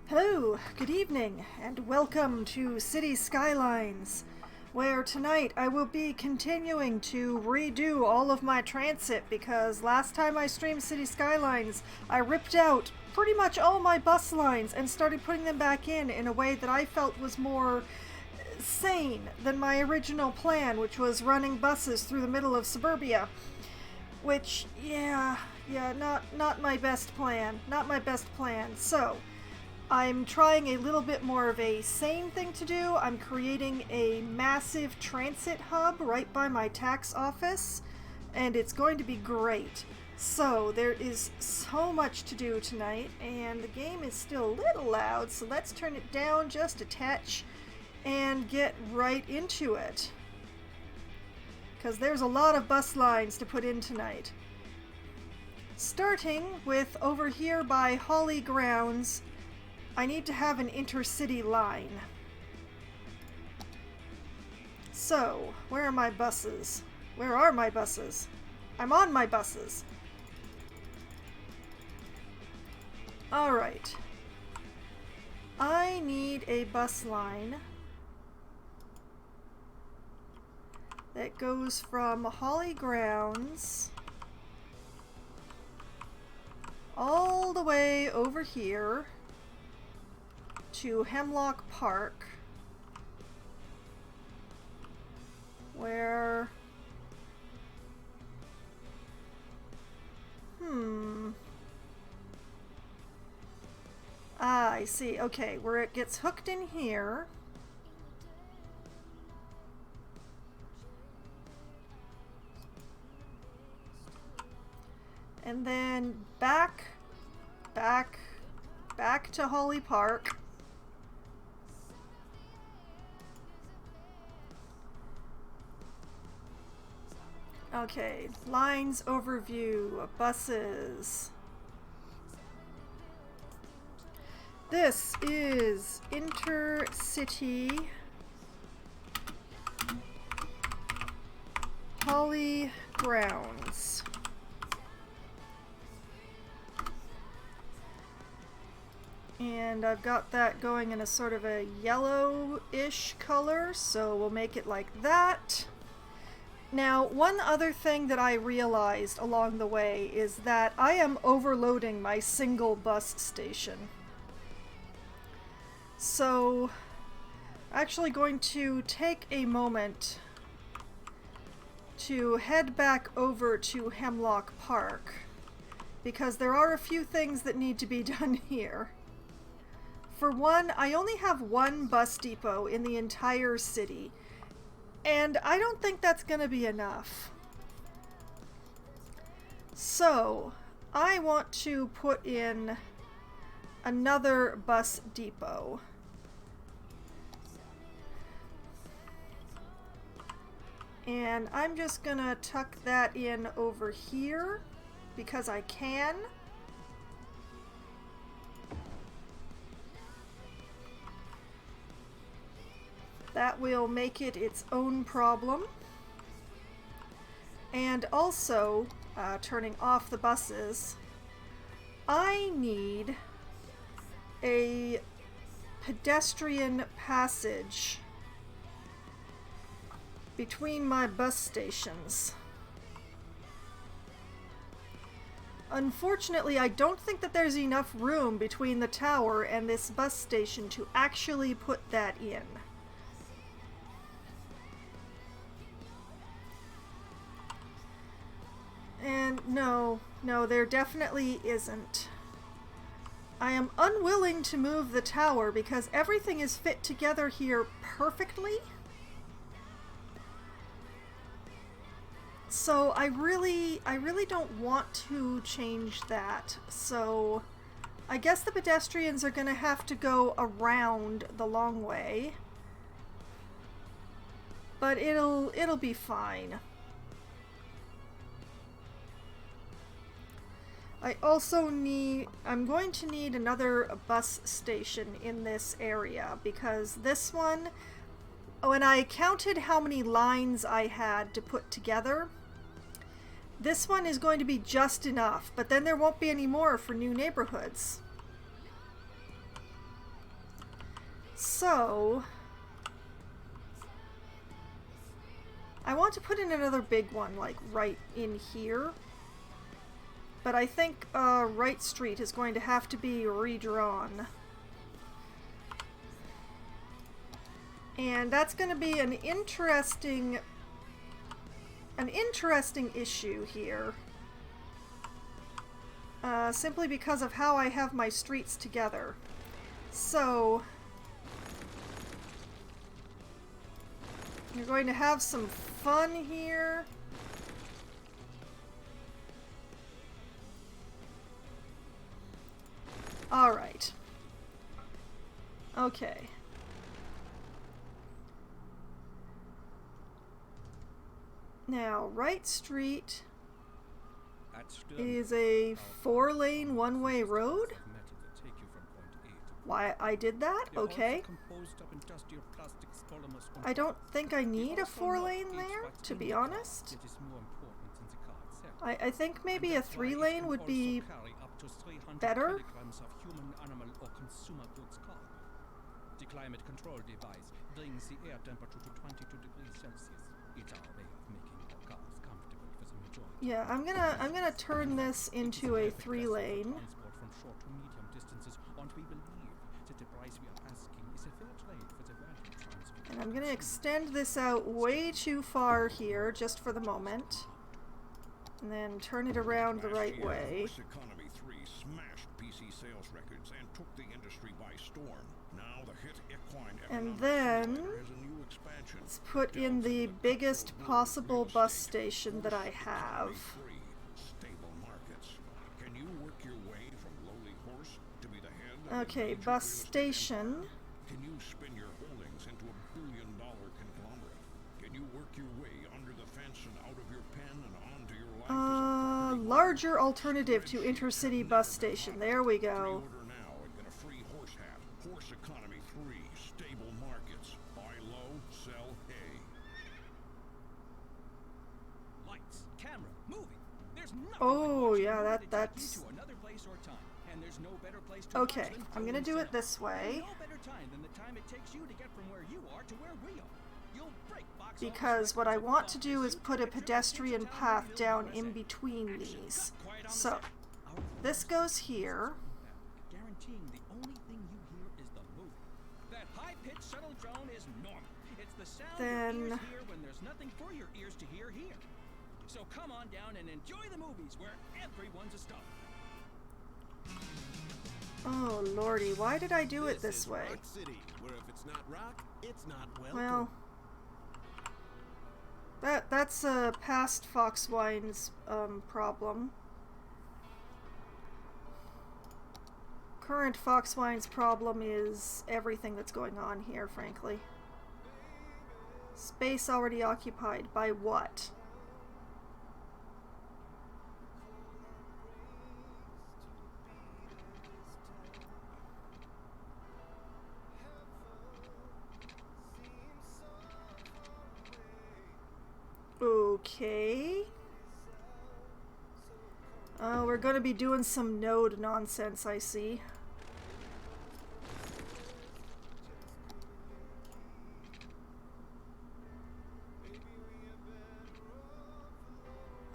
Hello, good evening, and welcome to City Skylines, where tonight I will be continuing to redo all of my transit because last time I streamed City Skylines, I ripped out pretty much all my bus lines and started putting them back in a way that I felt was more sane than my original plan, which was running buses through the middle of suburbia. Which, not my best plan. Not my best plan. So, I'm trying a little bit more of a sane thing to do. I'm creating a massive transit hub right by my tax office, and it's going to be great. So there is so much to do tonight, and the game is still a little loud, so let's turn it down just a touch and get right into it. Because there's a lot of bus lines to put in tonight. Starting with over here by Holly Grounds, I need to have an intercity line. So, where are my buses? Where are my buses? I'm on my buses. Alright. I need a bus line that goes from Holly Grounds all the way over here to Hemlock Park, where I see. Okay, where it gets hooked in here. And then back to Holly Park. Okay, lines overview, buses. This is Intercity Holly Grounds. And I've got that going in a sort of a yellowish color, so we'll make it like that. Now, one other thing that I realized along the way is that I am overloading my single bus station. So, actually going to take a moment to head back over to Hemlock Park, because there are a few things that need to be done here. For one, I only have one bus depot in the entire city, and I don't think that's going to be enough. So, I want to put in another bus depot. And I'm just going to tuck that in over here because I can. That will make it its own problem. And also, turning off the buses, I need a pedestrian passage between my bus stations. Unfortunately, I don't think that there's enough room between the tower and this bus station to actually put that in. And no, there definitely isn't. I am unwilling to move the tower because everything is fit together here perfectly. So I really don't want to change that. So I guess the pedestrians are going to have to go around the long way. But it'll be fine. I'm going to need another bus station in this area because this one, when I counted how many lines I had to put together, this one is going to be just enough, but then there won't be any more for new neighborhoods. So I want to put in another big one, like right in here. But I think Wright Street is going to have to be redrawn. And that's going to be an interesting issue here. Simply because of how I have my streets together. So you're going to have some fun here. All right. Okay. Now, Wright Street is a 4-lane one-way road. Why I did that? Okay. I don't think I need a 4-lane there, to be honest. I think maybe a 3-lane would be better. The climate control device brings the air temperature to 22 degrees Celsius. It's our way of making our cars comfortable for the majority. Yeah, I'm gonna turn this into a 3-lane. Transport from short to medium distances, and we believe that the price we are asking is a fair trade for the value transfer. And I'm gonna extend this out way too far here, just for the moment. And then turn it around the right way. Economy 3 smashed PC sales records and took the industry by storm. Now the hit equine And then has a new expansion. let's put in the biggest possible bus station that I have. Stable markets. Can you work your way from lowly horse to be the head of Okay, a major bus real estate station. Can you spin your holdings into a billion-dollar conglomerate? Can you work your way under the fence and out of your pen and onto your life as a Larger alternative to intercity bus station. There we go. Pre-order now and get a free horse hat. Horse Economy 3, stable markets. Buy low, sell hay. Lights, camera, movie. There's nothing Oh, like yeah, watching a movie that's... to take you to another place or time. And there's no better place to Okay, watch than I'm gonna do it Foxville. this way. No better time than the time it takes you to get from where you are to where we are. You'll break box office Because what I records want of to do is boxes put a and trips pedestrian into town path and down build in USA. between Action these. cut quiet on the So, set. Our this goes here. guaranteeing the only thing you hear is the movie. That high-pitched subtle drone is normal. It's the sound Then- your ears hear when there's nothing for your ears to hear here. So come on down and enjoy the movies where everyone's a star. Oh lordy, why did I do it this way? Rock City, where if it's not rock, it's not welcome. Well, that's a past Foxwine's problem. Current Foxwine's problem is everything that's going on here, frankly. Space already occupied by what? Okay. We're going to be doing some node nonsense, I see.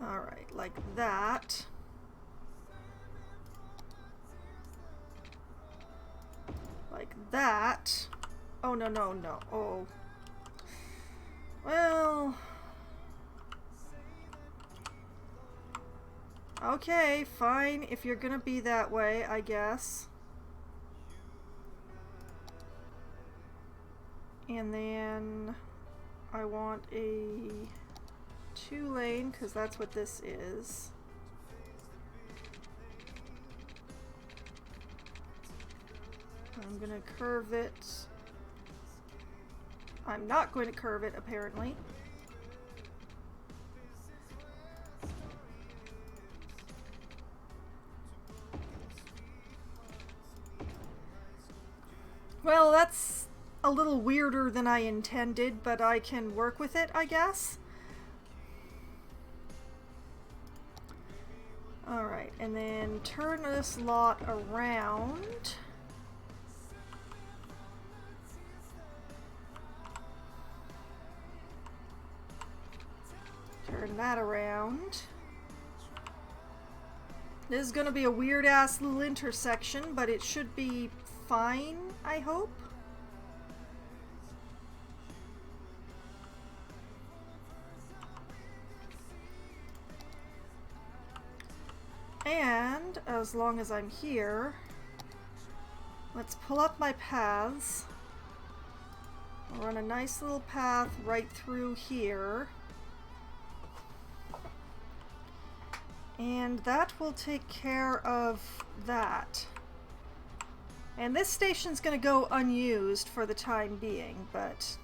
Alright, like that. Like that. Oh, no, no, no. Oh. Well... Okay, fine, if you're gonna be that way, I guess. And then I want a 2-lane, because that's what this is. I'm gonna curve it. I'm not going to curve it, apparently. Well, that's a little weirder than I intended, but I can work with it, I guess. Alright, and then turn this lot around. turn that around. This is going to be a weird-ass little intersection, but it should be fine, I hope. And, as long as I'm here, let's pull up my paths. I'll run a nice little path right through here. And that will take care of that. And this station's going to go unused for the time being, but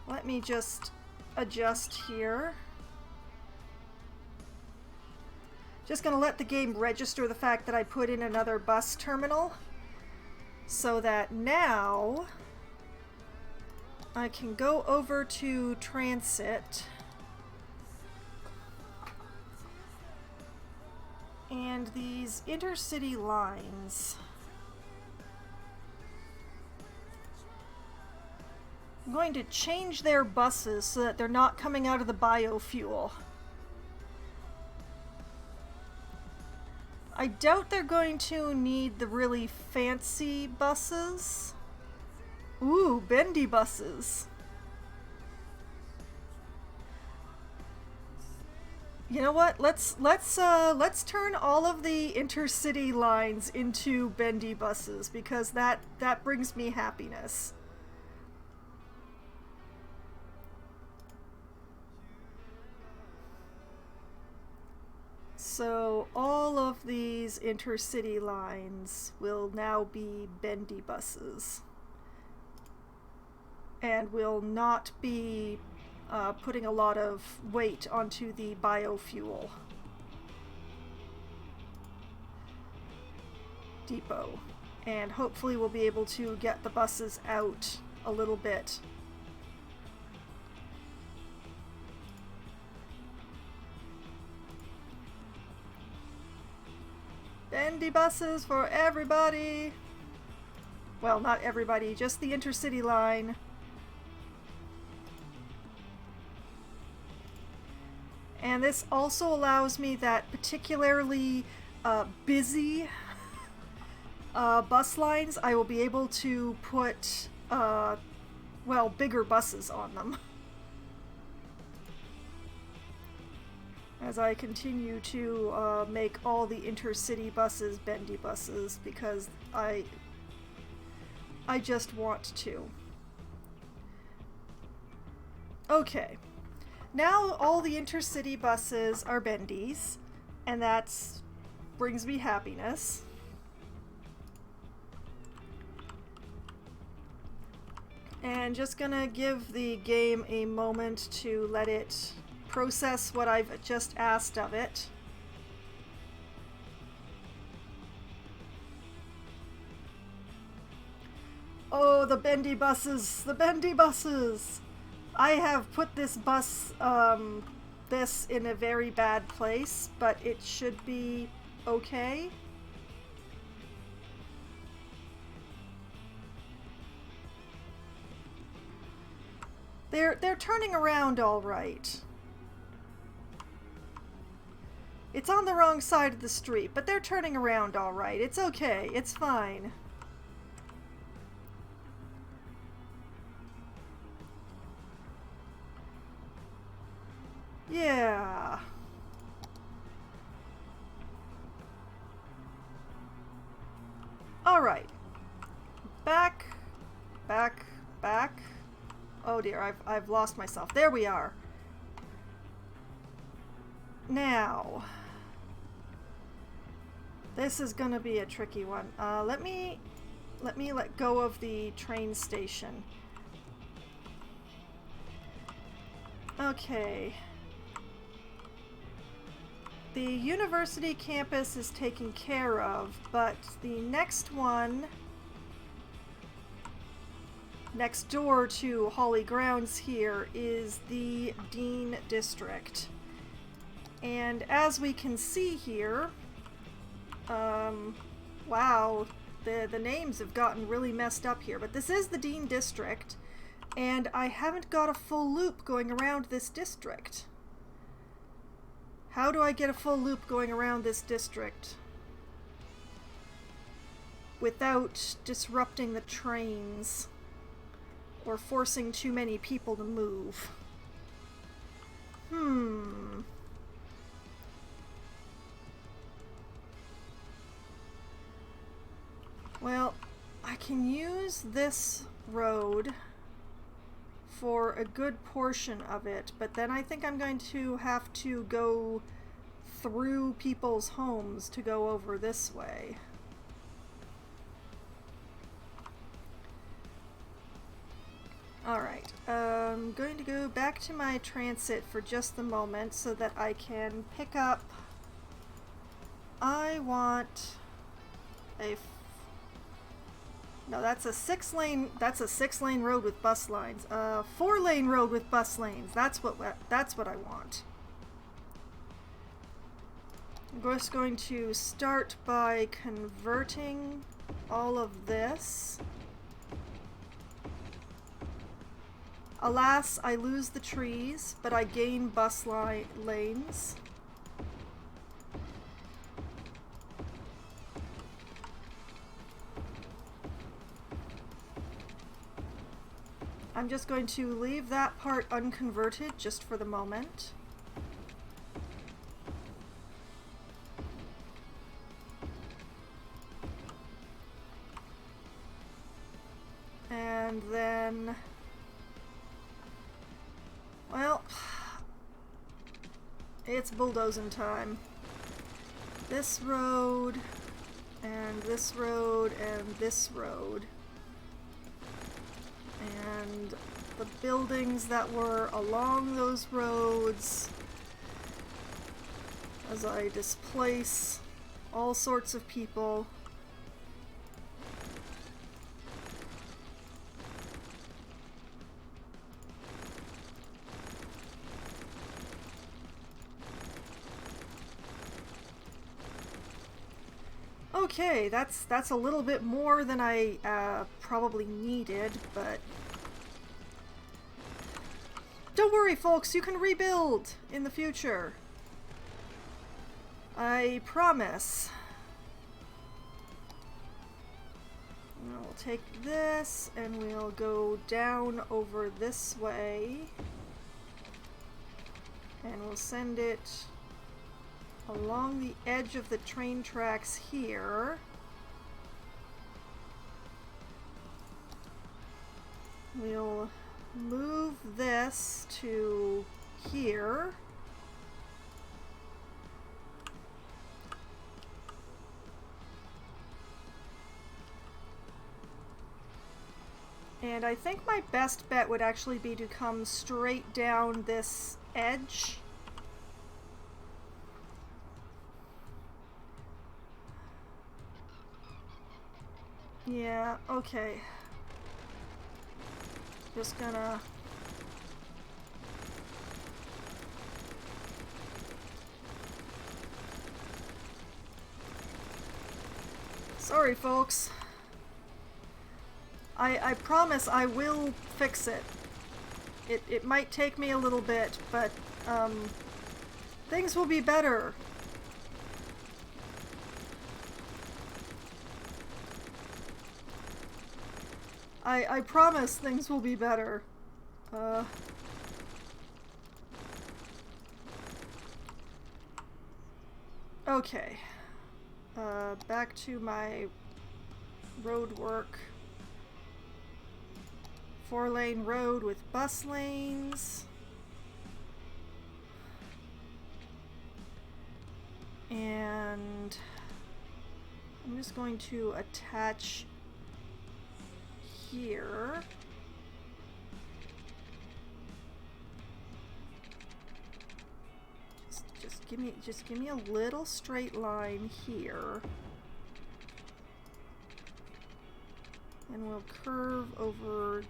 let me just adjust here. Just going to let the game register the fact that I put in another bus terminal so that now I can go over to transit and these intercity lines. I'm going to change their buses so that they're not coming out of the biofuel. I doubt they're going to need the really fancy buses. Ooh, bendy buses. You know what? Let's turn all of the intercity lines into bendy buses because that brings me happiness. So all of these intercity lines will now be bendy buses and will not be putting a lot of weight onto the biofuel depot. And hopefully we'll be able to get the buses out a little bit. Bendy buses for everybody! Well, not everybody, just the intercity line. And this also allows me that particularly busy bus lines, I will be able to put, well, bigger buses on them. As I continue to make all the intercity buses bendy buses because I just want to. Okay. Now all the intercity buses are bendies, and that brings me happiness. And just gonna give the game a moment to let it process what I've just asked of it. Oh, the bendy buses! The bendy buses! I have put this bus, this in a very bad place, but it should be okay. They're turning around all right. It's on the wrong side of the street, but they're turning around all right. It's okay. It's fine. Yeah. All right. Back. Oh dear, I've lost myself. There we are. Now, this is gonna be a tricky one. Let me let go of the train station. Okay. The university campus is taken care of, but the next one next door to Holly Grounds here is the Dean District. And as we can see here, wow, the names have gotten really messed up here, but this is the Dean District, And I haven't got a full loop going around this district. How do I get a full loop going around this district without disrupting the trains or forcing too many people to move? Well, I can use this road for a good portion of it, but then I think I'm going to have to go through people's homes to go over this way. Alright, I'm going to go back to my transit for just the moment so that I can pick up... I want a... No, that's a 6-lane road with bus lines. 4-lane road with bus lanes. That's what I want. I'm just going to start by converting all of this. Alas, I lose the trees, but I gain bus lanes. I'm just going to leave that part unconverted just for the moment. And then, well, it's bulldozing time. This road, and this road, and this road. And the buildings that were along those roads as I displace all sorts of people. Okay, that's a little bit more than I probably needed, but don't worry, folks, you can rebuild in the future. I promise. We'll take this and we'll go down over this way, and we'll send it along the edge of the train tracks here. We'll move this to here. And I think my best bet would actually be to come straight down this edge. Yeah, okay. Just gonna... Sorry, folks. I promise I will fix it. It might take me a little bit, but things will be better. I promise things will be better. Okay. Back to my road work. 4-lane road with bus lanes. And I'm just going to attach here. Just give me a little straight line here. And we'll curve over.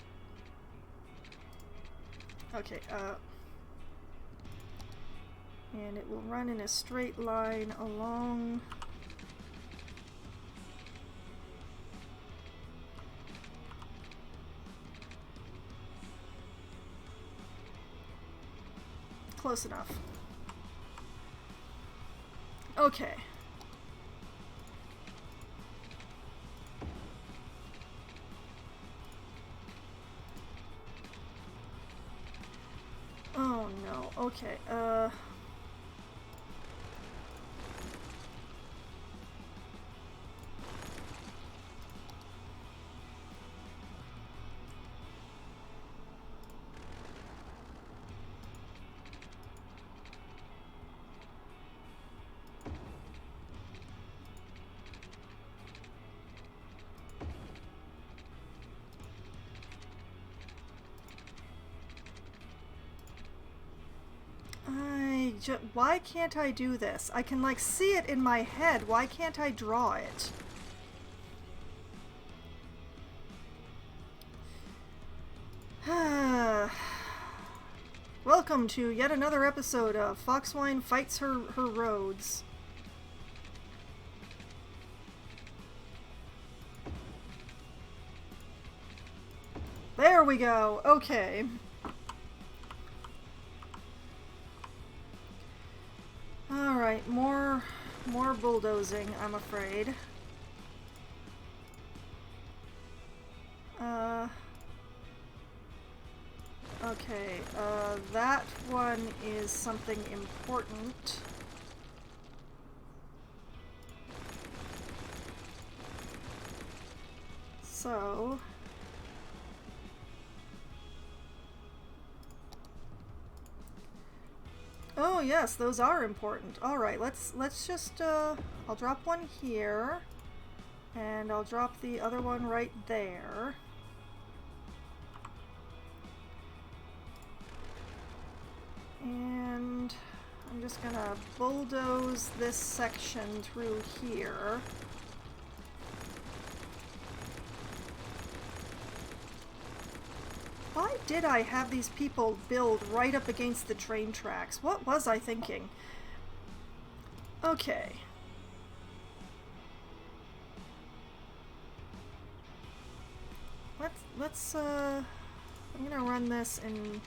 Okay, and it will run in a straight line along close enough. Okay. Oh no, okay, why can't I do this? I can, like, see it in my head. Why can't I draw it? Welcome to yet another episode of Foxwine Fights Her Roads. There we go. Okay. Alright, more bulldozing, I'm afraid. Okay, that one is something important. So... Oh yes, those are important. Alright, let's just, I'll drop one here, and I'll drop the other one right there. And I'm just gonna bulldoze this section through here. Why did I have these people build right up against the train tracks? What was I thinking? Okay. Let's I'm gonna run this in,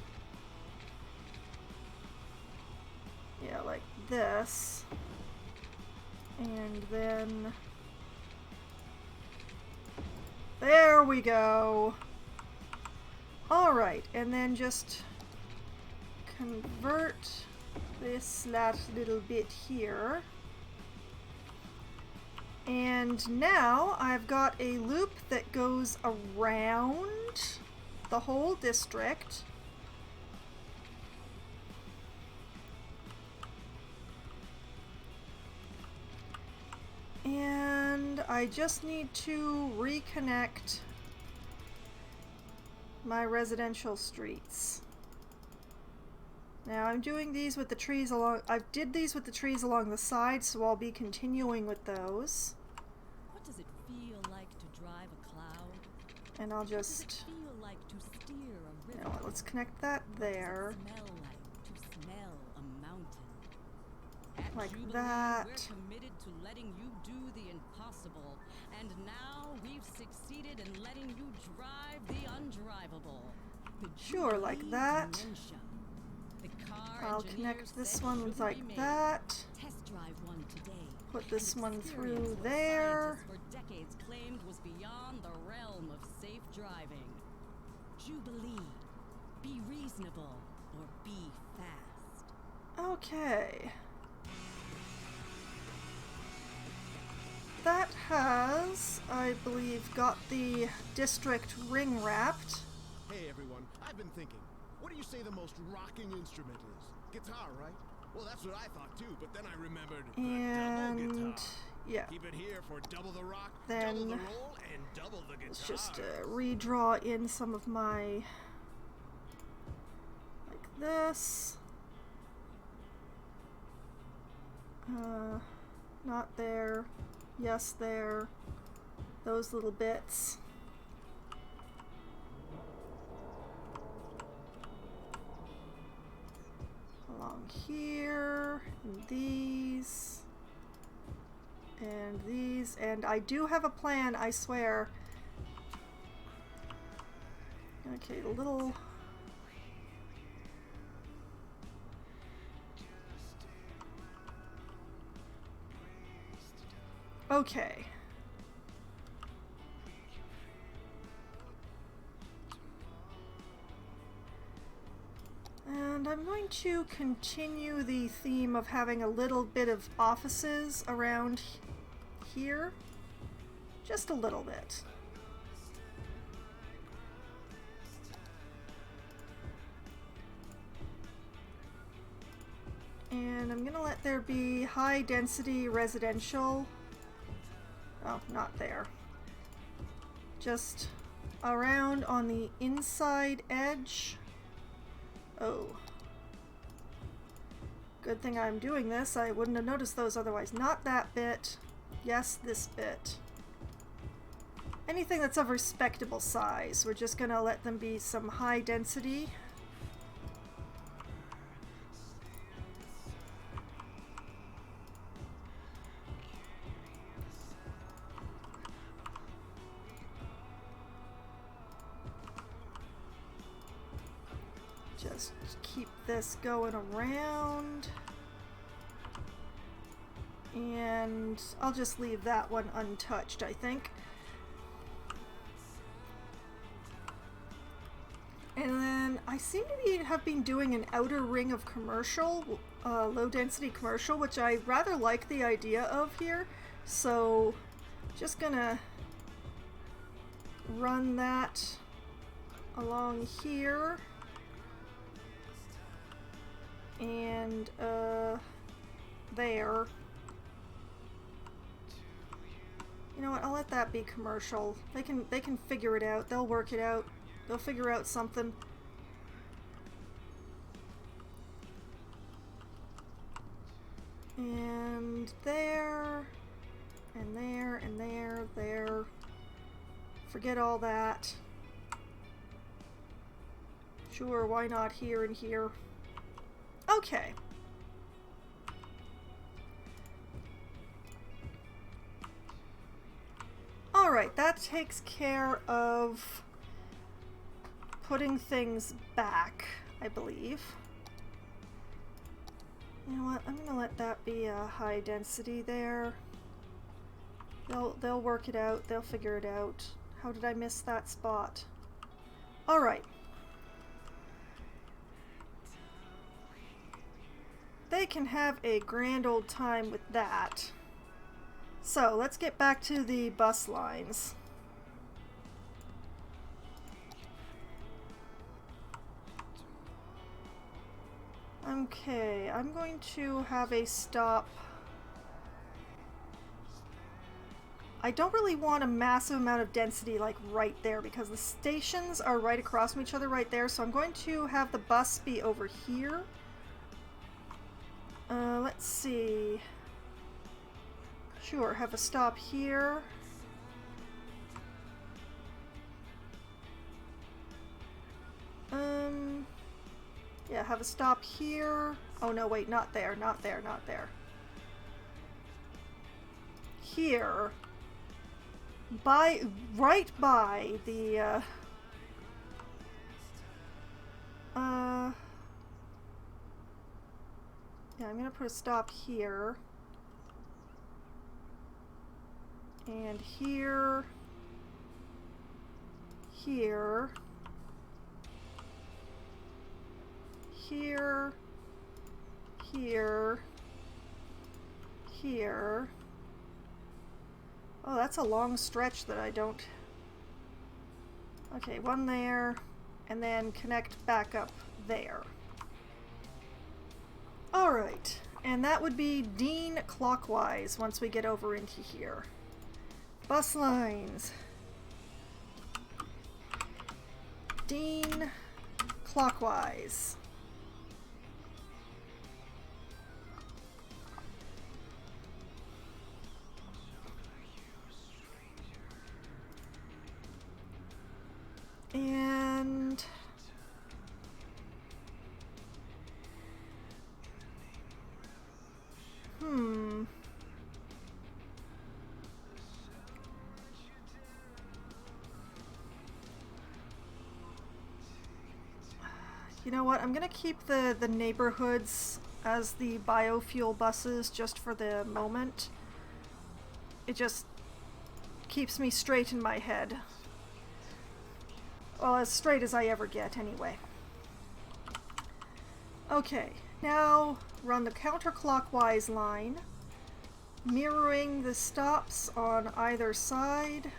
yeah, like this. And then there we go. Alright, and then just convert this last little bit here. And now I've got a loop that goes around the whole district. And I just need to reconnect my residential streets. Now I'm doing these with the trees along, I did these with the trees along the side, so I'll be continuing with those. What does it feel like to drive a cloud? And I'll What does just, it feel like to steer a river? you know, let's connect that there. What does it smell like to smell a mountain? At Like Jubilee, that. we're committed to letting you do the impossible, and now we've succeeded in letting you drive the undrivable. The Sure, like Jubilee that. Dementia. The car I'll engineers connect this said one shouldn't like be made. that. Test drive one today. Put this and one experience through what there. scientists for decades claimed was beyond the realm of safe driving. Jubilee. Be reasonable or be fast. Okay. That has, I believe, got the district ring wrapped. Hey everyone, I've been thinking. What do you say the most rocking instrument is? Guitar, right? Well, that's what I thought too, but then I remembered the double And guitar. yeah, Keep it here for double the rock, Then double the roll, and double the guitar. let's just redraw in some of my, like this. Not there. Yes, there. Those little bits. Along here, and these, and I do have a plan, I swear. Okay, the little... Okay. And I'm going to continue the theme of having a little bit of offices around here. Just a little bit. And I'm gonna let there be high density residential. Oh, not there. Just around on the inside edge. Oh. Good thing I'm doing this. I wouldn't have noticed those otherwise. Not that bit. Yes, this bit. Anything that's of respectable size. We're just gonna let them be some high density. Just keep this going around. And I'll just leave that one untouched, I think. And then I seem to have been doing an outer ring of commercial, low density commercial, which I rather like the idea of here. So just gonna run that along here. And there. You know what, I'll let that be commercial. They can figure it out. They'll work it out. They'll figure out something. And there. And there, and there, there. Forget all that. Sure, why not here and here? Okay. Alright, that takes care of putting things back, I believe. You know what? I'm gonna let that be a high density there. They'll work it out. They'll figure it out. How did I miss that spot? Alright. They can have a grand old time with that. So, let's get back to the bus lines. Okay, I'm going to have a stop. I don't really want a massive amount of density like right there because the stations are right across from each other right there, so I'm going to have the bus be over here. Let's see. Sure, have a stop here. Yeah, have a stop here. Oh no, wait, not there, not there, not there. Here. Right by the, yeah, I'm gonna put a stop here. And here. Here. Here. Here. Here. Oh, that's a long stretch that I don't... Okay, one there, and then connect back up there. Alright, and that would be Dean clockwise once we get over into here. Bus lines. Dean clockwise. And you know what? I'm gonna keep the neighborhoods as the biofuel buses just for the moment. It just keeps me straight in my head. Well, as straight as I ever get, anyway. Okay, now run the counterclockwise line, mirroring the stops on either side.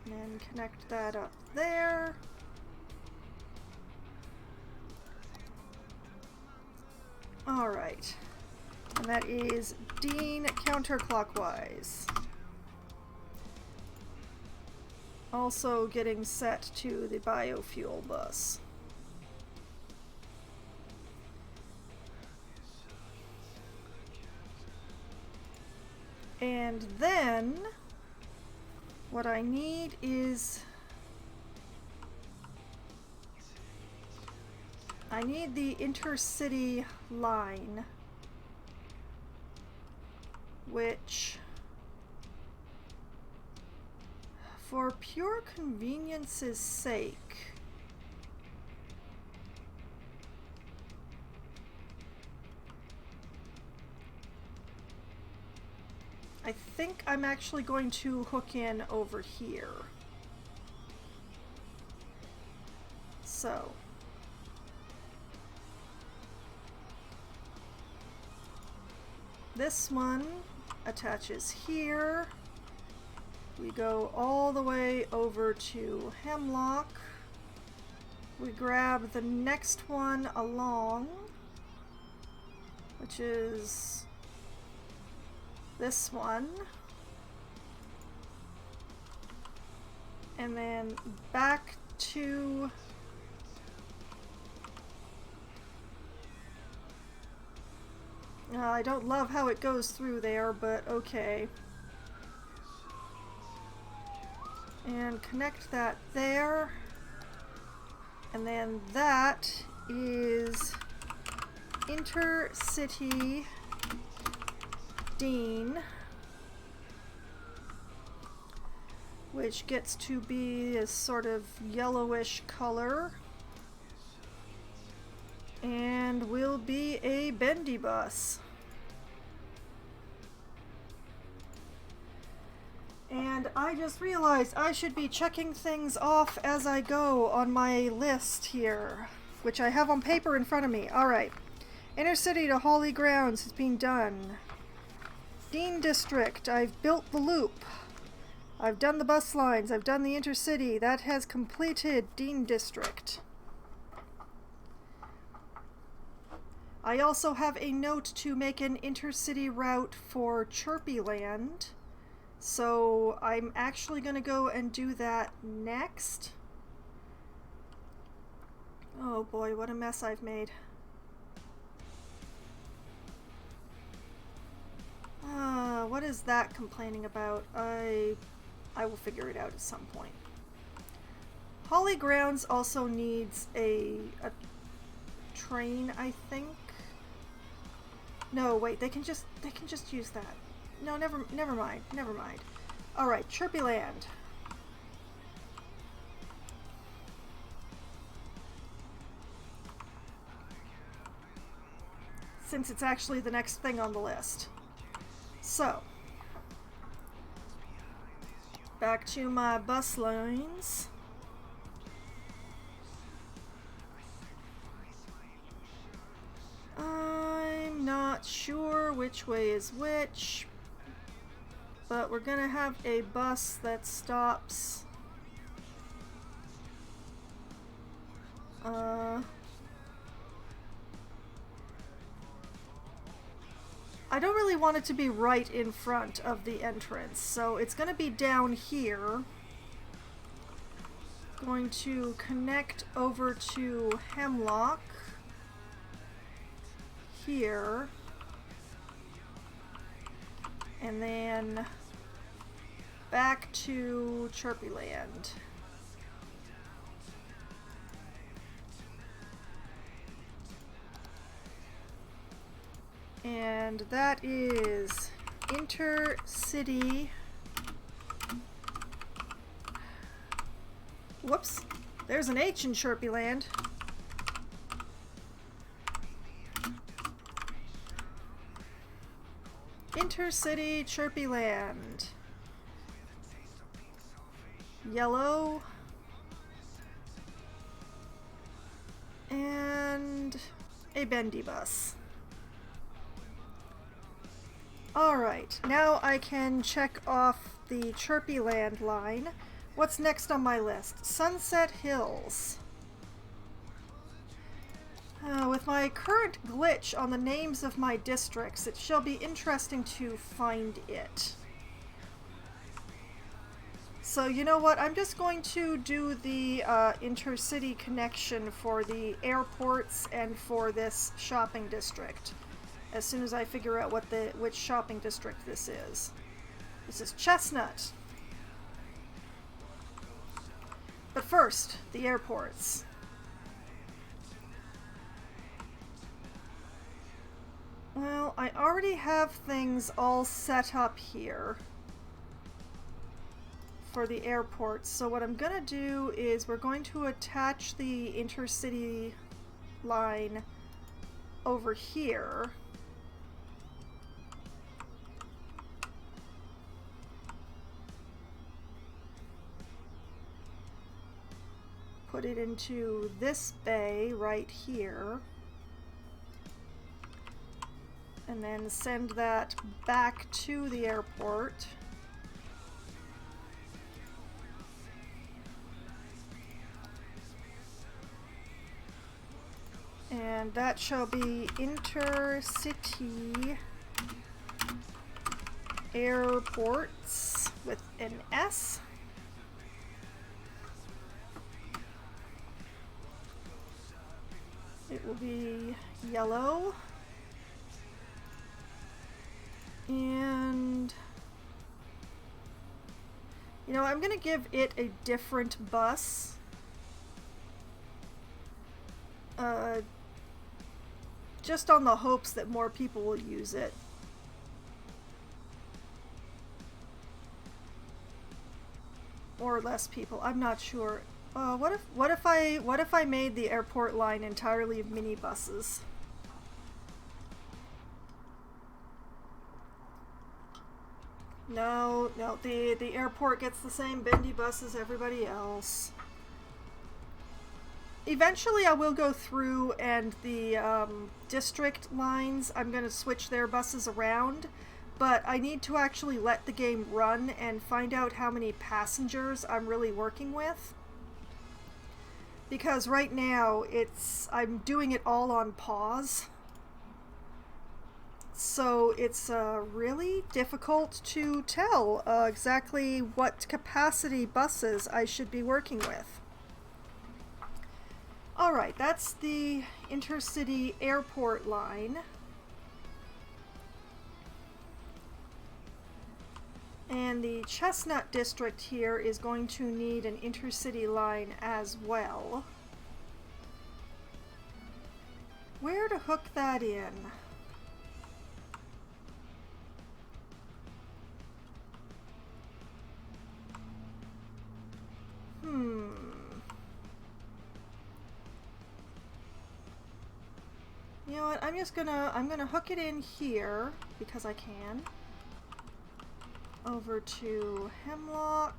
And connect that up there. Alright. And that is Dean counterclockwise. Also getting set to the biofuel bus. And then what I need is I need the intercity line, which for pure convenience's sake, I think I'm actually going to hook in over here. So this one attaches here. We go all the way over to Hemlock. We grab the next one along, which is this one, and then back to I don't love how it goes through there, but okay. And connect that there, and then that is intercity Dean, which gets to be a sort of yellowish color and will be a bendy bus. And I just realized I should be checking things off as I go on my list here, which I have on paper in front of me. Alright, Intercity to Holly Grounds has been done. Dean District, I've built the loop. I've done the bus lines, I've done the intercity. That has completed Dean District. I also have a note to make an intercity route for Chirpyland. So I'm actually going to go and do that next. Oh boy, what a mess I've made. What is that complaining about? I will figure it out at some point. Holly Grounds also needs a train, I think. No, wait, they can just use that. No, never mind. All right, Chirpyland. Since it's actually the next thing on the list. So, back to my bus lines. I'm not sure which way is which, but we're gonna have a bus that stops I don't really want it to be right in front of the entrance, so it's gonna be down here. Going to connect over to Hemlock here, and then back to Chirpyland. And that is intercity. Whoops. There's an H in Chirpy Land. Intercity Chirpy Land. Yellow. And a bendy bus. Alright, now I can check off the Chirpy Land line. What's next on my list? Sunset Hills. With my current glitch on the names of my districts, it shall be interesting to find it. So you know what, I'm just going to do the intercity connection for the airports and for this shopping district as soon as I figure out which shopping district this is. This is Chestnut. But first, the airports. Well, I already have things all set up here for the airports. So what I'm gonna do is we're going to attach the intercity line over here. Put it into this bay right here. And then send that back to the airport. And that shall be intercity airports with an S. It will be yellow. And you know, I'm gonna give it a different bus. Just on the hopes that more people will use it. Or less people, I'm not sure. What if I made the airport line entirely of minibuses? No, the airport gets the same bendy bus as everybody else. Eventually I will go through and the district lines, I'm going to switch their buses around, but I need to actually let the game run and find out how many passengers I'm really working with. Because right now I'm doing it all on pause. So it's really difficult to tell exactly what capacity buses I should be working with. Alright, that's the intercity airport line. And the Chestnut district here is going to need an intercity line as well. Where to hook that in? You know what, I'm gonna hook it in here, because I can. Over to Hemlock.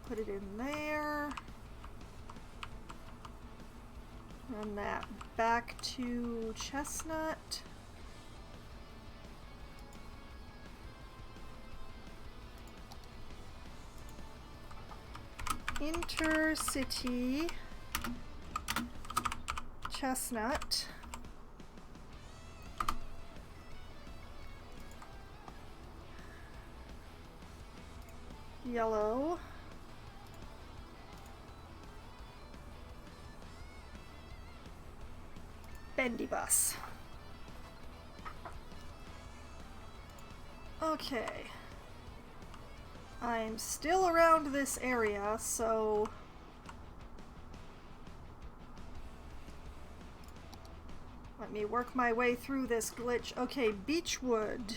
Put it in there. Run that back to Chestnut. Intercity Chestnut. Yellow. Bendy bus. Okay. I'm still around this area, so Let me work my way through this glitch. Okay, Beechwood.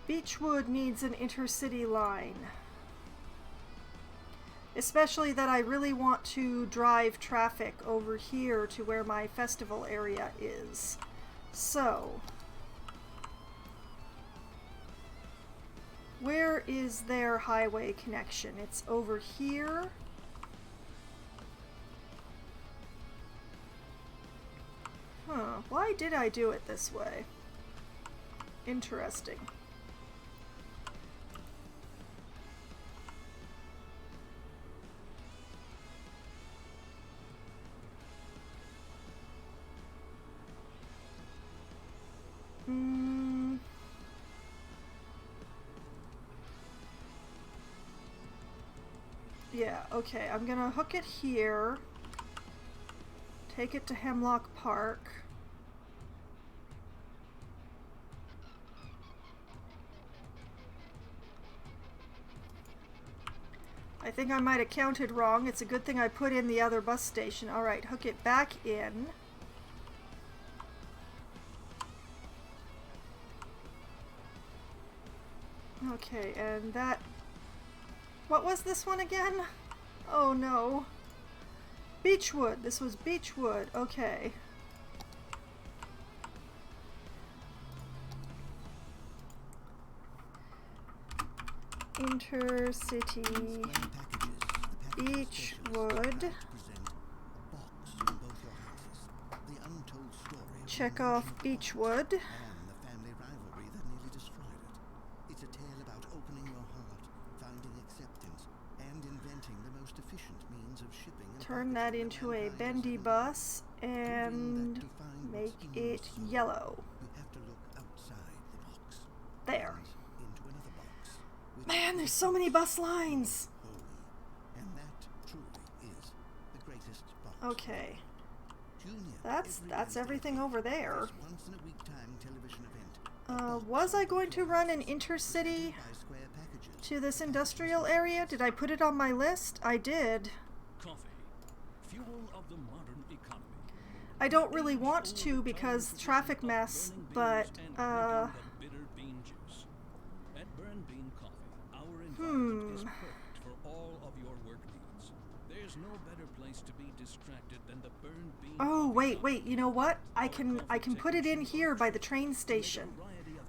Beechwood needs an intercity line. Especially that I really want to drive traffic over here to where my festival area is. So, where is their highway connection? It's over here. Huh, why did I do it this way? Interesting. Yeah, okay, I'm gonna hook it here. Take it to Hemlock Park. I think I might have counted wrong. It's a good thing I put in the other bus station. Alright, hook it back in. Okay, and that... What was this one again? Oh no. Beechwood. This was Beechwood. Okay. Intercity Beechwood. Check off Beechwood. Turn that into a bendy bus and make it yellow. There. Man, there's so many bus lines. Okay. That's everything over there. Was I going to run an intercity to this industrial area? Did I put it on my list? I did. Fuel of the modern economy. I don't really want to because traffic mess, but Bitter bean juice. At Burn Bean Coffee, our environment is perfect for all of your work needs. There's no better place to be distracted than the Burn Bean. Oh, wait, you know what? I can put it in here by the train station.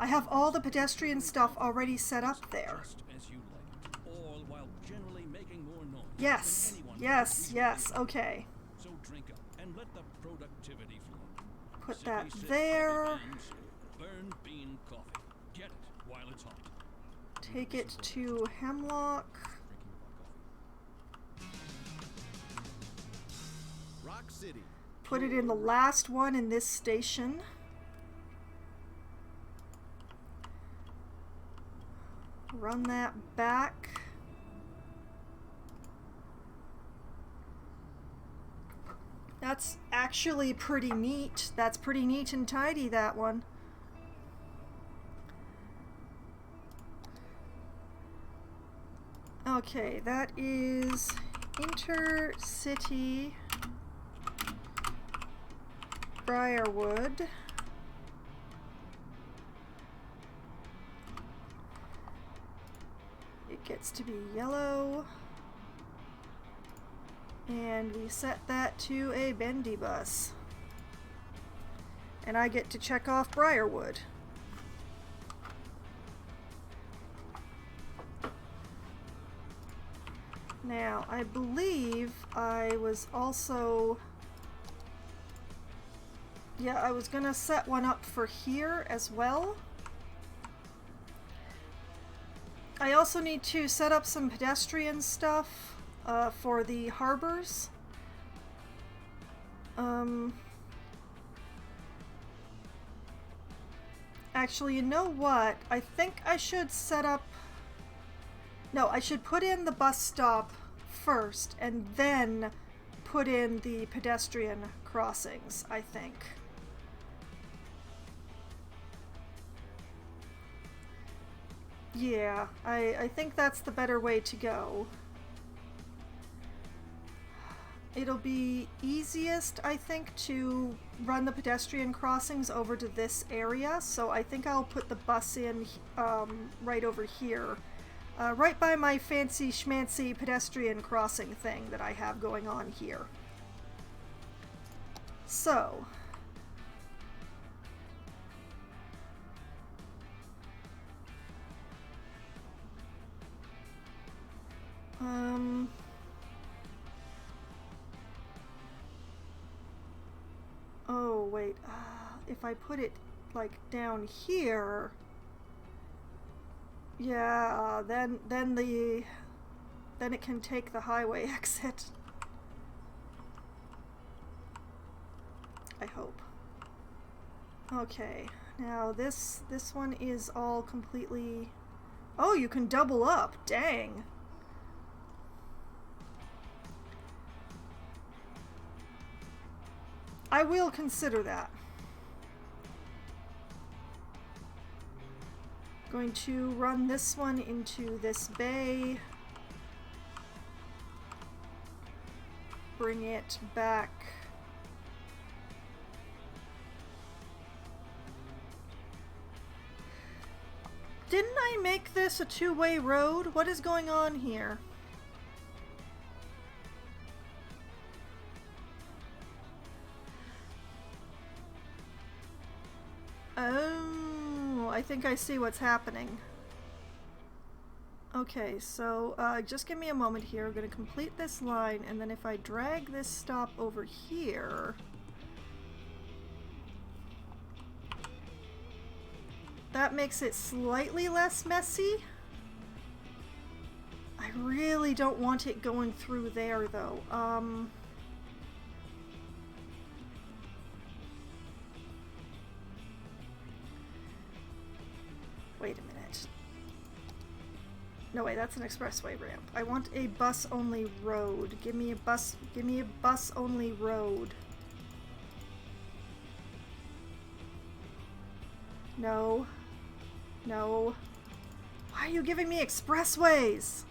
I have all the pedestrian stuff already set up there. Just as you like it, all while generally making more noise. Yes. Yes, okay. So drink up and let the productivity flow. Put Simply that sit there. on the ends. Burn Bean Coffee. Get it while it's hot. Take it to Hemlock. Rock City. Put it in the last one in this station. Run that back. That's actually pretty neat. That's pretty neat and tidy, that one. Okay, that is Intercity Briarwood. It gets to be yellow. And we set that to a bendy bus. And I get to check off Briarwood. Now, I believe I was also... Yeah, I was gonna set one up for here as well. I also need to set up some pedestrian stuff for the harbors. Actually, you know what? I think I should set up... No, I should put in the bus stop first and then put in the pedestrian crossings, I think. Yeah, I think that's the better way to go. it'll be easiest, I think, to run the pedestrian crossings over to this area. So I think I'll put the bus in right over here. Right by my fancy schmancy pedestrian crossing thing that I have going on here. So, oh wait, if I put it like down here, yeah, then it can take the highway exit. I hope. Okay, now this one is all completely... Oh, you can double up. Dang. I will consider that. Going to run this one into this bay. Bring it back. Didn't I make this a two-way road? What is going on here? Oh, I think I see what's happening. Okay, so just give me a moment here. I'm going to complete this line, and then if I drag this stop over here... That makes it slightly less messy. I really don't want it going through there, though. Wait a minute. No, wait, that's an expressway ramp. I want a bus-only road. Give me a bus-only road. No. No. Why are you giving me expressways?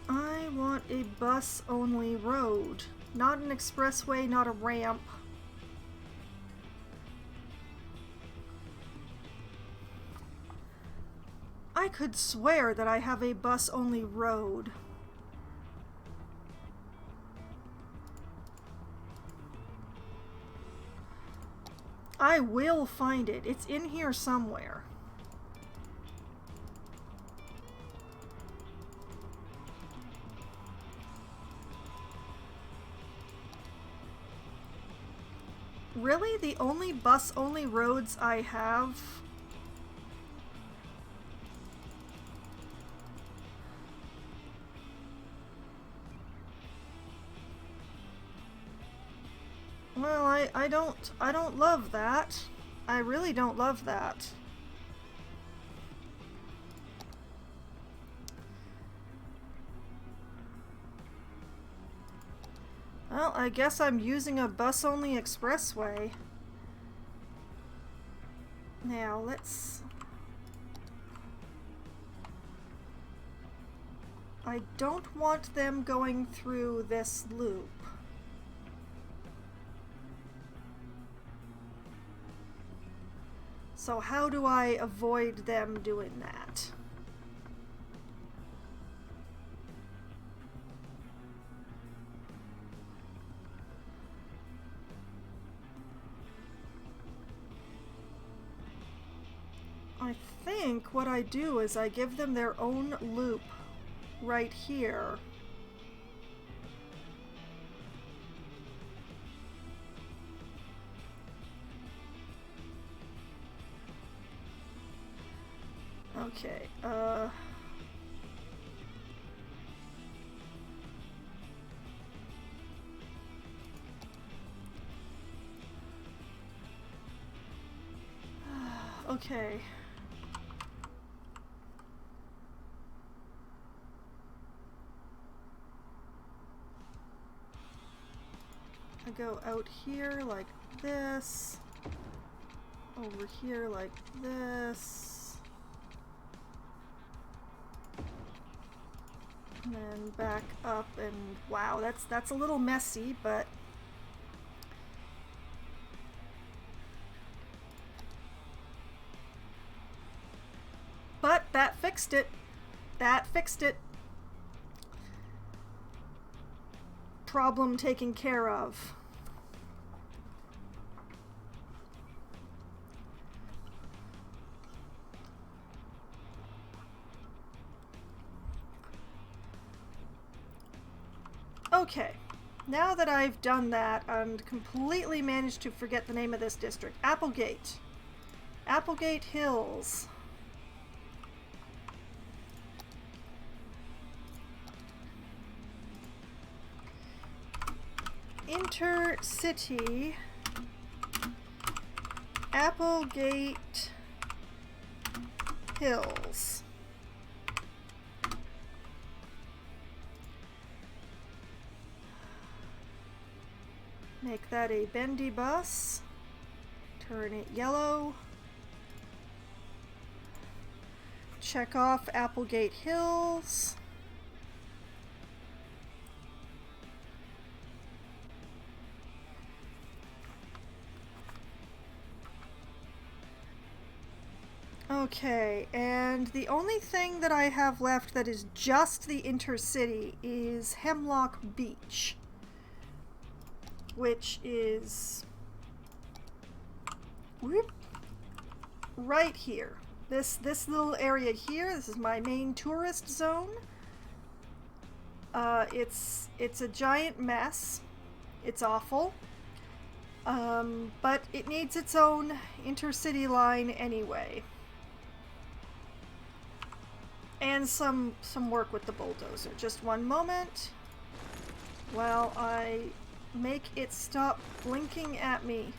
I want a bus-only road. Not an expressway, not a ramp. I could swear that I have a bus-only road. I will find it. It's in here somewhere. Really? The only bus-only roads I have? Well, I don't love that. I really don't love that. Well, I guess I'm using a bus-only expressway. Now, let's... I don't want them going through this loop. So how do I avoid them doing that? I think what I do is I give them their own loop right here. Okay, okay. I go out here like this, over here like this. And then back up, and wow, that's a little messy, but that fixed it. That fixed it. Problem taken care of. Okay, now that I've done that and completely managed to forget the name of this district, Applegate. Applegate Hills. Intercity Applegate Hills. Make that a bendy bus. Turn it yellow. Check off Applegate Hills. Okay, and the only thing that I have left that is just the intercity is Hemlock Beach, which is right here. This little area here. This is my main tourist zone. It's a giant mess. It's awful. But it needs its own intercity line anyway. And some work with the bulldozer. Just one moment while I make it stop blinking at me.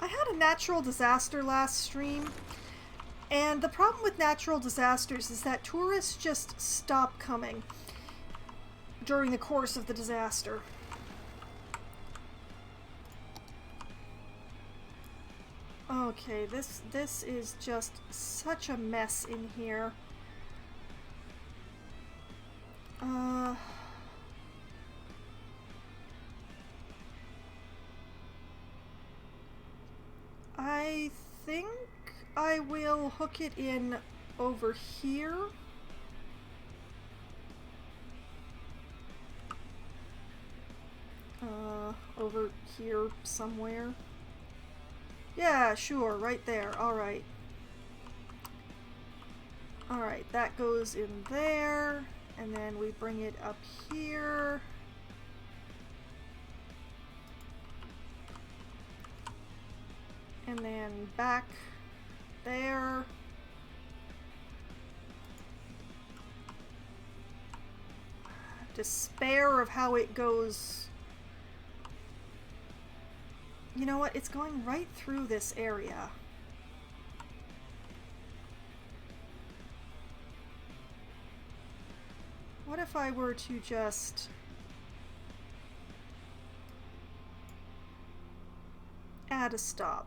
I had a natural disaster last stream, and the problem with natural disasters is that tourists just stop coming during the course of the disaster. Okay, this is just such a mess in here. I think I will hook it in over here. Over here somewhere. Yeah, sure, right there. Alright. Alright, that goes in there. And then we bring it up here. And then back there. Despair of how it goes. You know what? It's going right through this area. What if I were to just add a stop?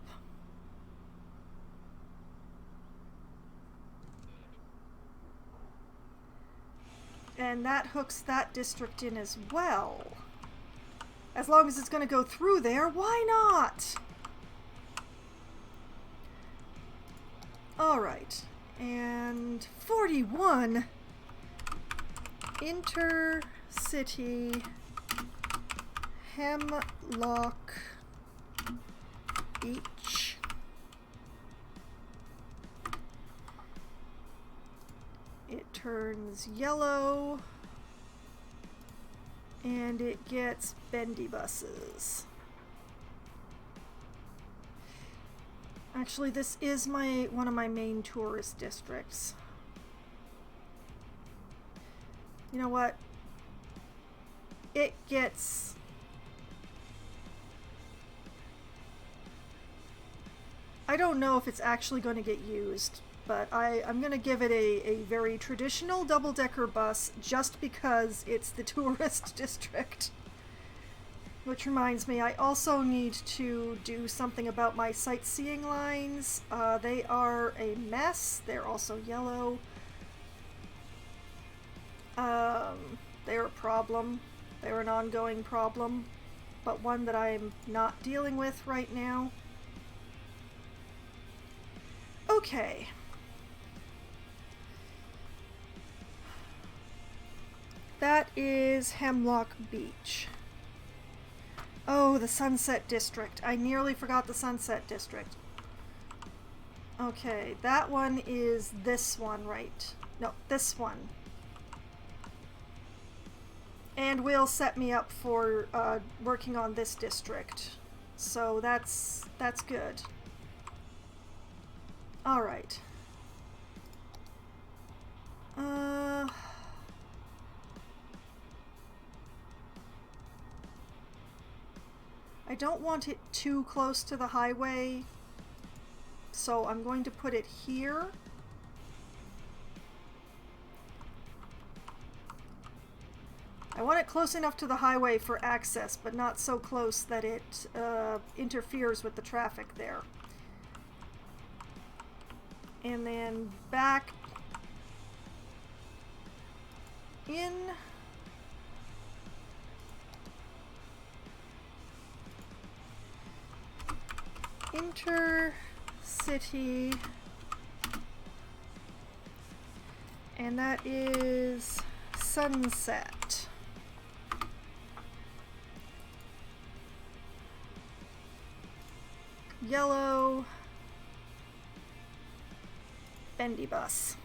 And that hooks that district in as well. As long as it's going to go through there, why not? Alright. And 41. Intercity Hemlock Beach. It turns yellow. And it gets bendy buses. Actually, this is one of my main tourist districts. You know what? It gets... I don't know if it's actually going to get used, but I'm going to give it a very traditional double-decker bus just because it's the tourist district. Which reminds me, I also need to do something about my sightseeing lines. They are a mess. They're also yellow. They're a problem. They're an ongoing problem, but one that I'm not dealing with right now. Okay. That is Hemlock Beach. Oh, the Sunset District. I nearly forgot the Sunset District. Okay, that one is this one, right? No, this one. And will set me up for working on this district. So that's good. All right. I don't want it too close to the highway, so I'm going to put it here. I want it close enough to the highway for access, but not so close that it interferes with the traffic there. And then back in. Intercity, and that is Sunset. Yellow bendy bus.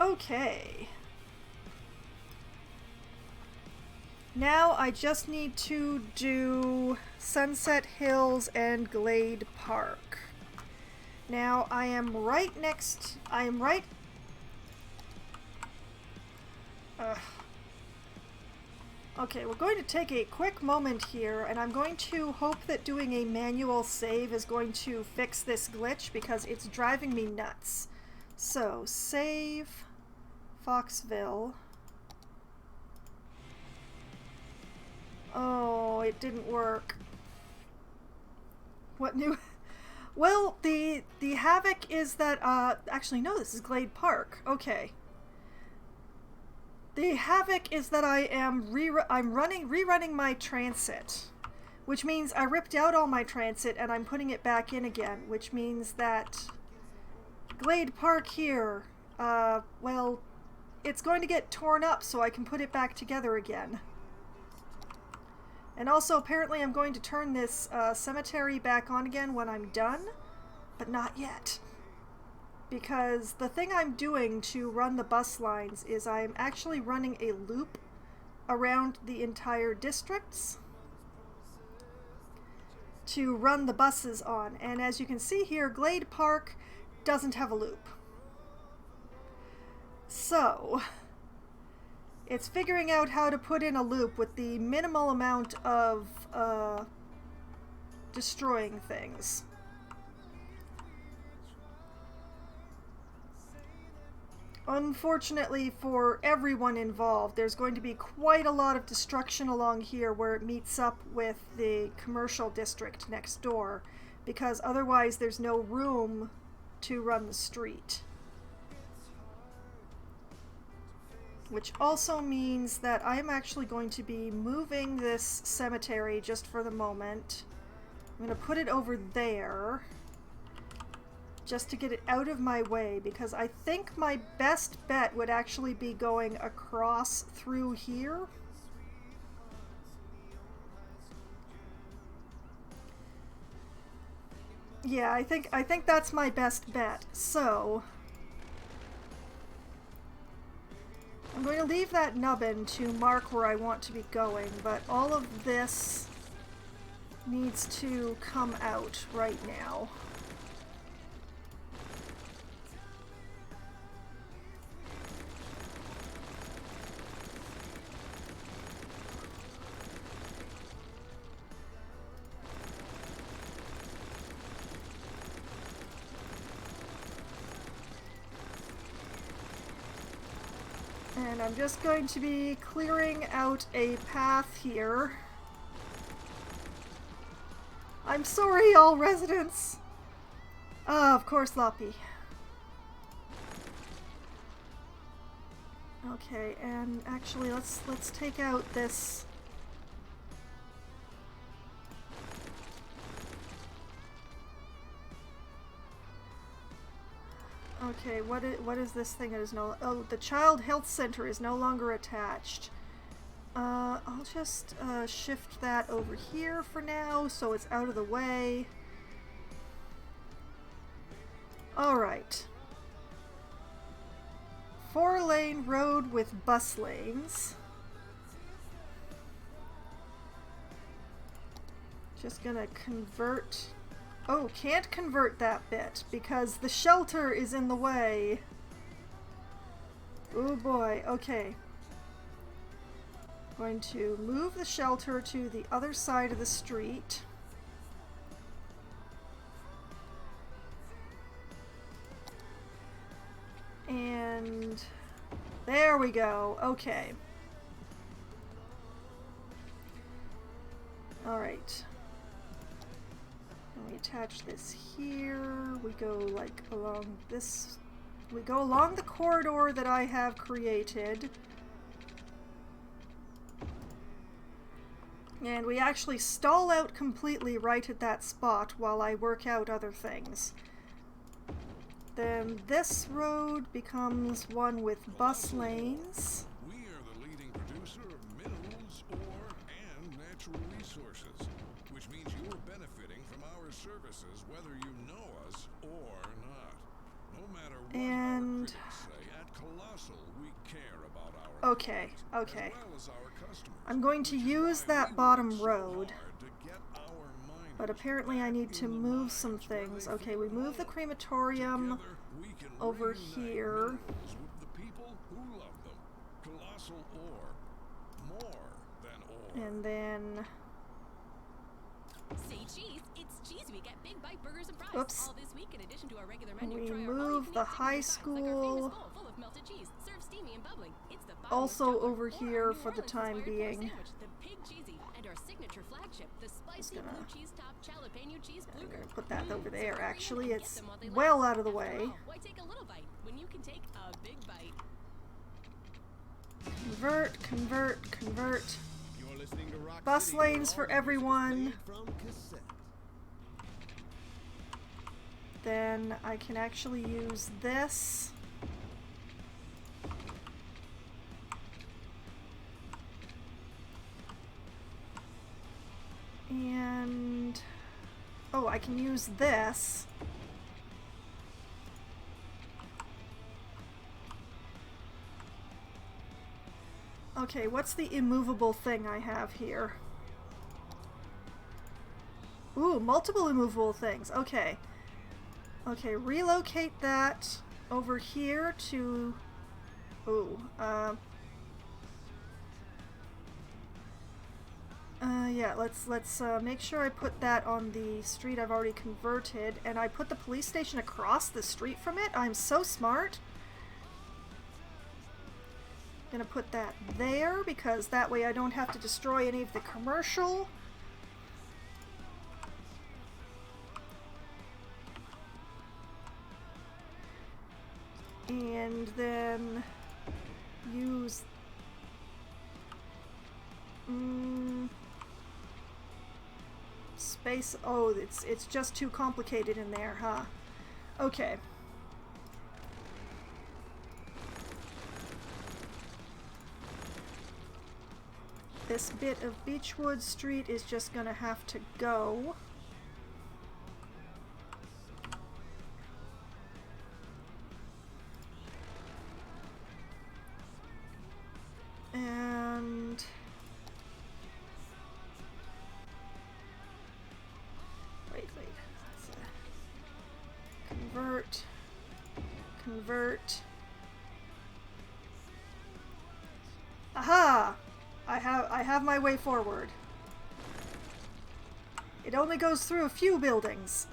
Okay. Now I just need to do Sunset Hills and Glade Park. Now I am right. Okay, we're going to take a quick moment here, and I'm going to hope that doing a manual save is going to fix this glitch because it's driving me nuts. So, save Foxville. Oh, it didn't work. What new? Well, the havoc is that actually no, this is Glade Park. Okay. The havoc is that I am rerunning my transit, which means I ripped out all my transit and I'm putting it back in again, which means that Glade Park here, well, it's going to get torn up so I can put it back together again. And also, apparently I'm going to turn this cemetery back on again when I'm done, but not yet. Because the thing I'm doing to run the bus lines is I'm actually running a loop around the entire districts to run the buses on. And as you can see here, Glade Park doesn't have a loop. So it's figuring out how to put in a loop with the minimal amount of destroying things. Unfortunately for everyone involved, there's going to be quite a lot of destruction along here where it meets up with the commercial district next door, because otherwise there's no room to run the street. Which also means that I'm actually going to be moving this cemetery just for the moment. I'm going to put it over there just to get it out of my way, because I think my best bet would actually be going across through here. Yeah, I think that's my best bet. So I'm going to leave that nubbin to mark where I want to be going, but all of this needs to come out right now. And And I'm just going to be clearing out a path here. I'm sorry, all residents! Ah, of course, Loppy. Okay, and actually, let's take out this. Okay, what is this thing that is no? Oh, the Child Health Center is no longer attached. I'll just shift that over here for now, so it's out of the way. All right. 4-lane road with bus lanes. Just gonna convert. Oh, can't convert that bit because the shelter is in the way. Oh boy, okay. Going to move the shelter to the other side of the street. And there we go. Okay. All right. And we attach this here. We go like along this. We go along the corridor that I have created. And we actually stall out completely right at that spot while I work out other things. Then this road becomes one with bus lanes. We are the leading producer of minerals, ore, and natural resources, which means you are benefiting from our services whether you know us or not. No matter what our critics say, at Colossal we care about our Okay, okay. as well as our customers. I'm going to which is use why that we bottom work so road. hard to get our miners But apparently I need to back in the move mines some where things. they Okay, feel we at move the home. crematorium Together, we can over reunite here. minerals with the people who love them. Colossal ore, more than ore. And then... Say cheese, it's cheese week at Big Bite Burgers and Fries. Oops. All this week in addition to our regular We menu, try our move all-you-can-eat the signature high sides, like our famous school bowl full of melted cheese, served steamy and bubbling. It's the bottomless also chocolate, over or our here New for the Orleans time inspired pork being. sandwich, the Pig Cheesy, and our signature flagship, the spicy gonna- blue cheese top jalapeno cheese I'm blueger. gonna put that over So there. hurry in Actually, and get it's them while they well last. out of the After way. all, why take a little bite when you can take a big bite? Convert, convert, convert. You're listening to Rock Bus City, lanes where for all music is everyone. made from cassette. Then I can actually use this. And... oh, I can use this. Okay, what's the immovable thing I have here? Ooh, multiple immovable things. Okay. Okay, relocate that over here to... ooh, yeah, let's make sure I put that on the street I've already converted, and I put the police station across the street from it. I'm so smart. Gonna put that there, because that way I don't have to destroy any of the commercial. And then use... space... oh, it's just too complicated in there, huh? Okay. This bit of Beechwood Street is just gonna have to go. And... wait. Convert. Convert. Aha! I have my way forward. It only goes through a few buildings.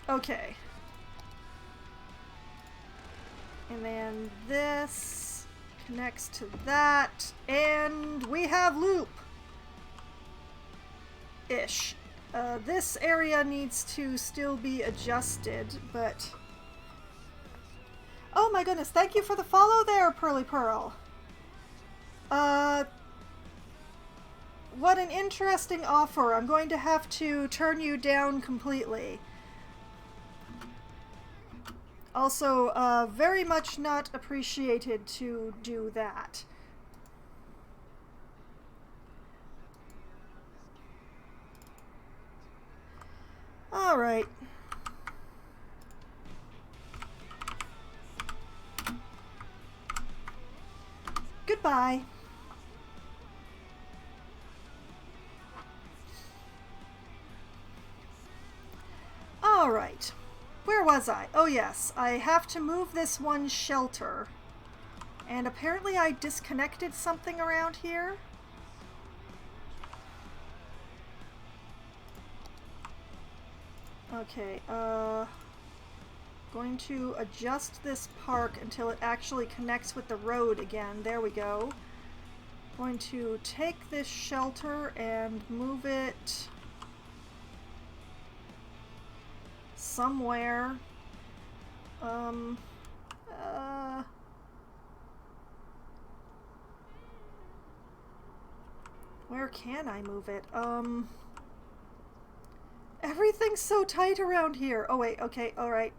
Okay. And then this connects to that, and we have loop. Ish. This area needs to still be adjusted, but... Oh my goodness, thank you for the follow there, Pearly Pearl. What an interesting offer. I'm going to have to turn you down completely. Also, very much not appreciated to do that. All right. Goodbye. All right. Where was I? Oh yes, I have to move this one shelter. And apparently I disconnected something around here. Okay, going to adjust this park until it actually connects with the road again. There we go. Going to take this shelter and move it somewhere. Where can I move it? Everything's so tight around here. Oh wait, okay, alright.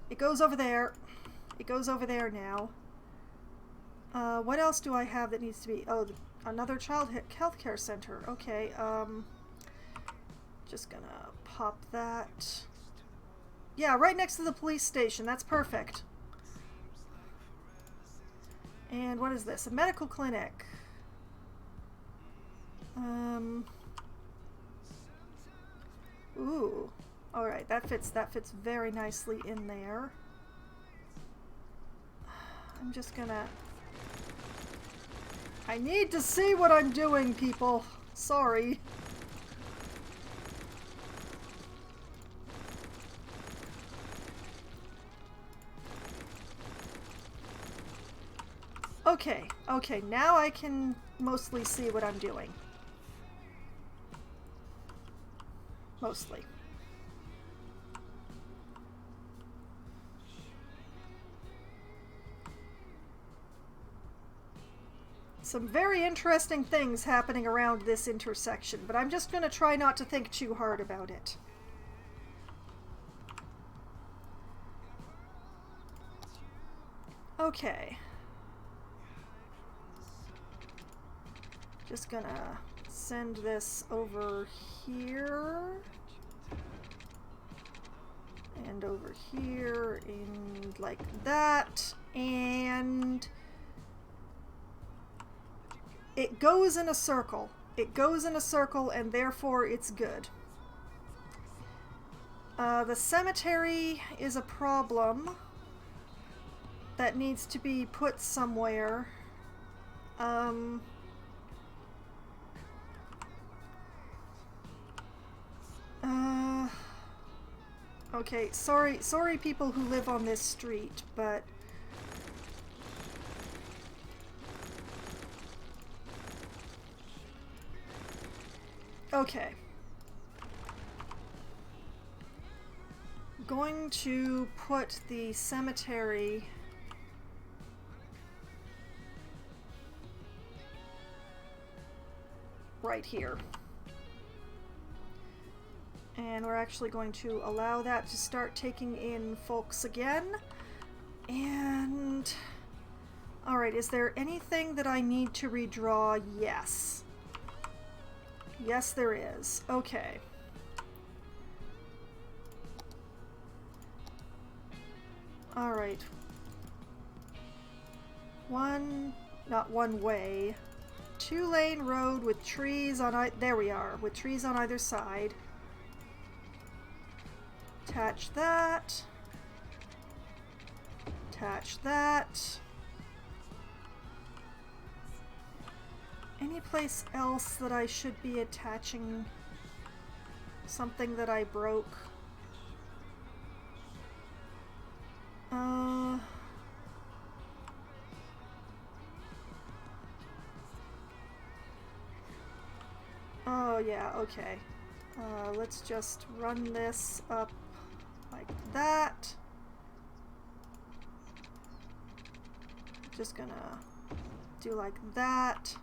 It goes over there. It goes over there now. What else do I have that needs to be... Oh, another child health care center. Okay, just gonna pop that. Yeah, right next to the police station. That's perfect. And what is this? A medical clinic. Ooh. Alright, that fits very nicely in there. I'm just gonna... I need to see what I'm doing, people. Sorry. Okay, now I can mostly see what I'm doing. Mostly. Some very interesting things happening around this intersection, but I'm just going to try not to think too hard about it. Okay. Just gonna send this over here. And over here, and like that. And it goes in a circle. It goes in a circle, and therefore it's good. The cemetery is a problem that needs to be put somewhere. Okay, sorry people who live on this street, but... Okay. Going to put the cemetery right here. And we're actually going to allow that to start taking in folks again. And... Alright, is there anything that I need to redraw? Yes. Yes, there is. Okay. Alright. Not one way. 2-lane road with trees on there we are, with trees on either side. Attach that. Attach that. Any place else that I should be attaching something that I broke? Oh yeah, okay. Let's just run this up like that. Just gonna do like that.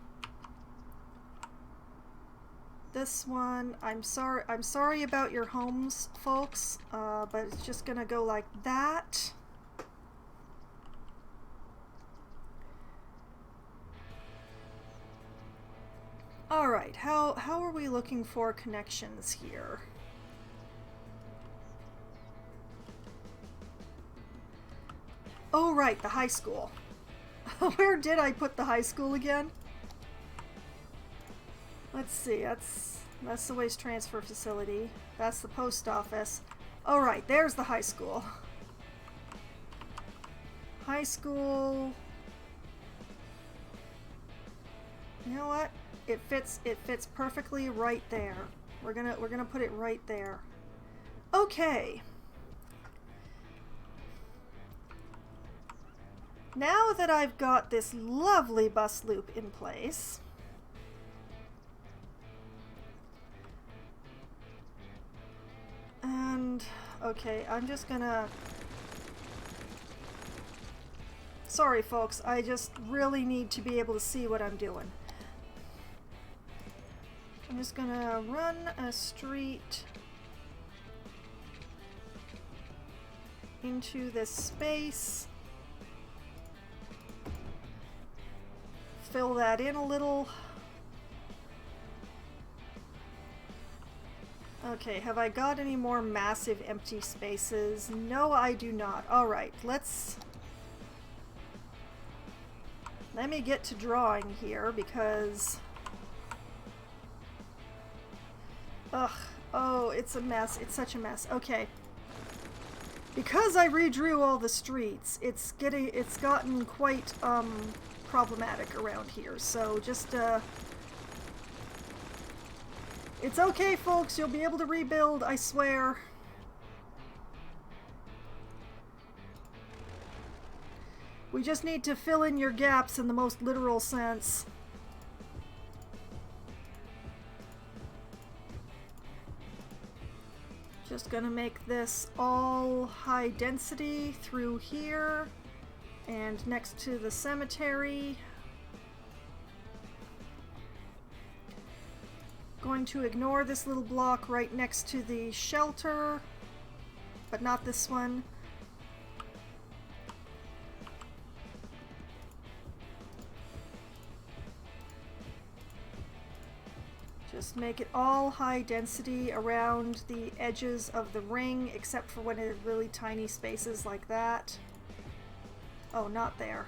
This one, I'm sorry about your homes, folks, but it's just gonna go like that. Alright, how are we looking for connections here? Oh right, the high school. Where did I put the high school again? Let's see, that's the waste transfer facility. That's the post office. Alright, there's the high school. High school. You know what? It fits perfectly right there. We're gonna put it right there. Okay. Now that I've got this lovely bus loop in place, and okay, I'm just gonna, sorry folks, I just really need to be able to see what I'm doing. I'm just gonna run a street into this space. Fill that in a little. Okay, have I got any more massive empty spaces? No, I do not. Alright, let me get to drawing here because... Ugh. Oh, it's a mess. It's such a mess. Okay. Because I redrew all the streets, it's gotten quite, problematic around here. So just, it's okay, folks. You'll be able to rebuild, I swear. We just need to fill in your gaps in the most literal sense. Just gonna make this all high density through here and next to the cemetery. Going to ignore this little block right next to the shelter, but not this one. Just make it all high density around the edges of the ring, except for when it's really tiny spaces like that. Oh, not there.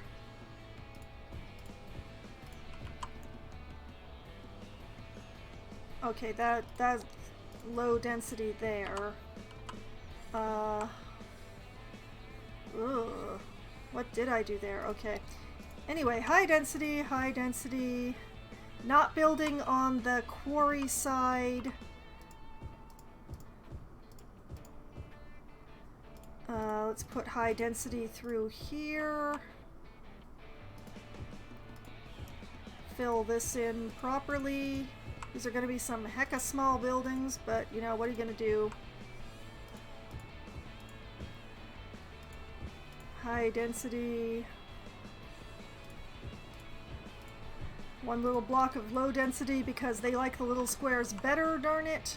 Okay, that's low density there. Ugh. What did I do there? Okay. Anyway, high density, high density. Not building on the quarry side. Let's put high density through here. Fill this in properly. These are going to be some hecka small buildings, but you know, what are you going to do? High density. One little block of low density because they like the little squares better, darn it.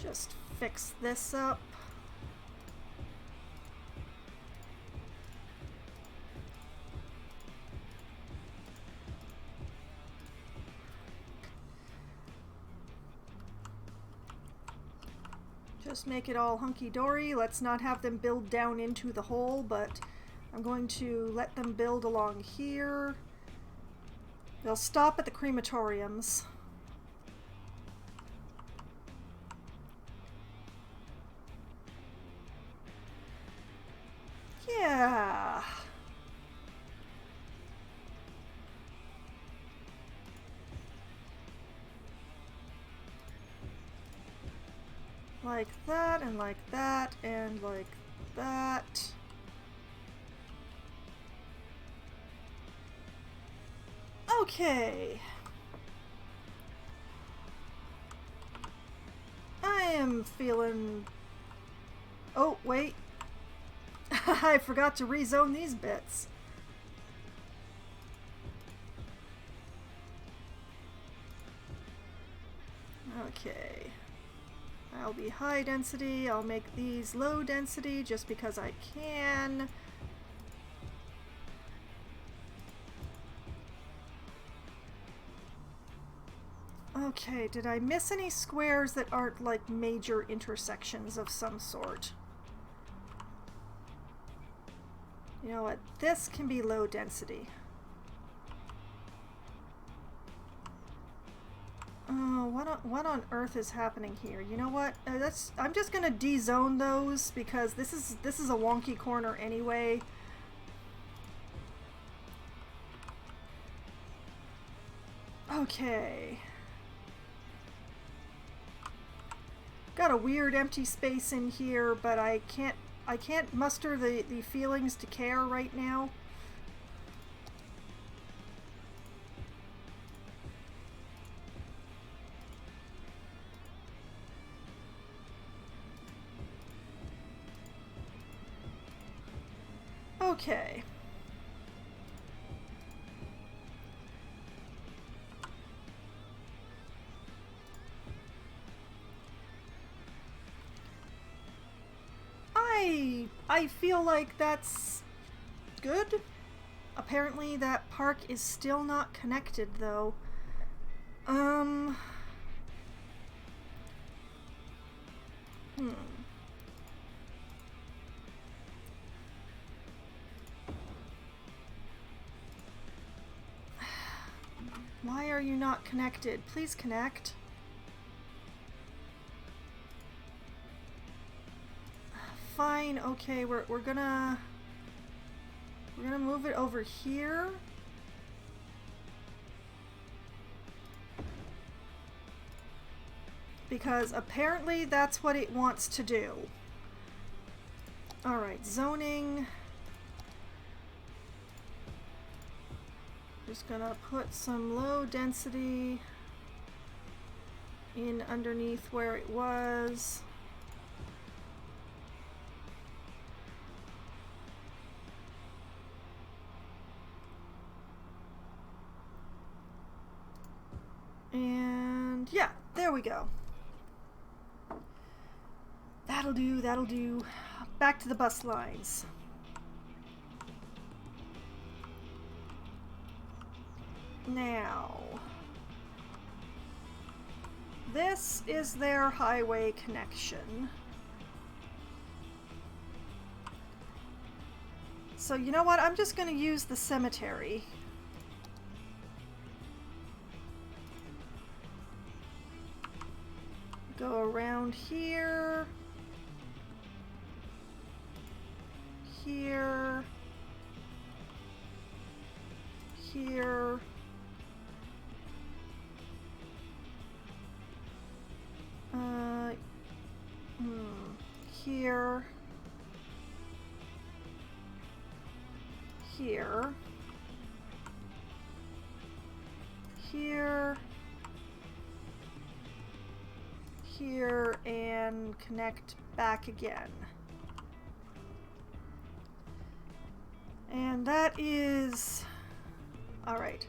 Just fix this up. Just make it all hunky-dory. Let's not have them build down into the hole, but I'm going to let them build along here. They'll stop at the crematoriums. Yeah. Like that, and like that, and like that. Okay. I am feeling... Oh, wait. I forgot to rezone these bits. Okay. I'll be high density. I'll make these low density just because I can. Okay, did I miss any squares that aren't like major intersections of some sort? You know what? This can be low density. Oh, what on earth is happening here? You know what? I'm just gonna de-zone those because this is a wonky corner anyway. Okay. Got a weird empty space in here, but I can't muster the feelings to care right now. Okay. I feel like that's good. Apparently that park is still not connected though. Why are you not connected? Please connect. Fine, okay, we're gonna move it over here. Because apparently that's what it wants to do. Alright, zoning. Just gonna put some low density in underneath where it was. And yeah, there we go. That'll do, that'll do. Back to the bus lines. Now, this is their highway connection. So you know what? I'm just going to use the cemetery. Go around here. Here. Here. Here. Here. Here. Here, and connect back again. And that is... Alright.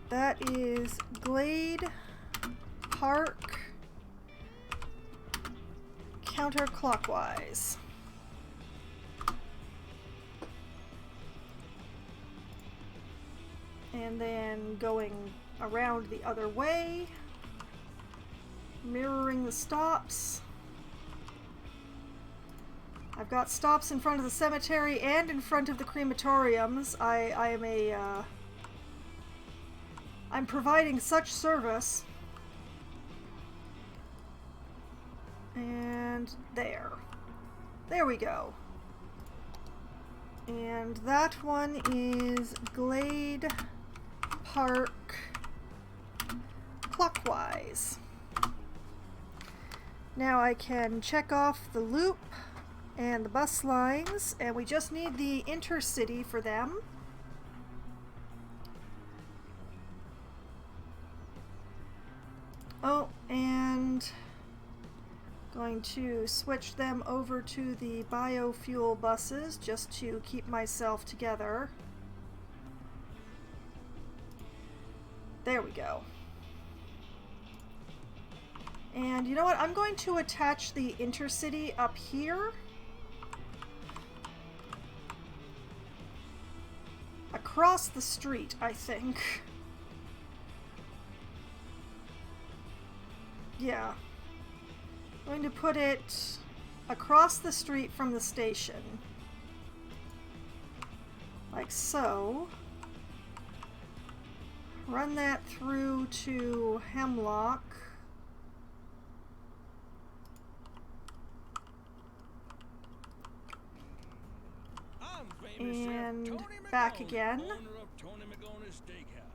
That is Glade Park counterclockwise. And then going around the other way, mirroring the stops. I've got stops in front of the cemetery and in front of the crematoriums. I'm providing such service. And there. There we go. And that one is Glade Park clockwise. Now I can check off the loop and the bus lines, and we just need the intercity for them. Oh, and going to switch them over to the biofuel buses just to keep myself together. There we go. And you know what? I'm going to attach the intercity up here. Across the street, I think. Yeah. I'm going to put it across the street from the station. Like so. Run that through to Hemlock. And back again. Owner of Tony McGonag's Steakhouse.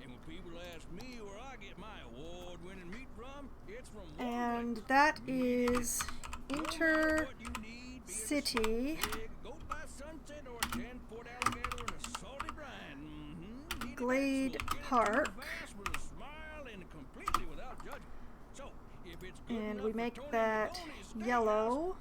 And when people ask me where I get my award-winning meat from, it's from and that is Intercity Glade Park. And we make that yellow.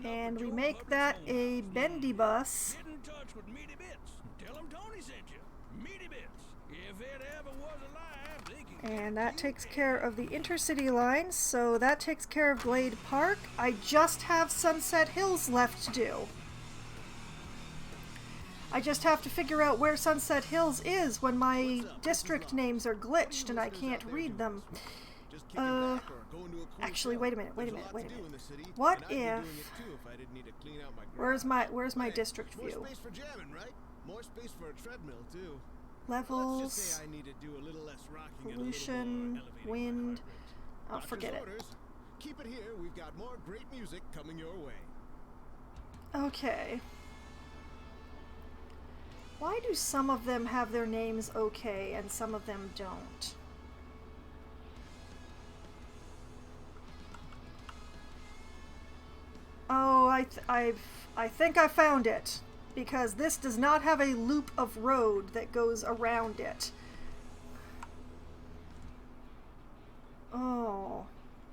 And we make that a bendy bus. Get in touch with Meaty Bits. Tell them Tony sent you. Meaty Bits. If it ever was alive, they can. And that takes care of the intercity lines, so that takes care of Glade Park. I just have Sunset Hills left to do. I just have to figure out where Sunset Hills is when my district names are glitched and I can't read them. Actually, wait a minute. What if... Where's my district view? More space for jamming, right? More space for a treadmill, too. Levels, Let's just say I need to do a little less rocking and a little pollution, more elevating my wind. heart rate. Oh, Doctor's forget it. orders. Keep it here. We've got more great music coming your way. Okay. Why do some of them have their names okay and some of them don't? Oh, I think I found it. Because this does not have a loop of road that goes around it. Oh.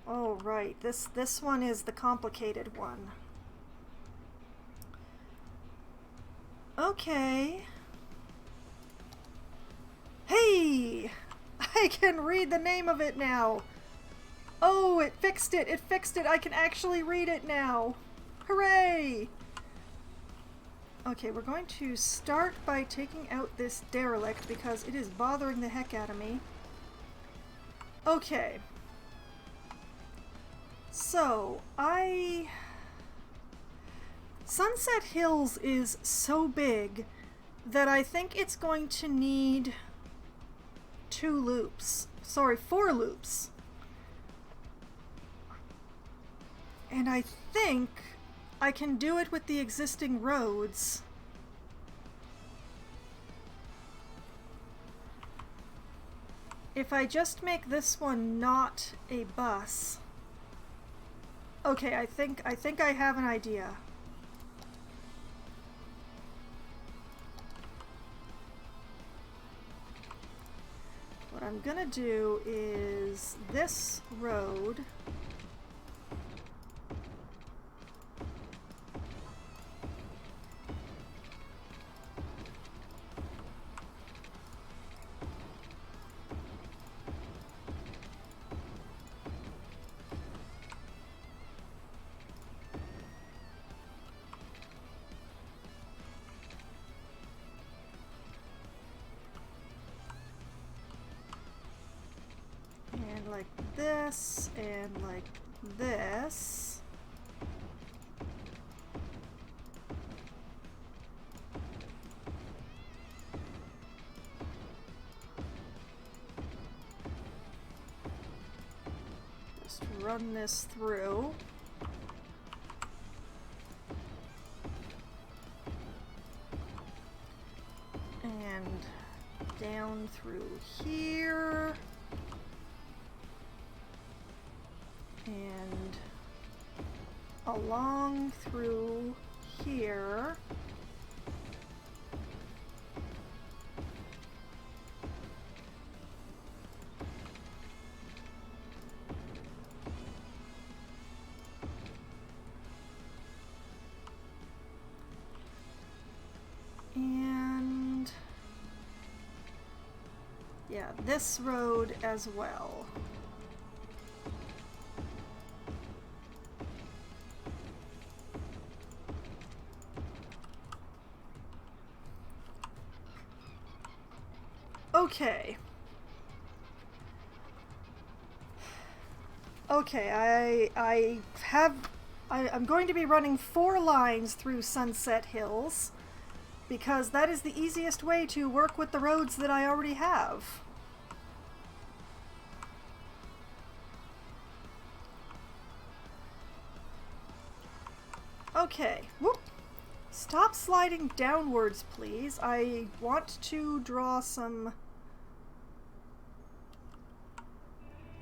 Oh, right. This one is the complicated one. Okay. Hey! I can read the name of it now. Oh, it fixed it. It fixed it. I can actually read it now. Hooray! Okay, we're going to start by taking out this derelict because it is bothering the heck out of me. Okay. So, Sunset Hills is so big that I think it's going to need 2 loops. Sorry, 4 loops. And I think I can do it with the existing roads. If I just make this one not a bus. Okay, I think I have an idea. What I'm gonna do is this road. Like this, and like this. Just run this through. And down through here. And along through here. And yeah, this road as well. Okay. Okay, I'm going to be running 4 lines through Sunset Hills because that is the easiest way to work with the roads that I already have. Okay, whoop. Stop sliding downwards, please. I want to draw some...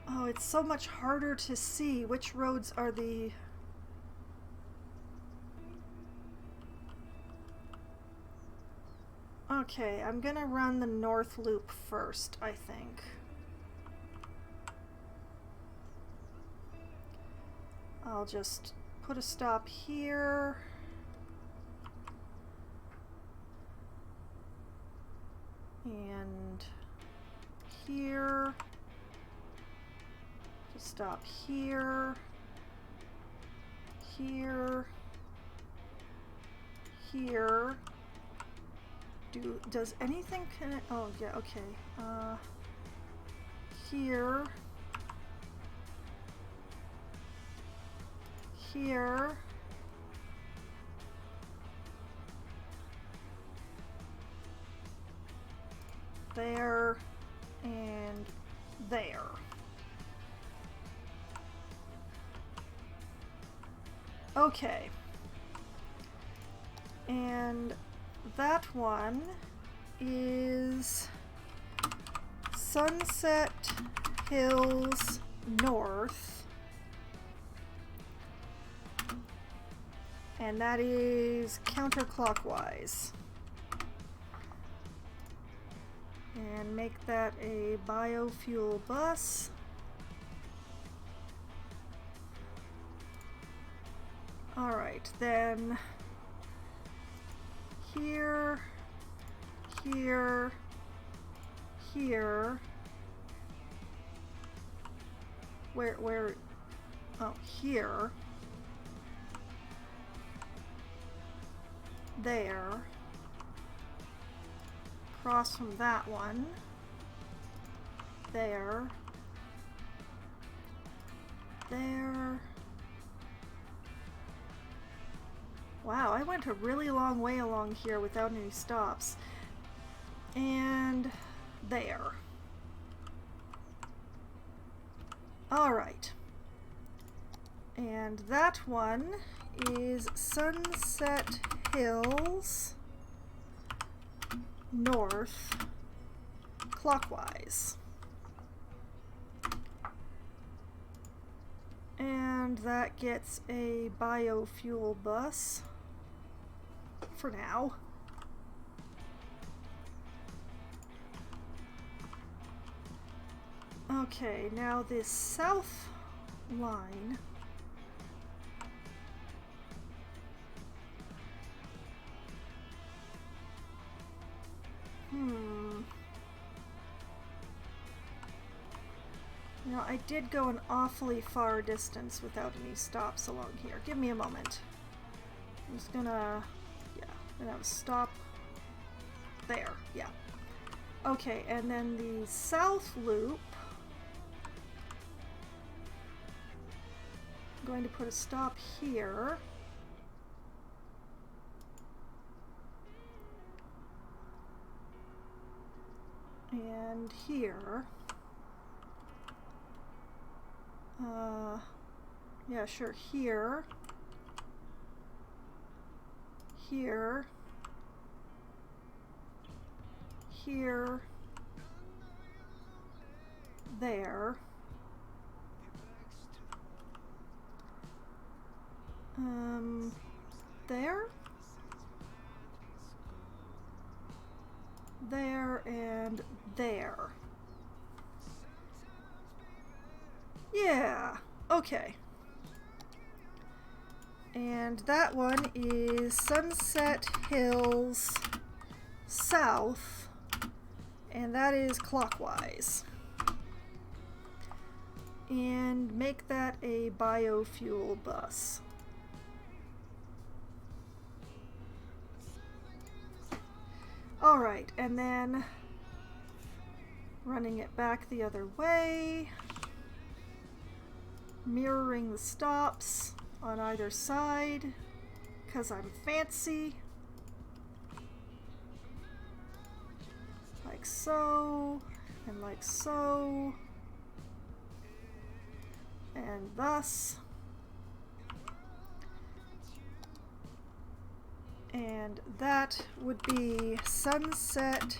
Oh, it's so much harder to see which roads are the... Okay, I'm gonna run the north loop first, I think. I'll just put a stop here. And here. Just stop here. Here. Here. Does anything connect? Oh, yeah, okay. Here. Here. There. And there. Okay. And that one is Sunset Hills North. And that is counterclockwise. And make that a biofuel bus. Alright, then here, here, here. Where, oh, here. There. Across from that one. There. There. Wow, I went a really long way along here without any stops. And there. Alright. And that one is Sunset Hills North clockwise. And that gets a biofuel bus. For now. Okay, now this south line. Now, I did go an awfully far distance without any stops along here. Give me a moment. I'm just gonna... And I'll stop there, yeah. Okay, and then the south loop. I'm going to put a stop here. And here. Yeah, sure, here. Here. here, there. There? There and there. Yeah, okay. And that one is Sunset Hills South, and that is clockwise. And make that a biofuel bus. Alright, and then running it back the other way, mirroring the stops on either side, because I'm fancy. Like so, and like so, and thus. And that would be Sunset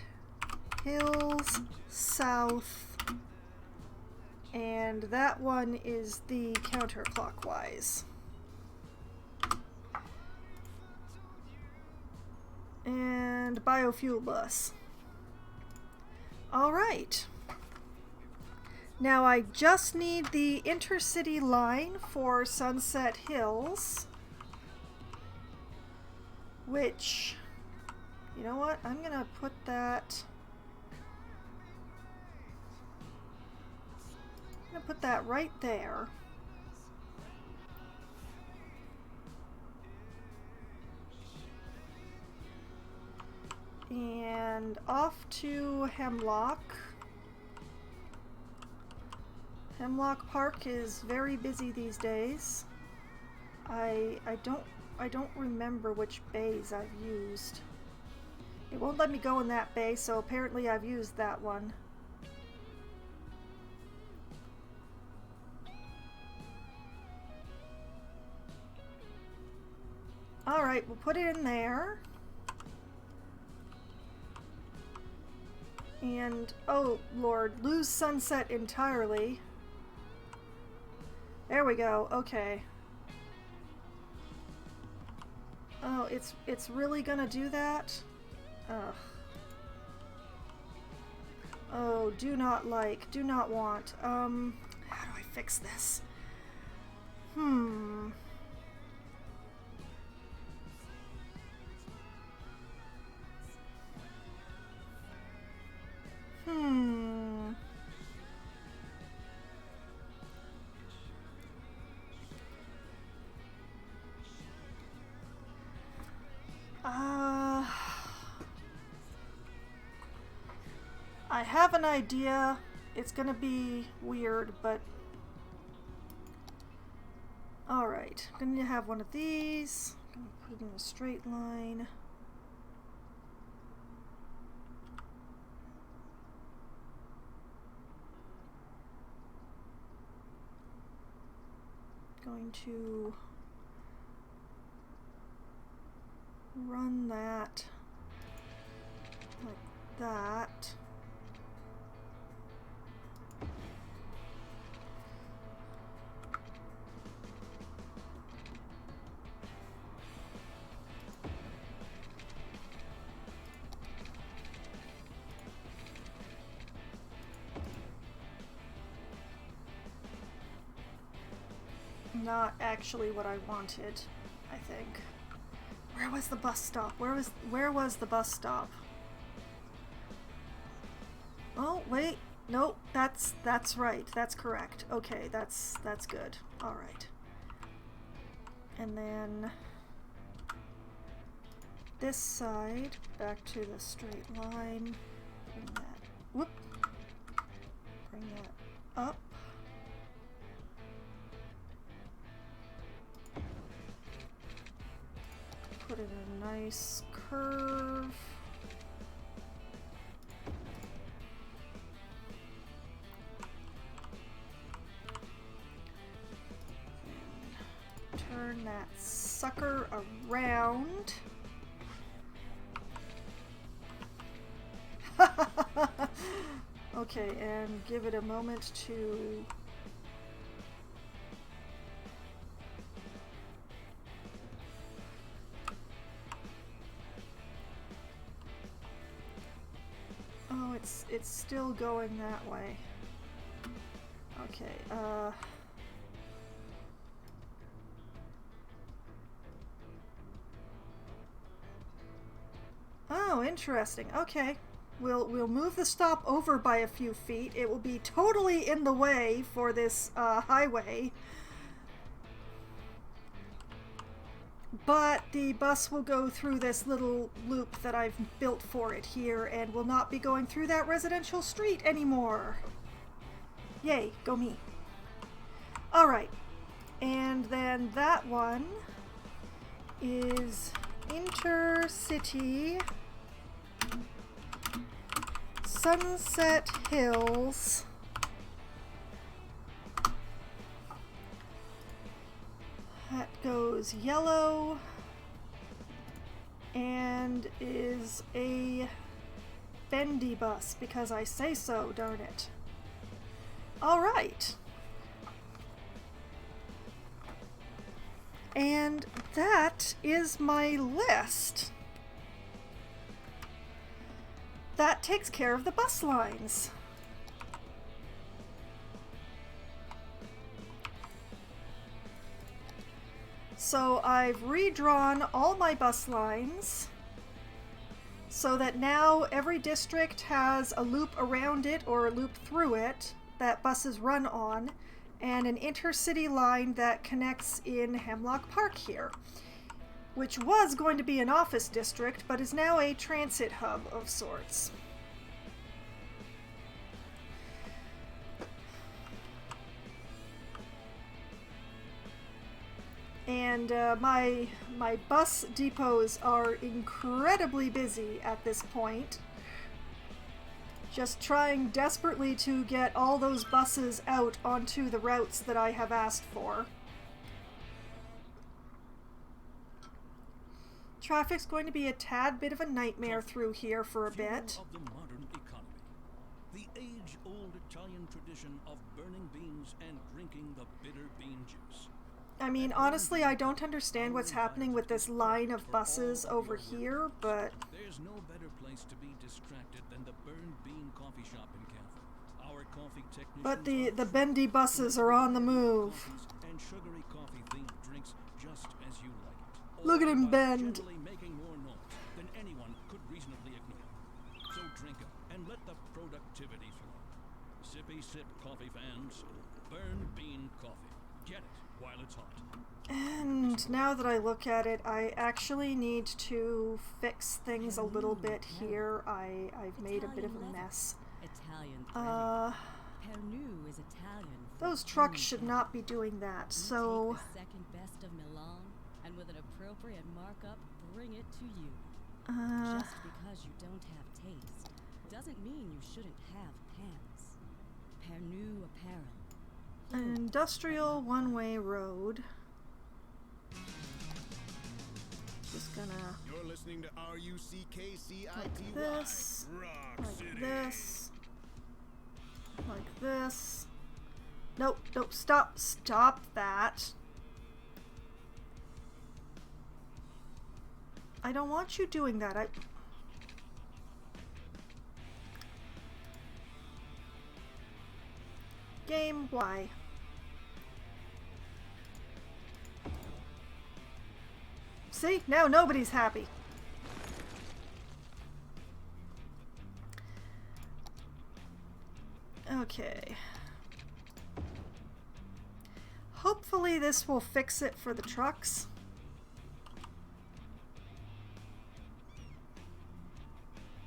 Hills South, and that one is the counterclockwise. And biofuel bus. All right. Now I just need the intercity line for Sunset Hills. Which, you know what? I'm gonna put that. I'm gonna put that right there. And off to Hemlock. Hemlock Park is very busy these days. I don't remember which bays I've used. It won't let me go in that bay, so apparently I've used that one. Alright, we'll put it in there. And, oh Lord, lose sunset entirely. There we go, okay. Oh, it's really gonna do that? Ugh. Oh, do not want. How do I fix this? Hmm. I have an idea. It's gonna be weird, but alright. I'm gonna have one of these. I'm gonna put it in a straight line. Going to run that like that. Not actually what I wanted, I think. Where was the bus stop? Where was the bus stop? Oh, wait. Nope, that's right. That's correct. Okay, that's good. All right. And then this side back to the straight line. Bring that. Whoop. Bring that up. Put in a nice curve. And turn that sucker around. Okay, and give it a moment to... Oh, it's still going that way. Okay, Oh, interesting. Okay. We'll move the stop over by a few feet. It will be totally in the way for this highway. But the bus will go through this little loop that I've built for it here and will not be going through that residential street anymore. Yay, go me. Alright. And then that one is Intercity Sunset Hills that goes yellow and is a bendy bus because I say so, darn it. Alright. And that is my list. That takes care of the bus lines. So I've redrawn all my bus lines so that now every district has a loop around it or a loop through it that buses run on, and an intercity line that connects in Hemlock Park here, which was going to be an office district, but is now a transit hub of sorts. And my bus depots are incredibly busy at this point. Just trying desperately to get all those buses out onto the routes that I have asked for. Traffic's going to be a tad bit of a nightmare through here for a bit. Of the modern economy. The age-old Italian tradition of burning beans and drinking the bitter bean juice. I mean, honestly, I don't understand what's happening with this line of buses over here, but... There's no better place to be distracted than the Burned Bean coffee shop in Cafe. Our coffee technicians... But the bendy buses are on the move. And sugary coffee-themed drinks just as you like it. Look at him All bend. generally making more noise than anyone could reasonably ignore. So drink up and let the productivity flow. Sippy sip coffee fans. Burned Bean coffee. Get it while it's hot. And now that I look at it, I actually need to fix things a little bit here. I've made a bit of a mess. Italian Pernu is Italian. Those trucks should not be doing that, so... Take the second best of Milan, and with an appropriate markup, bring it to you. Just because you don't have taste, doesn't mean you shouldn't have pants. Pernu apparel. An industrial one-way road. Just gonna... You're listening to RUCKCITY. Like this. Rock Like City. this. Like this. Nope, nope, stop that. I don't want you doing that. Game, why? See? Now nobody's happy. Okay. Hopefully this will fix it for the trucks.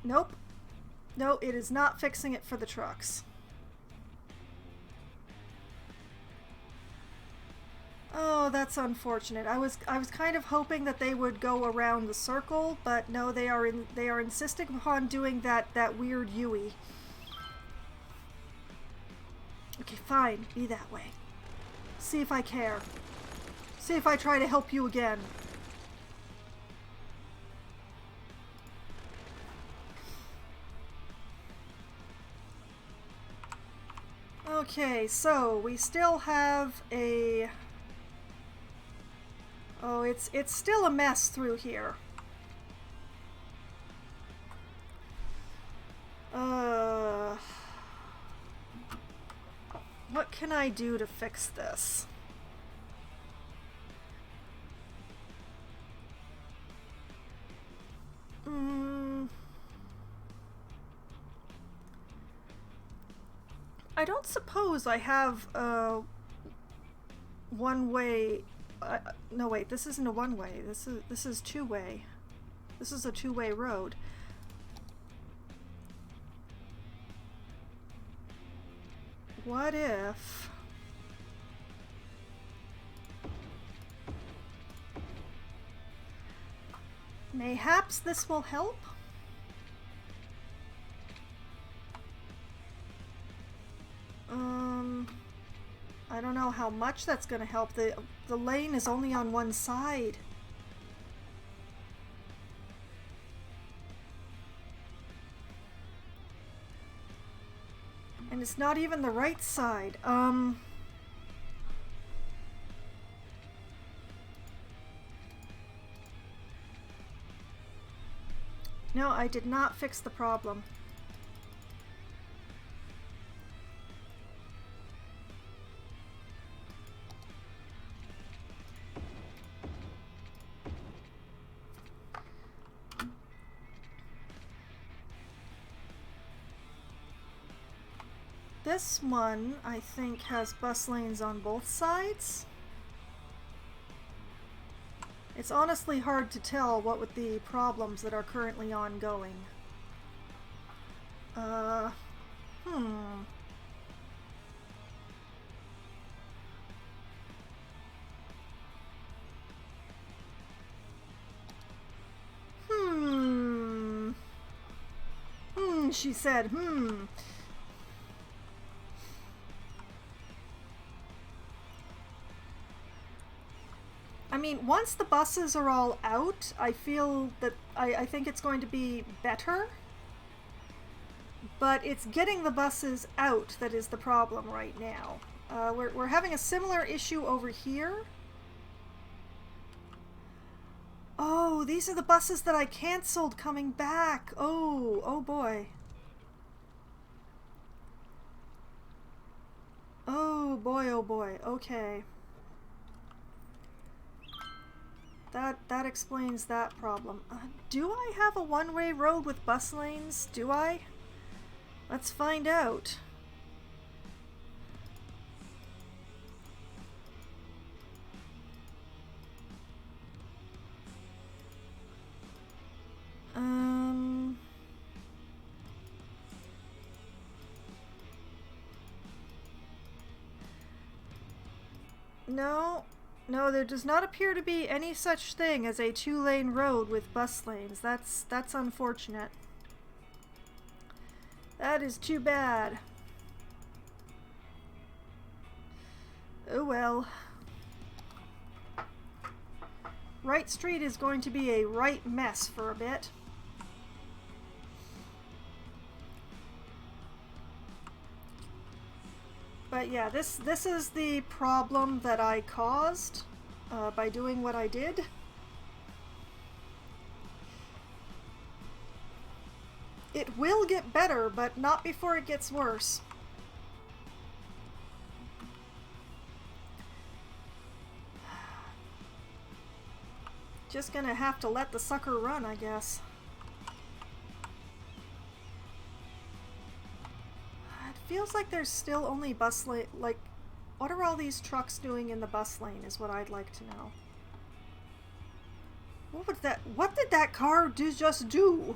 Nope. No, it is not fixing it for the trucks. Oh, that's unfortunate. I was kind of hoping that they would go around the circle, but no, they are insisting upon doing that weird U-ey. Okay, fine. Be that way. See if I care. See if I try to help you again. Okay, so we still have a... Oh, it's still a mess through here. What can I do to fix this? I don't suppose I have one-way... no, wait, this isn't a one-way. This is two-way. This is a two-way road. What if... Mayhaps this will help? I don't know how much that's gonna help. The lane is only on one side. And it's not even the right side. No, I did not fix the problem. This one, I think, has bus lanes on both sides. It's honestly hard to tell what with the problems that are currently ongoing. She said, I mean, once the buses are all out, I feel that I think it's going to be better. But it's getting the buses out that is the problem right now. We're having a similar issue over here. Oh, these are the buses that I canceled coming back. Oh boy. Oh boy, okay. That explains that problem. Do I have a one-way road with bus lanes? Do I? Let's find out. No, there does not appear to be any such thing as a two-lane road with bus lanes. That's unfortunate. That is too bad. Oh well. Wright Street is going to be a right mess for a bit. But yeah, this is the problem that I caused by doing what I did. It will get better, but not before it gets worse. Just gonna have to let the sucker run, I guess. Feels like there's still only bus lane. Like, what are all these trucks doing in the bus lane is what I'd like to know. What did that car just do?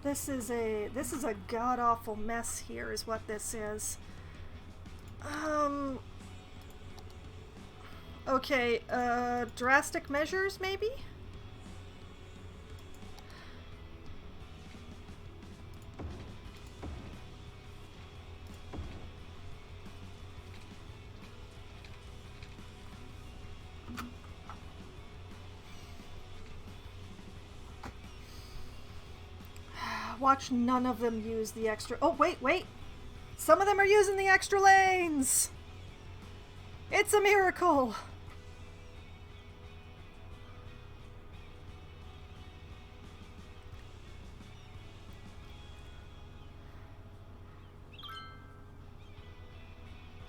This is a god-awful mess here is what this is. Okay, drastic measures, maybe? watch none of them use the extra... Oh, wait! Some of them are using the extra lanes! It's a miracle!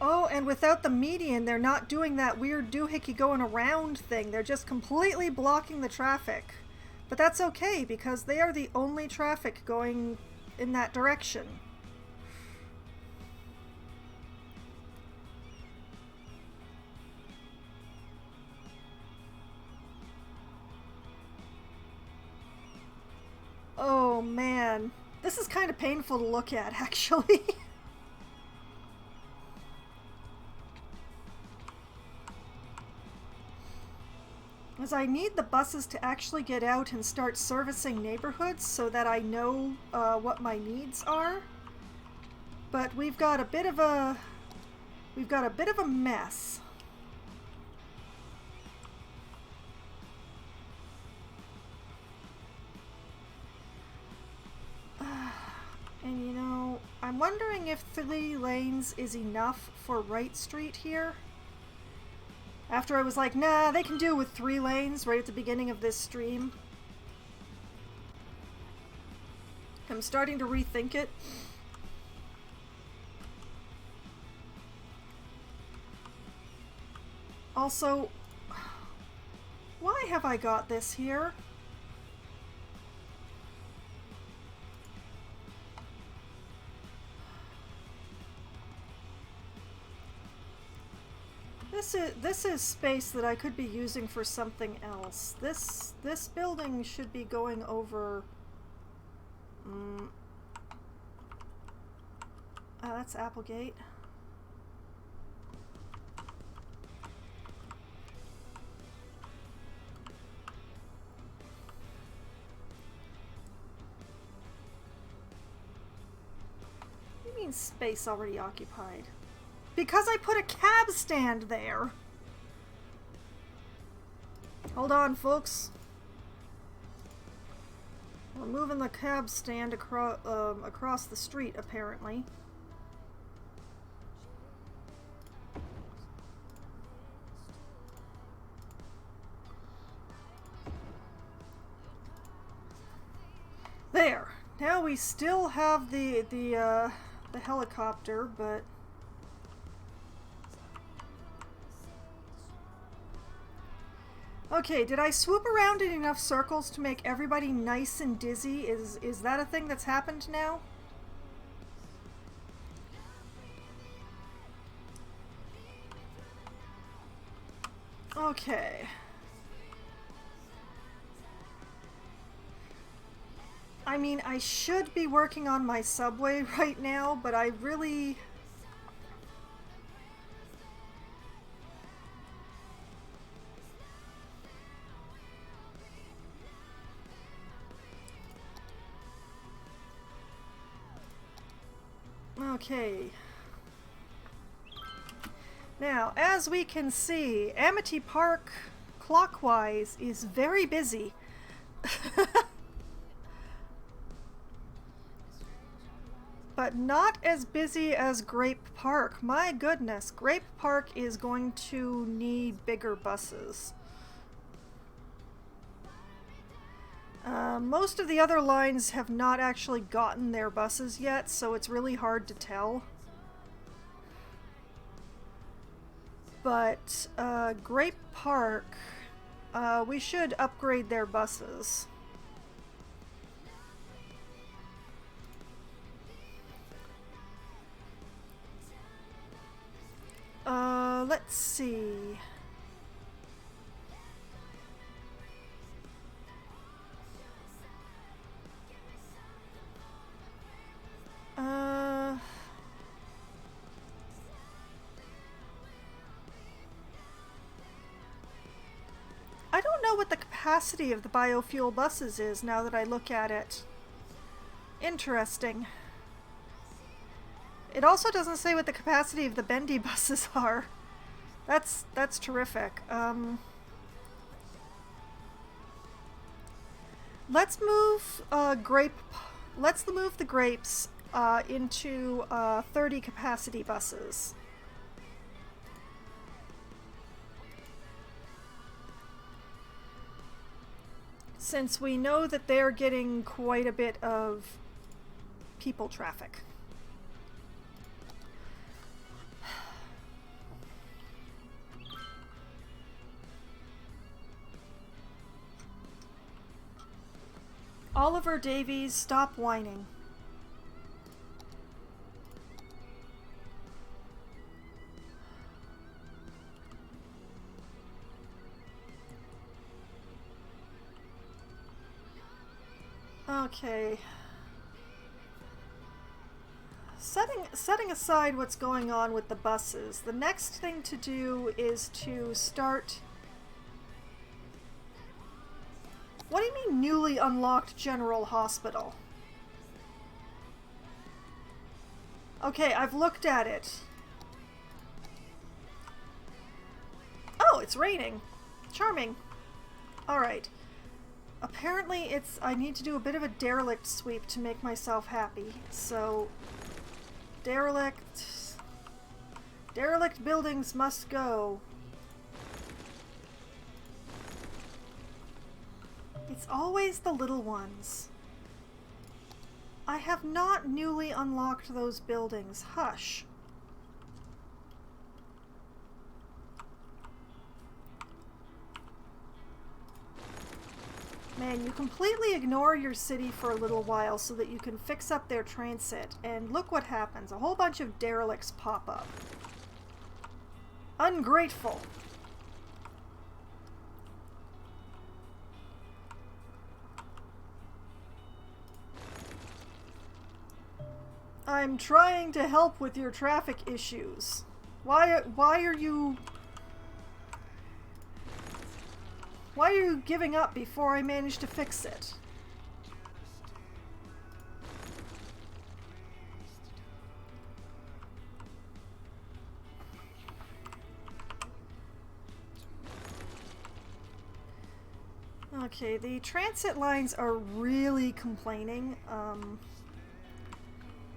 Oh, and without the median, they're not doing that weird doohickey going around thing. They're just completely blocking the traffic. But that's okay, because they are the only traffic going in that direction. Oh, man. This is kind of painful to look at, actually. As I need the buses to actually get out and start servicing neighborhoods so that I know what my needs are. But we've got a bit of a mess. And you know, I'm wondering if 3 lanes is enough for Wright Street here. After I was like, nah, they can do with 3 lanes right at the beginning of this stream. I'm starting to rethink it. Also, why have I got this here? This is space that I could be using for something else. This building should be going over. That's Applegate. What do you mean space already occupied? Because I put a cab stand there. Hold on, folks. We're moving the cab stand across the street, apparently. There. Now we still have the helicopter, but. Okay, did I swoop around in enough circles to make everybody nice and dizzy? Is that a thing that's happened now? Okay. I mean, I should be working on my subway right now, but I really... Okay. Now, as we can see, Amity Park clockwise is very busy. But not as busy as Grape Park. My goodness, Grape Park is going to need bigger buses. Most of the other lines have not actually gotten their buses yet, so it's really hard to tell. But Grape Park, we should upgrade their buses. Let's see. I don't know what the capacity of the biofuel buses is now that I look at it. Interesting. It also doesn't say what the capacity of the bendy buses are. That's terrific. Let's move let's move the grapes into 30 capacity buses. Since we know that they're getting quite a bit of people traffic. Oliver Davies, stop whining. Okay. Setting aside what's going on with the buses, the next thing to do is to start... What do you mean, newly unlocked General Hospital? Okay, I've looked at it. Oh, it's raining. Charming. Alright. Apparently it's... I need to do a bit of a derelict sweep to make myself happy. So... Derelict buildings must go. It's always the little ones. I have not newly unlocked those buildings. Hush. Man, you completely ignore your city for a little while so that you can fix up their transit, and look what happens. A whole bunch of derelicts pop up. Ungrateful. I'm trying to help with your traffic issues. Why are you giving up before I manage to fix it? Okay, the transit lines are really complaining.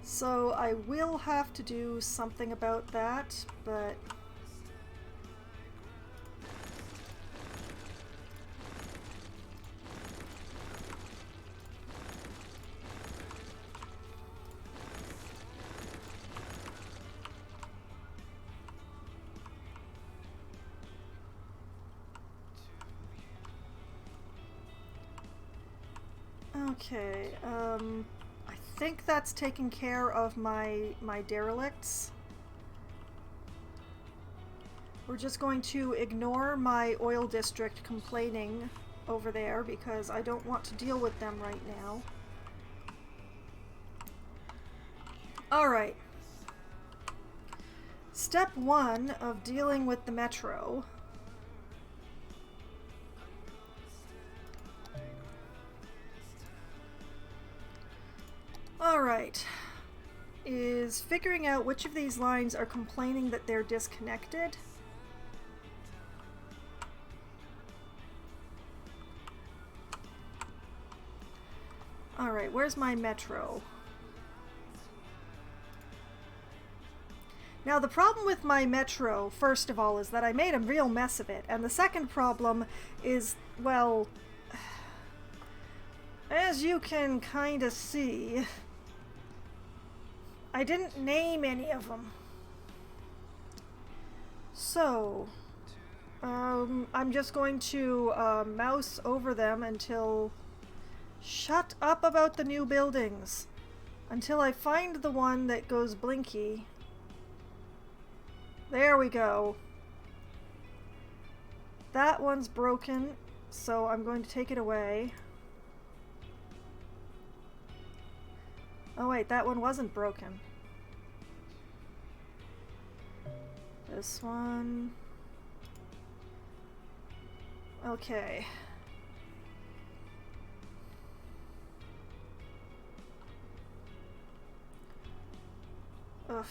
So I will have to do something about that, but... Okay, I think that's taking care of my derelicts. We're just going to ignore my oil district complaining over there because I don't want to deal with them right now. Alright. Step 1 of dealing with the metro. Alright, is figuring out which of these lines are complaining that they're disconnected. Alright, where's my metro? Now the problem with my metro, first of all, is that I made a real mess of it, and the second problem is, well, as you can kinda see, I didn't name any of them. So, I'm just going to mouse over them until... Shut up about the new buildings! Until I find the one that goes blinky. There we go. That one's broken, so I'm going to take it away. Oh wait, that one wasn't broken. This one... Okay. Ugh.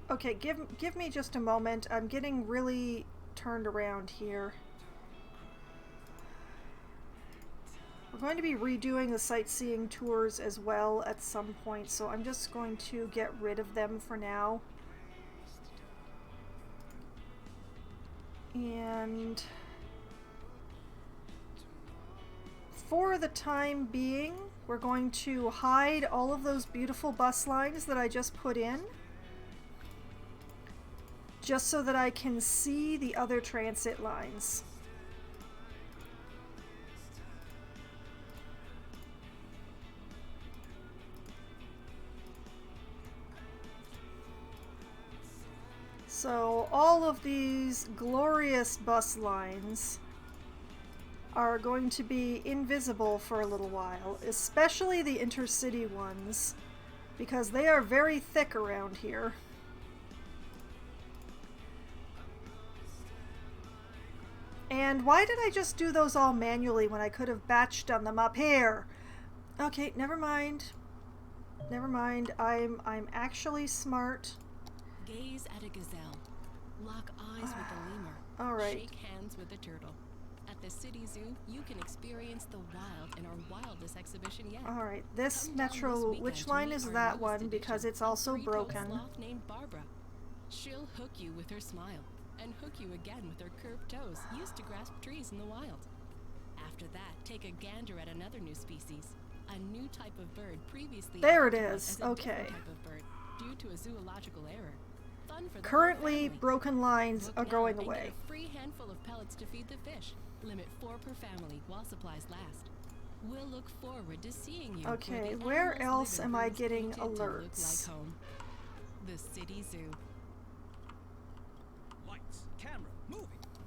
Okay, give me just a moment. I'm getting really turned around here. We're going to be redoing the sightseeing tours as well at some point, so I'm just going to get rid of them for now. And for the time being, we're going to hide all of those beautiful bus lines that I just put in, just so that I can see the other transit lines. So all of these glorious bus lines are going to be invisible for a little while, especially the intercity ones, because they are very thick around here. And why did I just do those all manually when I could have batch done them up here? Okay, never mind. Never mind. I'm actually smart. Gaze at a gazelle. Lock eyes with a lemur. All right. Shake hands with a turtle. At the city zoo, you can experience the wild in our wildest exhibition yet. All right. This Come down metro, this weekend which to line meet is our that newest one? addition, Because it's a also three-toed broken. sloth named Barbara. She'll hook you with her smile and hook you again with her curved toes used to grasp trees in the wild. After that, take a gander at another new species, a new type of bird previously There it identified is. as a Okay. different type of bird due to a zoological error. Fun for the whole Currently, family. broken lines Book are now going and away. Get a free handful of pellets to feed the fish. Limit 4 per family while supplies last. We'll look forward to seeing you. Okay, the where animals else live in am I rooms getting painted to look alerts? like home. The City Zoo. Lights, camera, movie.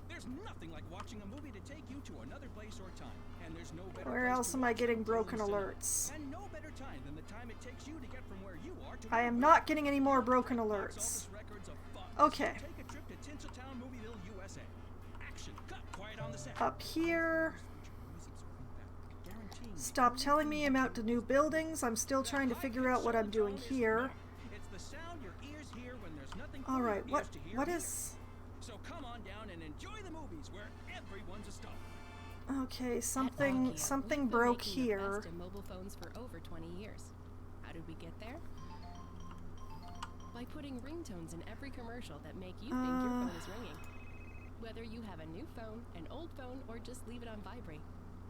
There's nothing like watching a movie to take you to another place or time. And there's no better Where place else to am I watch getting than broken cinema. alerts? And no better time than the time it takes you to get from where you are to I where am we not are. getting any more broken Box alerts. office records of fun. Okay. So take a trip to Tinseltown Movieville, USA. Action, cut, quiet on the set. Up here. Guaranteeing Stop telling me I'm out to new buildings. I'm still trying to figure out what I'm doing here. It's the sound your ears hear when there's nothing for All your right, ears what to hear what here. is... So come on down and enjoy the movies where everyone's a star. Okay, At something Nokia, something we've been broke making the here. best in mobile phones for over 20 years. How did we get there? By putting ringtones in every commercial that make you think your phone is ringing. Whether you have a new phone, an old phone, or just leave it on vibrate,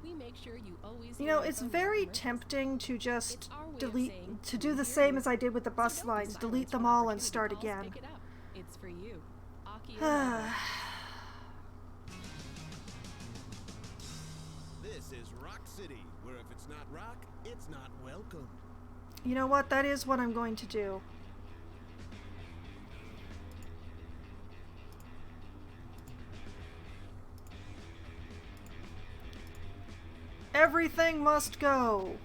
we make sure you always You hear know, your it's phone very commercials. tempting to just It's our way of delete, saying, to "We do the hear same you." as I did with the So bus don't be lines, silent delete them when all and opportunity start calls, again. Pick it up. It's for you. Aki or Mobile. This is Rock City, where if it's not rock, it's not welcome. You know what? That is what I'm going to do. Everything must go.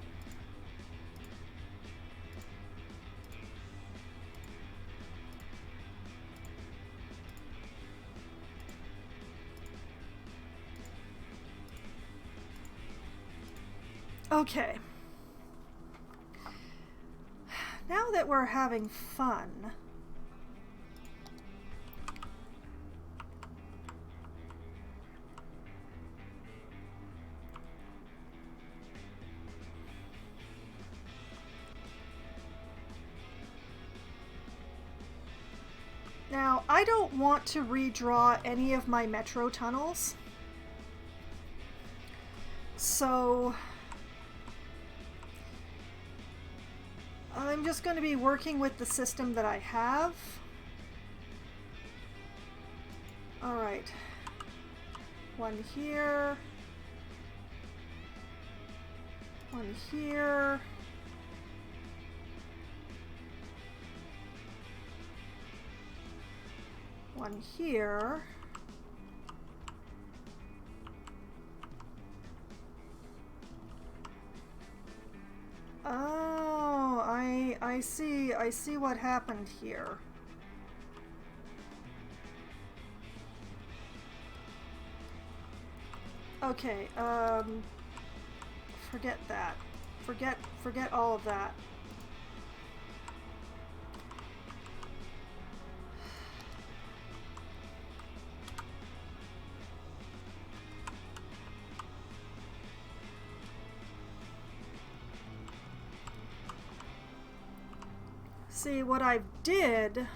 Okay. Now that we're having fun, now I don't want to redraw any of my metro tunnels, so I'm just going to be working with the system that I have. Alright. One here. One here. One here. Oh, I see what happened here. Okay, forget that. Forget all of that. See, what I did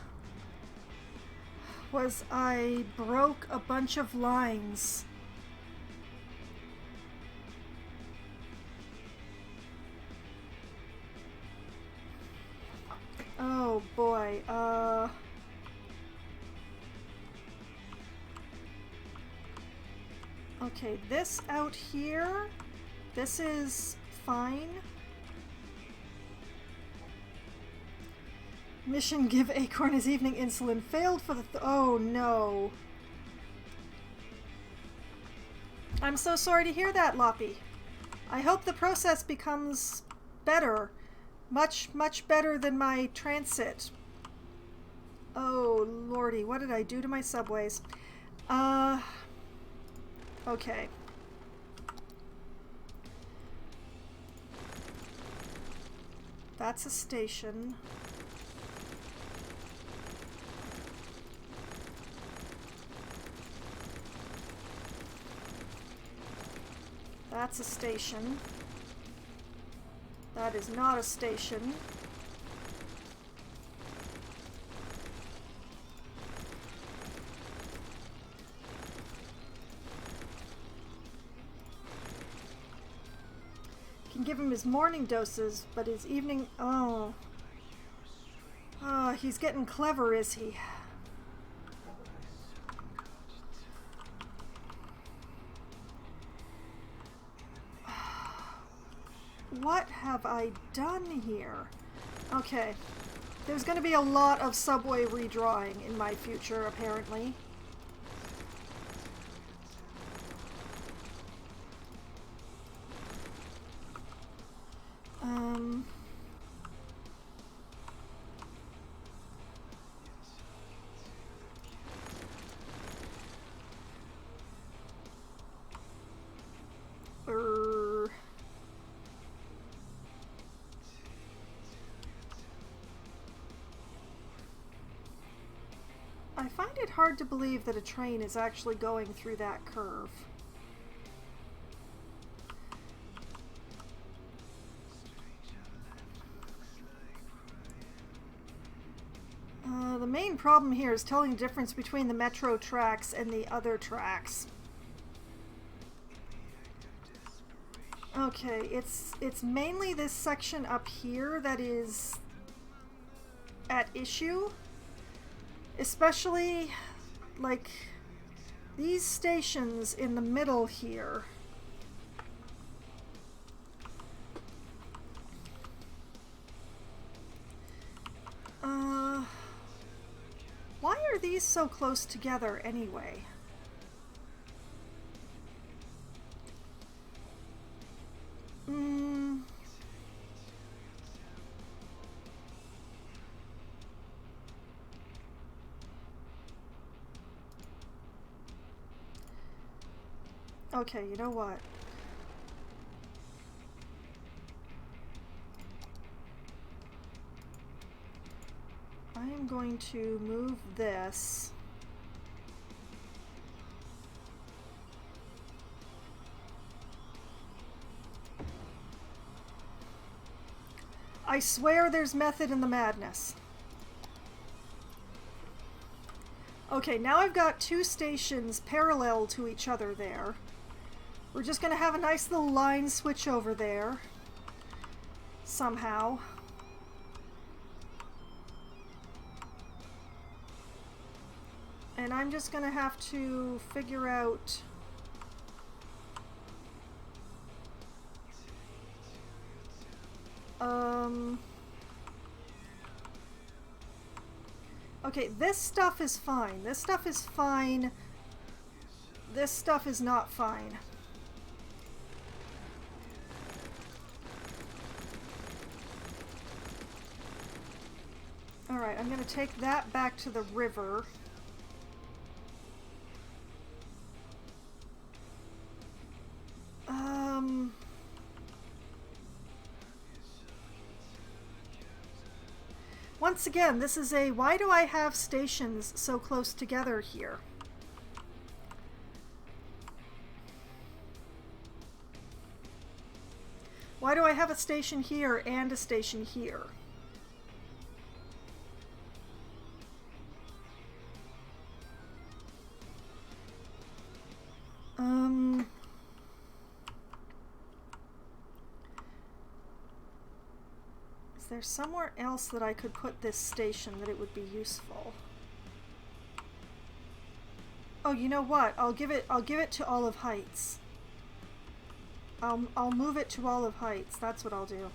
was I broke a bunch of lines. Oh boy, okay, this out here, this is fine. Mission give Acorn his evening insulin failed for the oh no. I'm so sorry to hear that, Loppy. I hope the process becomes better. Much, much better than my transit. Oh, lordy, what did I do to my subways? Okay. That's a station. That's a station. That is not a station. Can give him his morning doses, but his evening... Oh. Oh, he's getting clever, is he? What have I done here? Okay. There's going to be a lot of subway redrawing in my future, apparently. I find it hard to believe that a train is actually going through that curve. The main problem here is telling the difference between the metro tracks and the other tracks. Okay, it's mainly this section up here that is at issue. Especially, like, these stations in the middle here. Why are these so close together anyway? Okay, you know what? I am going to move this. I swear there's method in the madness. Okay, now I've got two stations parallel to each other there. We're just going to have a nice little line switch over there. Somehow. And I'm just going to have to figure out... Okay, this stuff is fine. This stuff is fine. This stuff is not fine. Alright, I'm going to take that back to the river. Once again, this is a, why do I have stations so close together here? Why do I have a station here and a station here? there somewhere else that I could put this station that it would be useful? Oh, you know what? I'll give it to Olive Heights. I'll move it to Olive Heights. That's what I'll do.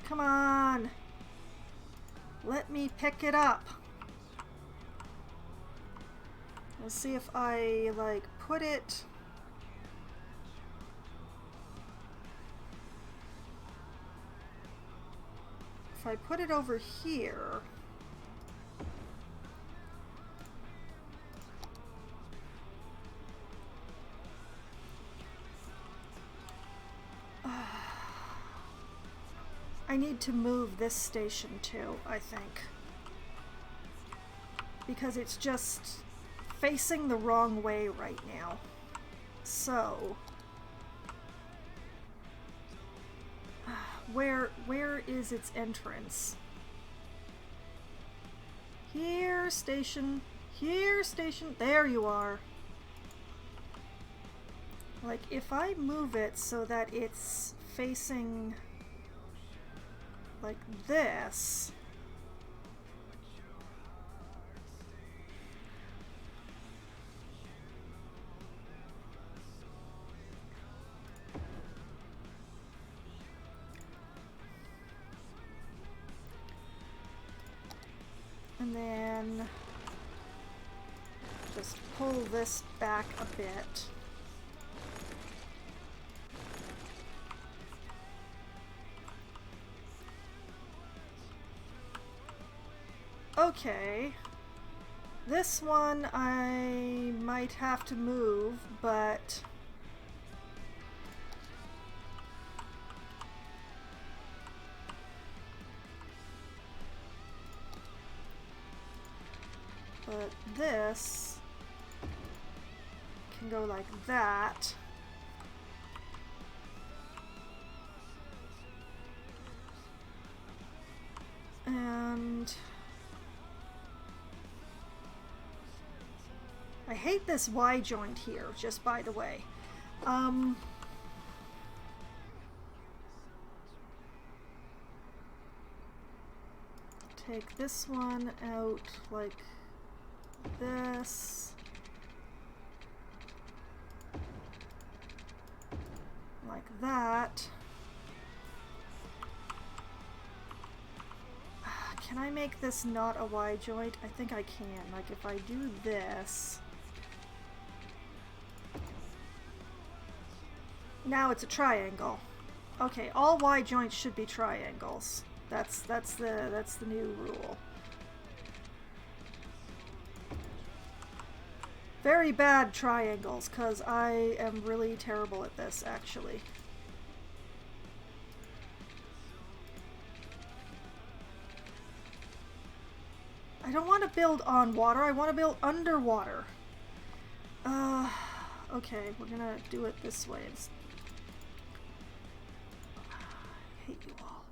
Come on. Let me pick it up. Let's see if I, like, put it... If I put it over here... I need to move this station too, I think. Because it's just facing the wrong way right now. So... Where is its entrance? Here, station. Here, station. There you are. Like, if I move it so that it's facing like this. And then just pull this back a bit. Okay. This one I might have to move, but this can go like that. And I hate this Y joint here, just by the way. Take this one out like this. Like that. Can I make this not a Y joint? I think I can. Like if I do this. Now it's a triangle. Okay, all Y joints should be triangles. That's the new rule. Very bad triangles, because I am really terrible at this, actually. I don't want to build on water, I want to build underwater. Okay, we're gonna do it this way. I hate you all.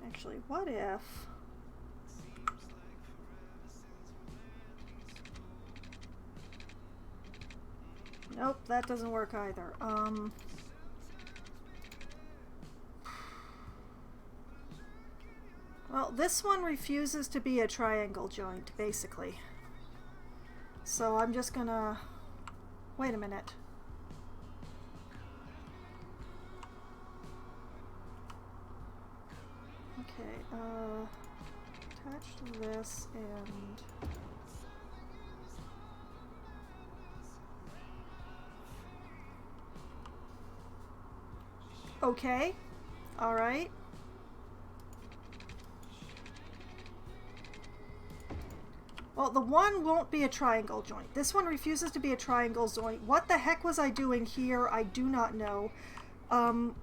Actually, what if... Nope, that doesn't work either. Well, this one refuses to be a triangle joint, basically. So I'm just gonna... Wait a minute. Okay, attach to this and... Okay, alright. Well, the one won't be a triangle joint. This one refuses to be a triangle joint. What the heck was I doing here? I do not know. I'm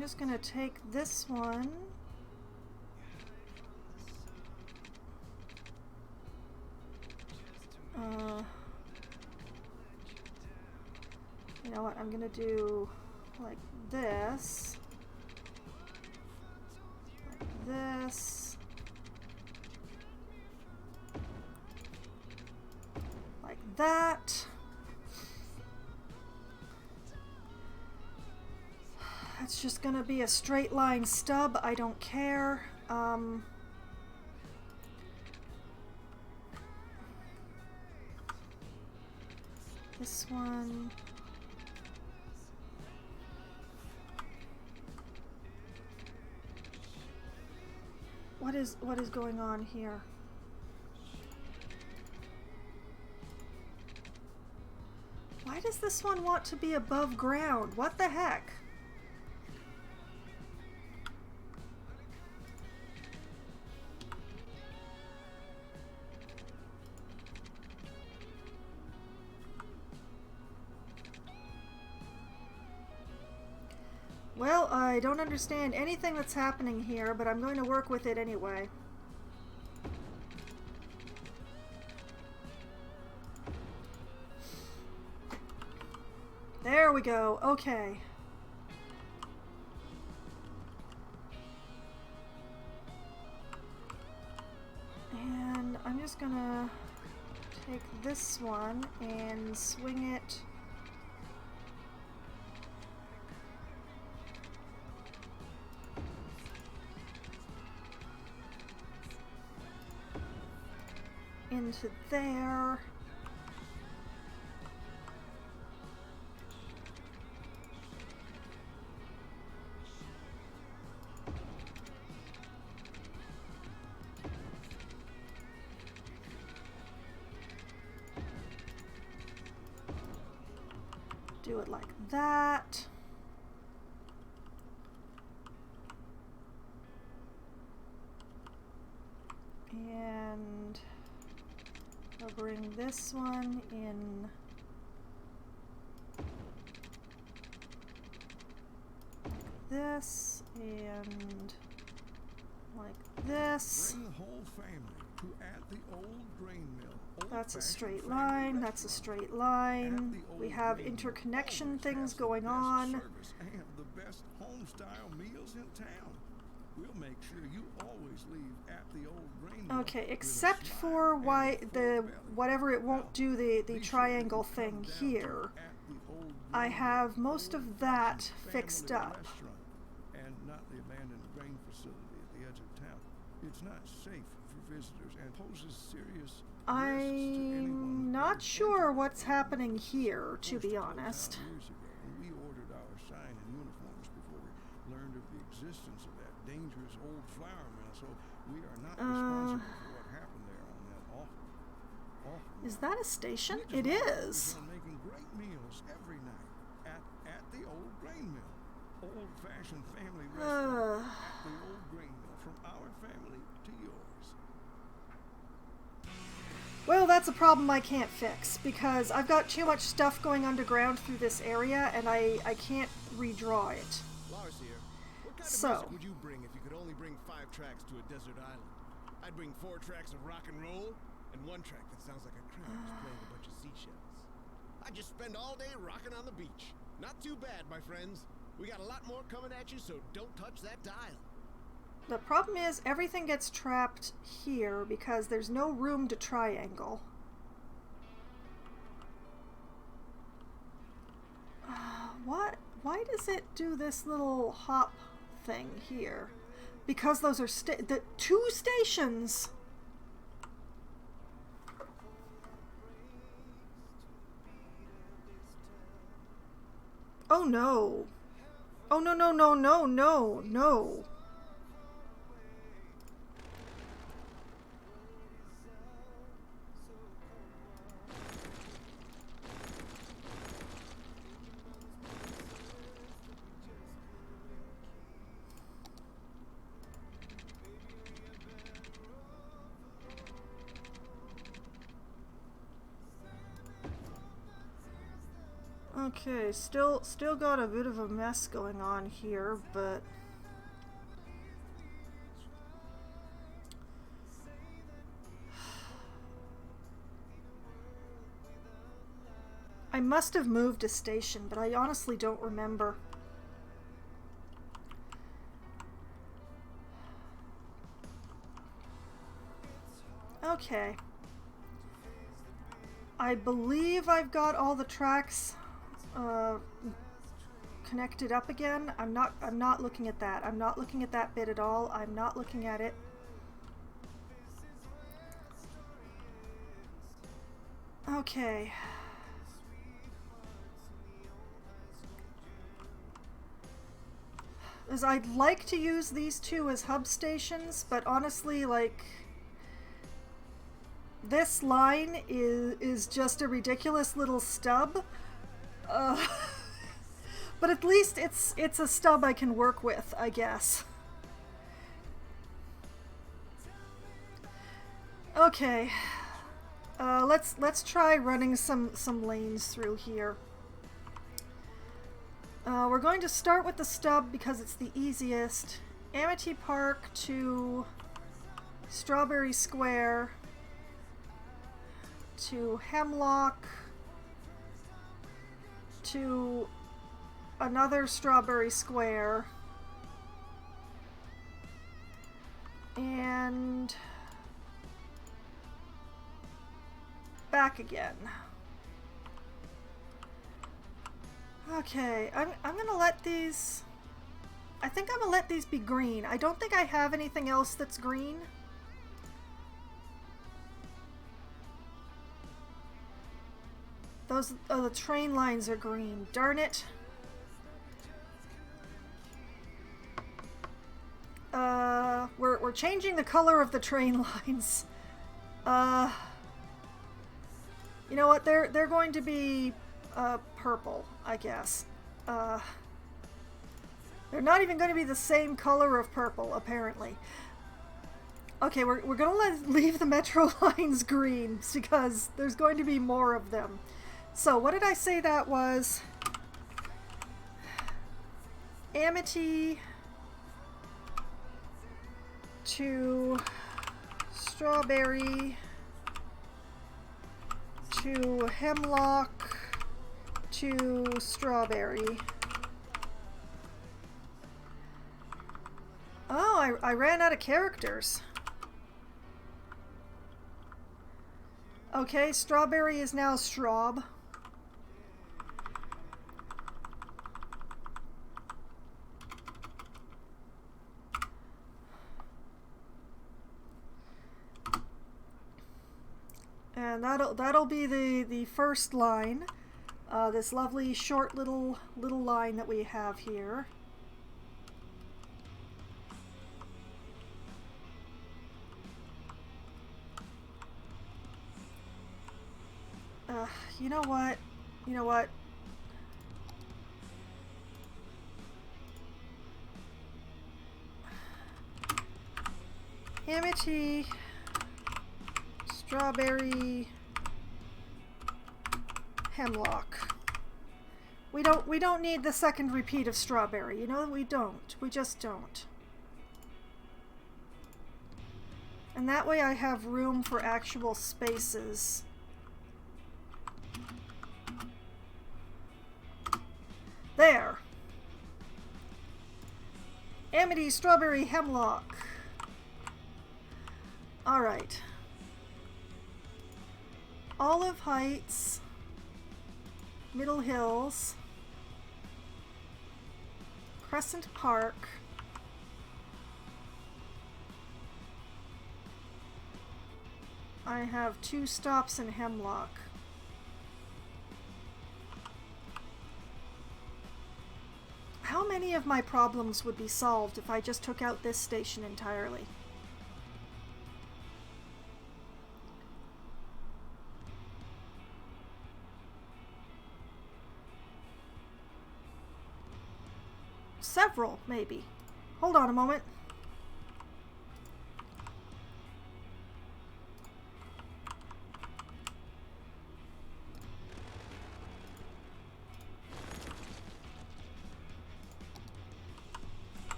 just gonna take this one. You know what? I'm gonna do like this. This, like that. It's just gonna be a straight line stub. I don't care. This one. What is going on here? Why does this one want to be above ground? What the heck? Well, I don't understand anything that's happening here, but I'm going to work with it anyway. There we go. Okay. And I'm just gonna take this one and swing it into there. Do it like that. And I'll bring this one in like this and like this. Bring the whole family to at the old grain mill. That's a straight line, that's a straight line. We have interconnection things going on. And the best home-style meals in town. We'll make sure you always leave at the old grain mill. Okay, except for why the whatever it won't do the triangle thing here. I have most of that fixed up. And not the abandoned grain facility at the edge of town. It's not safe for visitors and poses serious. I'm not sure what's happening here, to be honest. Years ago, we ordered our sign and uniforms before we learned of the existence of that dangerous old flour mill, so we are not responsible for what happened there on that awful. Is that a station? It is. Making great meals every night at the old grain mill, old-fashioned family restaurant at the old grain mill, from our family to yours. Well, that's a problem I can't fix, because I've got too much stuff going underground through this area, and I can't redraw it. Lars here. What kind So. of music would you bring if you could only bring 5 tracks to a desert island? I'd bring 4 tracks of rock and roll, and 1 track that sounds like a crowd is playing a bunch of seashells. I'd just spend all day rocking on the beach. Not too bad, my friends. We got a lot more coming at you, so don't touch that dial. The problem is everything gets trapped here because there's no room to triangle. What? Why does it do this little hop thing here? Because those are the 2 stations. Oh no. Oh no no no no no no. Okay, still got a bit of a mess going on here, but I must have moved a station, but I honestly don't remember. Okay. I believe I've got all the tracks connected up again. I'm not looking at that. I'm not looking at that bit at all. I'm not looking at it. Okay. As I'd like to use these two as hub stations, but honestly, like, this line is just a ridiculous little stub. But at least it's a stub I can work with, I guess. Okay. Let's try running some lanes through here. We're going to start with the stub because it's the easiest. Amity Park to Strawberry Square to Hemlock to another Strawberry Square and back again. Okay, I'm gonna let these... I think I'm gonna let these be green. I don't think I have anything else that's green. Those, oh, the train lines are green. Darn it. We're changing the color of the train lines. You know what? They're going to be purple, I guess. They're not even going to be the same color of purple, apparently. Okay, we're going to leave the metro lines green because there's going to be more of them. So, what did I say that was? Amity to Strawberry to Hemlock to Strawberry. Oh, I ran out of characters. Okay, Strawberry is now Straub. And that'll be the first line. This lovely short little line that we have here. You know what? You know what? Amity, Strawberry, Hemlock. We don't need the second repeat of Strawberry. You know, we don't. We just don't. And that way I have room for actual spaces. There. Amity, Strawberry, Hemlock. Alright. Olive Heights. Middle Hills. Crescent Park. I have 2 stops in Hemlock. How many of my problems would be solved if I just took out this station entirely? Several, maybe. Hold on a moment.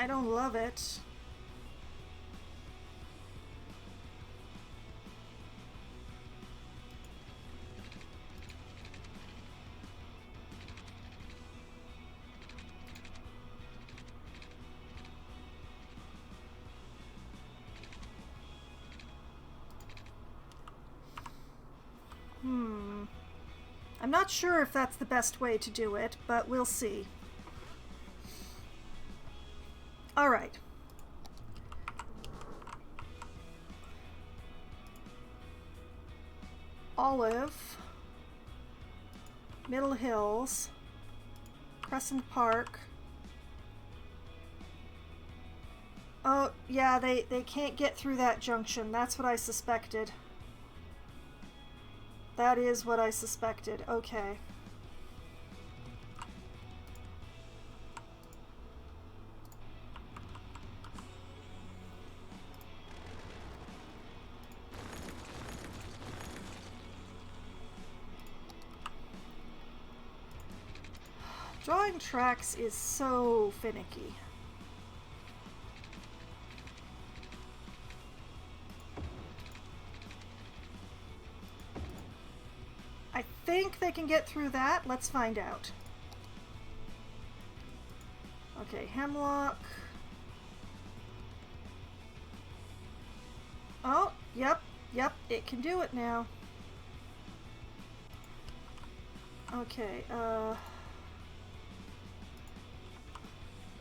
I don't love it. I'm not sure if that's the best way to do it, but we'll see. All right. Olive, Middle Hills, Crescent Park. Oh, yeah, they can't get through that junction. That's what I suspected. That is what I suspected. Okay. Drawing tracks is so finicky. I think they can get through that. Let's find out. Okay, Hemlock. Oh, yep, it can do it now. Okay,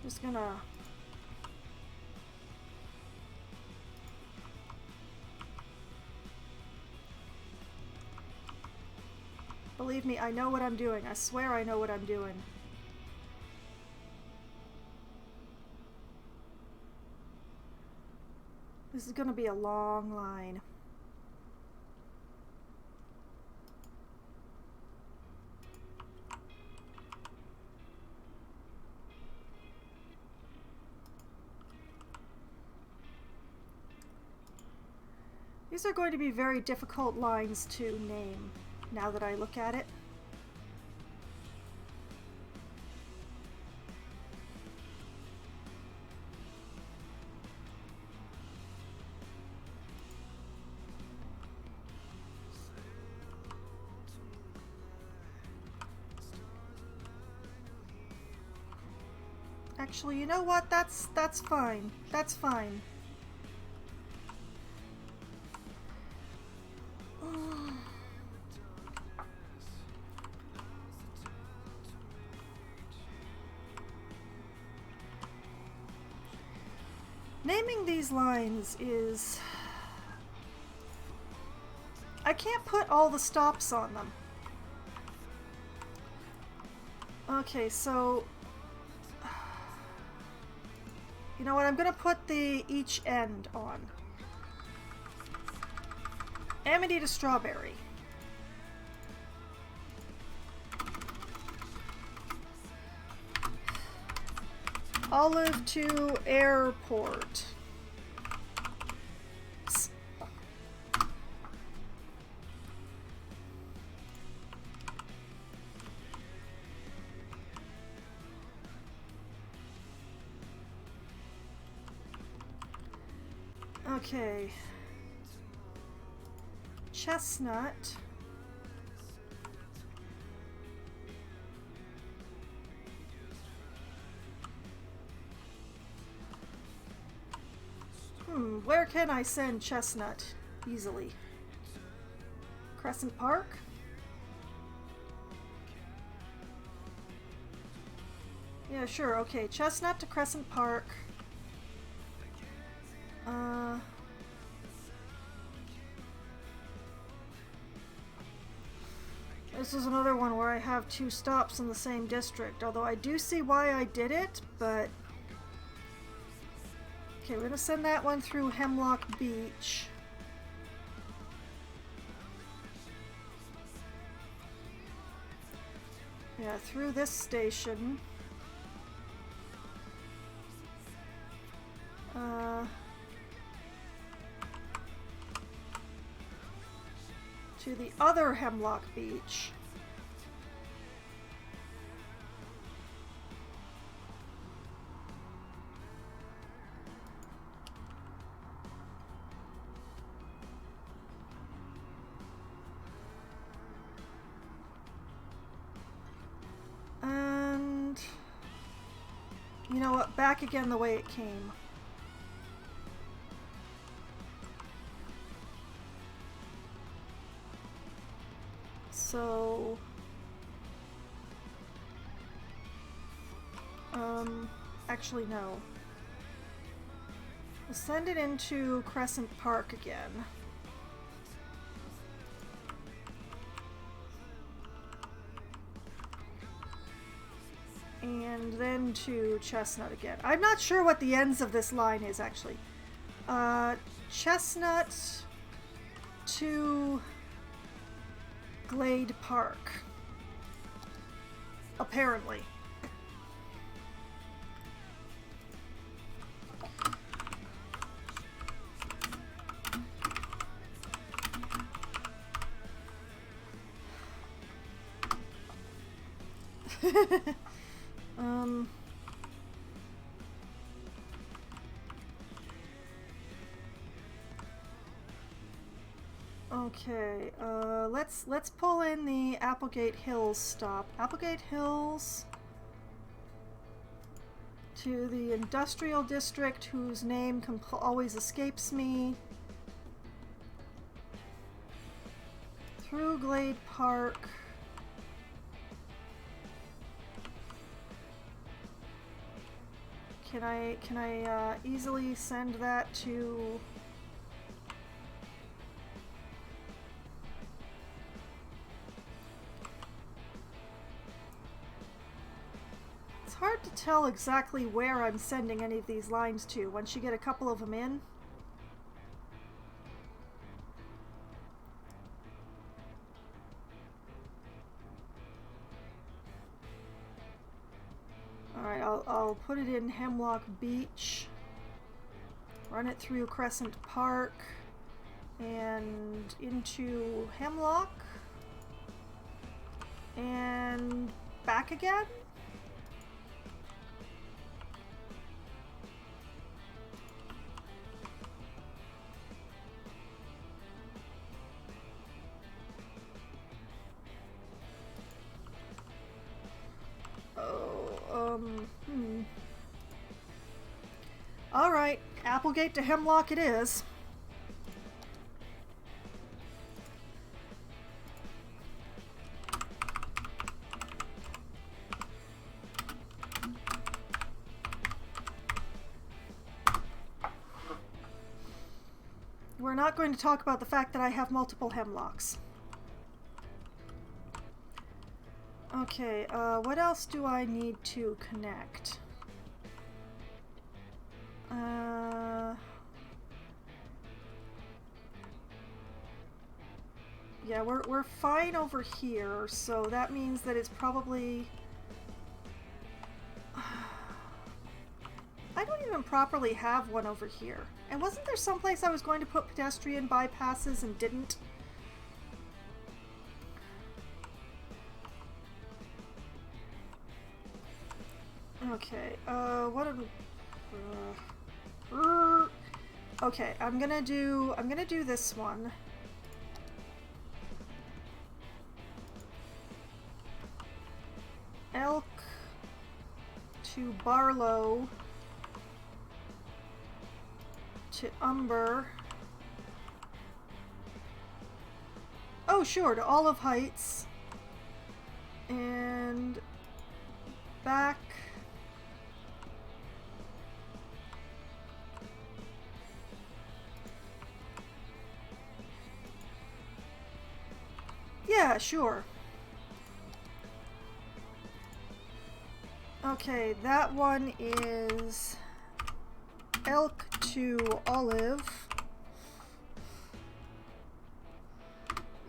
just gonna believe me, I know what I'm doing. I swear I know what I'm doing. This is gonna be a long line. These are going to be very difficult lines to name, now that I look at it. Actually, you know what? That's fine. That's fine. Naming these lines is... I can't put all the stops on them. Okay, so... You know what? I'm gonna put the each end on. Amity to Strawberry. Olive to Airport. Okay. Chestnut. Where can I send Chestnut easily? Crescent Park? Yeah, sure, okay. Chestnut to Crescent Park. This is another one where I have two stops in the same district, although I do see why I did it, but... Okay, we're gonna send that one through Hemlock Beach. Yeah, through this station. To the other Hemlock Beach. You know what? Back again the way it came. So... actually no. We'll send it into Crescent Park again. And then to Chestnut again. I'm not sure what the ends of this line is, actually. Chestnut to Glade Park. Apparently. Okay, let's pull in the Applegate Hills stop. Applegate Hills to the industrial district whose name always escapes me. Through Glade Park. Can I easily send that to... It's hard to tell exactly where I'm sending any of these lines to once you get a couple of them in. Alright, I'll put it in Hemlock Beach, run it through Crescent Park, and into Hemlock, and back again? Alright, Applegate to Hemlock it is. We're not going to talk about the fact that I have multiple Hemlocks. Okay, what else do I need to connect? Yeah, we're fine over here, so that means that it's probably... I don't even properly have one over here. And wasn't there someplace I was going to put pedestrian bypasses and didn't? Okay, what am... okay, I'm gonna do this one. Elk to Barlow to Umber. Oh, sure, to Olive Heights. And back. Yeah, sure. Okay, that one is Elk to Olive.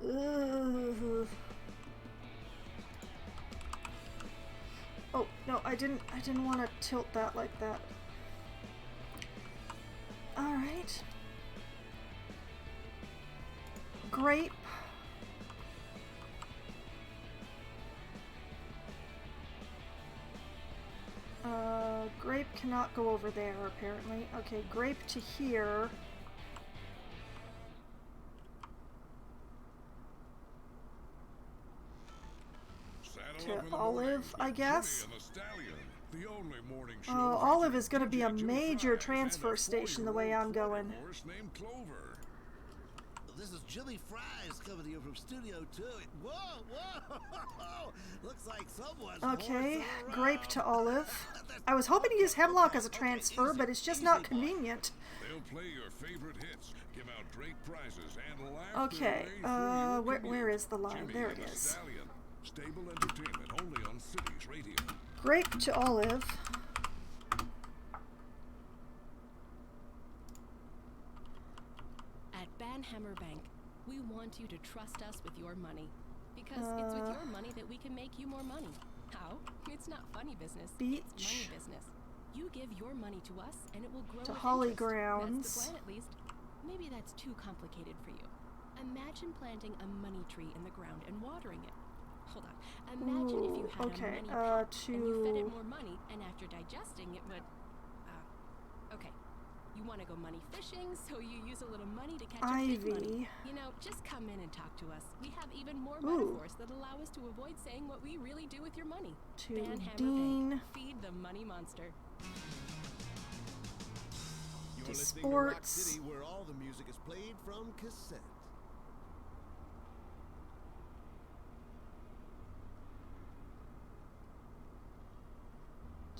Ugh. Oh, no, I didn't want to tilt that like that. All right. Grape. Grape cannot go over there, apparently. Okay, Grape to here. Saddle To up in the Olive, morning I with guess. Jimmy and the Stallion. The only morning show Oh, Olive is featuring going to be a DJ Joe major Fries and transfer a station the way 4-year-old I'm going. flying horse named Clover. This is Jimmy Fries coming to you from Studio 2. Whoa, whoa! Looks like someone's Okay, horsing around. grape to Olive. I was hoping to use Hemlock as a transfer, but it's just not convenient. They'll play your favorite hits, give out great prizes, and laugh Okay, their way through your where commute. is the line? Jimmy There and it the is. Stallion. Stable entertainment only on Cities Radio. Grape to Olive. At Banhammer Bank, we want you to trust us with your money. Because it's with your money that we can make you more money. How? It's not funny business. It's money Beach. business. You give your money to us and it will grow To with Holly interest. Grounds. That's the plan, at least. Maybe that's too complicated for you. Imagine planting a money tree in the ground and watering it. Hold on. Imagine if you had okay, a money pet and you fed it to more money, and after digesting it would... okay. You want to go money fishing, so you use a little money to catch a big money. Ivy. You know, just come in and talk to us. We have even more Ooh. metaphors that allow us to avoid saying what we really do with your money. To Banhammer Dean. Bank. Feed the money monster. You're To listening to Rock sports. City, where all the music is played from cassette.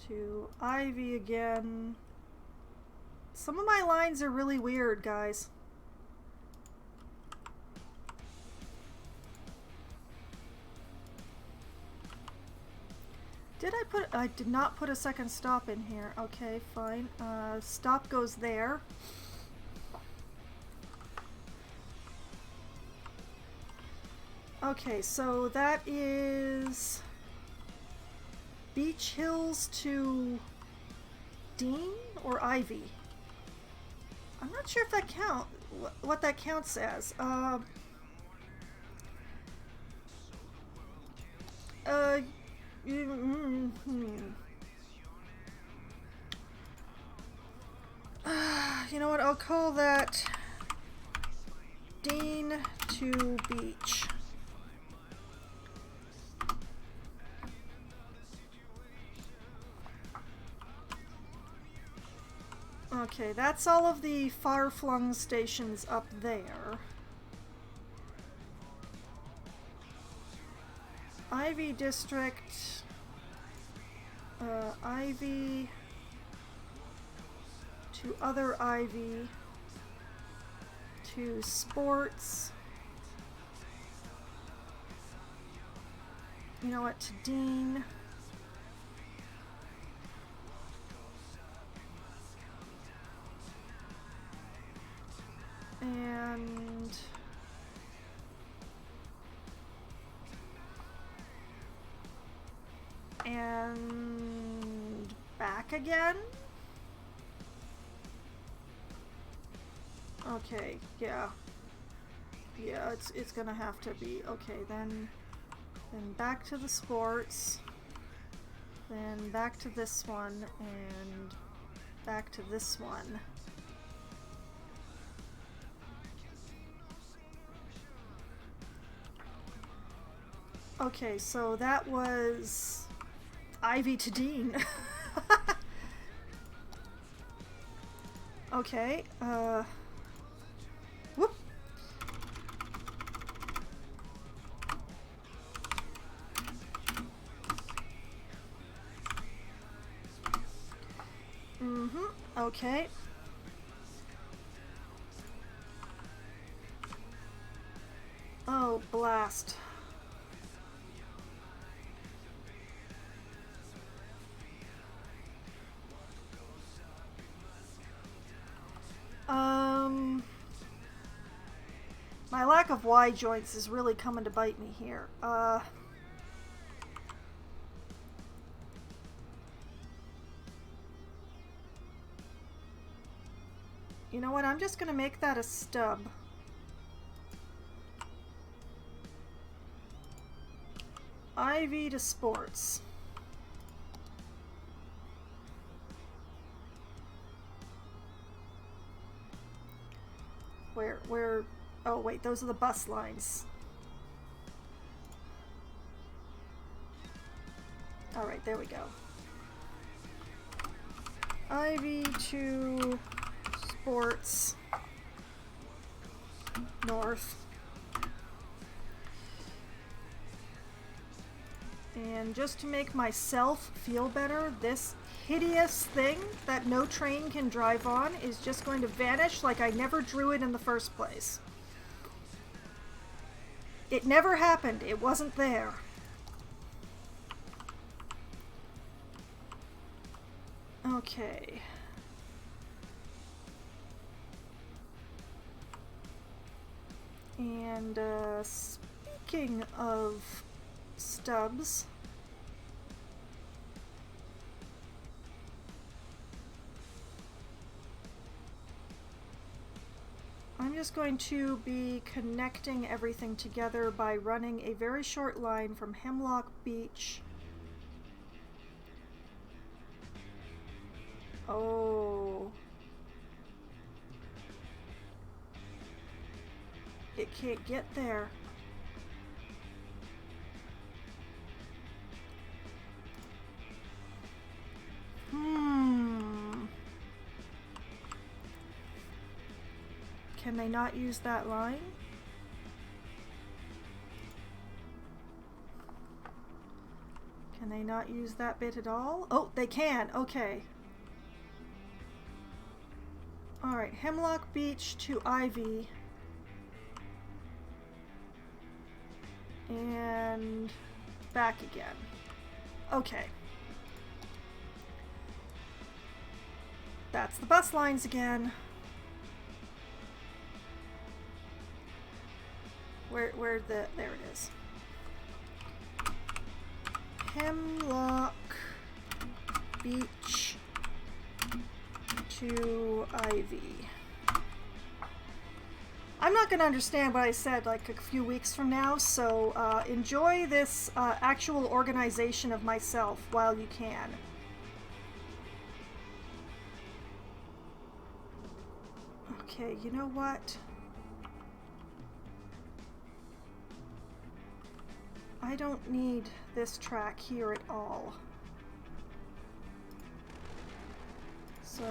To Ivy again. Some of my lines are really weird, guys. I did not put a second stop in here. Okay, fine. Stop goes there. Okay, so that is Beach Hills to Dean or Ivy. I'm not sure if that what that counts as. You know what? I'll call that Dean to Beach. Okay, that's all of the far-flung stations up there. Ivy District, Ivy to other Ivy, to sports, you know what, to Dean, and back again. Okay, yeah, it's gonna have to be okay. Then back to the sports, then back to this one, and back to this one. Okay, so that was Ivy to Dean. Okay, whoop. Okay. Oh, blast. My lack of Y joints is really coming to bite me here. You know what? I'm just gonna make that a stub. Ivy to sports. Where, oh wait, those are the bus lines. Alright, there we go. Ivy to sports north. And just to make myself feel better, this hideous thing that no train can drive on is just going to vanish like I never drew it in the first place. It never happened. It wasn't there. Okay. And speaking of stubs, I'm just going to be connecting everything together by running a very short line from Hemlock Beach. Oh. It can't get there. Can they not use that line? Can they not use that bit at all? Oh, they can. Okay. Alright, Hemlock Beach to Ivy. And back again. Okay. That's the bus lines again. There it is. Hemlock Beach to Ivy. I'm not going to understand what I said like a few weeks from now, so enjoy this actual organization of myself while you can. Okay, you know what? I don't need this track here at all. So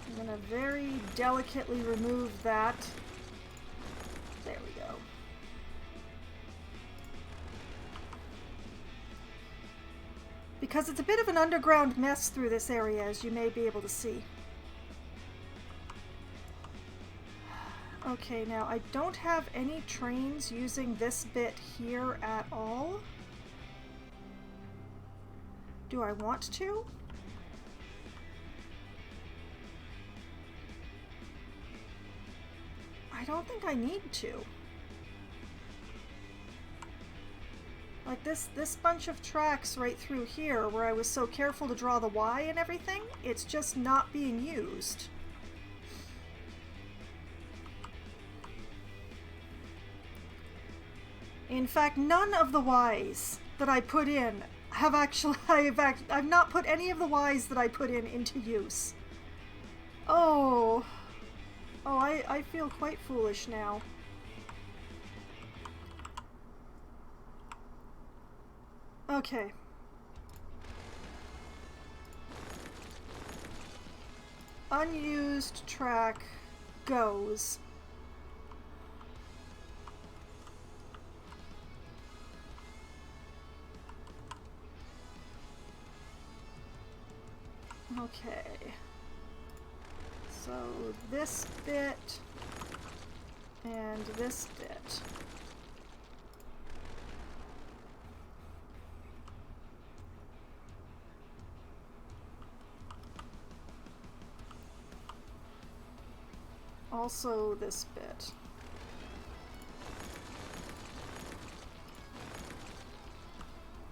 I'm going to very delicately remove that. There we go. Because it's a bit of an underground mess through this area, as you may be able to see. Okay, now I don't have any trains using this bit here at all. Do I want to? I don't think I need to. Like this bunch of tracks right through here where I was so careful to draw the Y and everything, it's just not being used. In fact, none of the Ys that I put in have actually, I've not put any of the Ys that I put in into use. Oh, I feel quite foolish now. Okay. Unused track goes. Okay, so this bit and this bit. Also this bit.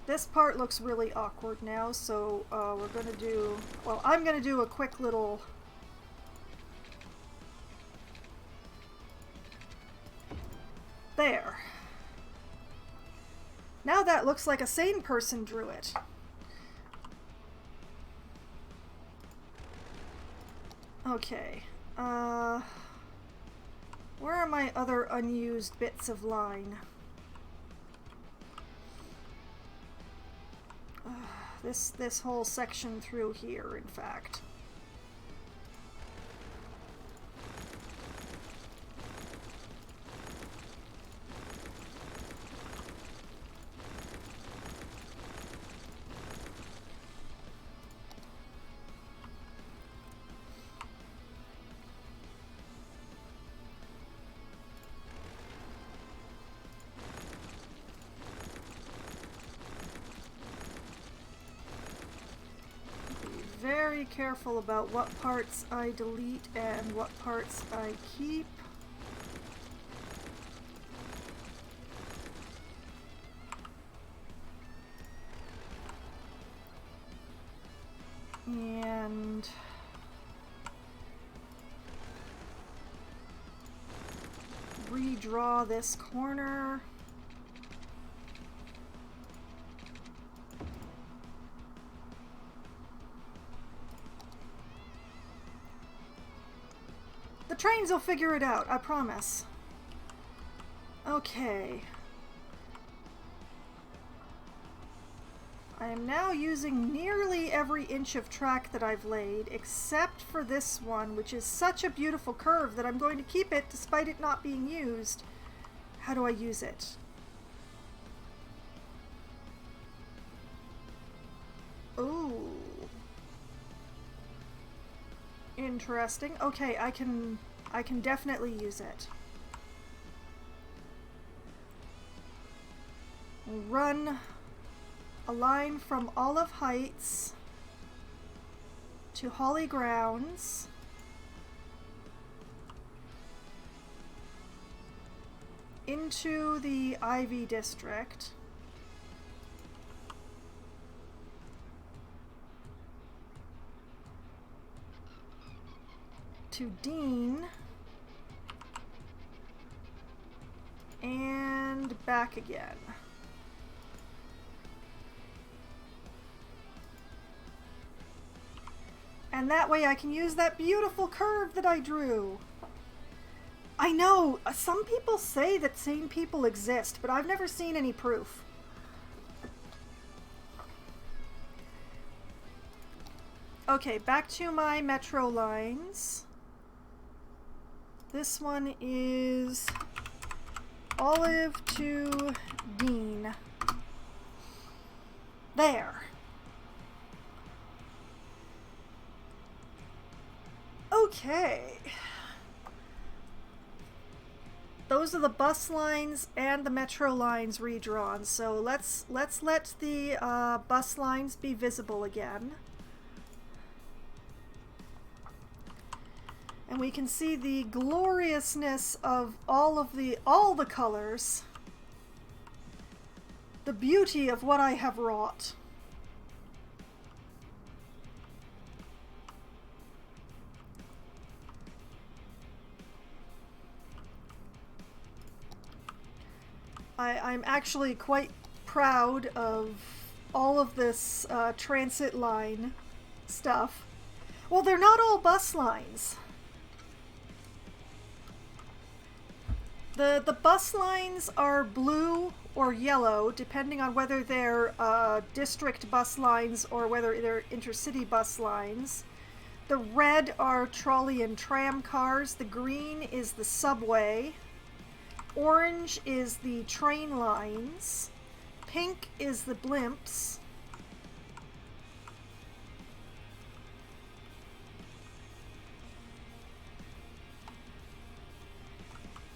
This part looks really awkward now, so we're going to do, well, I'm going to do a quick little there. Now that looks like a sane person drew it. Okay, where are my other unused bits of line? This whole section through here, in fact. Very careful about what parts I delete and what parts I keep. And redraw this corner. The trains will figure it out, I promise. Okay. I am now using nearly every inch of track that I've laid, except for this one, which is such a beautiful curve that I'm going to keep it despite it not being used. How do I use it? Ooh. Interesting. Okay, I can definitely use it. Run a line from Olive Heights to Holly Grounds. Into the Ivy District. To Dean, and back again. And that way I can use that beautiful curve that I drew. I know, some people say that sane people exist, but I've never seen any proof. Okay, back to my metro lines. This one is Olive to Dean. There. Okay. Those are the bus lines and the metro lines redrawn. So let's let the bus lines be visible again. And we can see the gloriousness of all the colors. The beauty of what I have wrought. I'm actually quite proud of all of this transit line stuff. Well, they're not all bus lines. The bus lines are blue or yellow, depending on whether they're district bus lines or whether they're intercity bus lines. The red are trolley and tram cars. The green is the subway. Orange is the train lines. Pink is the blimps.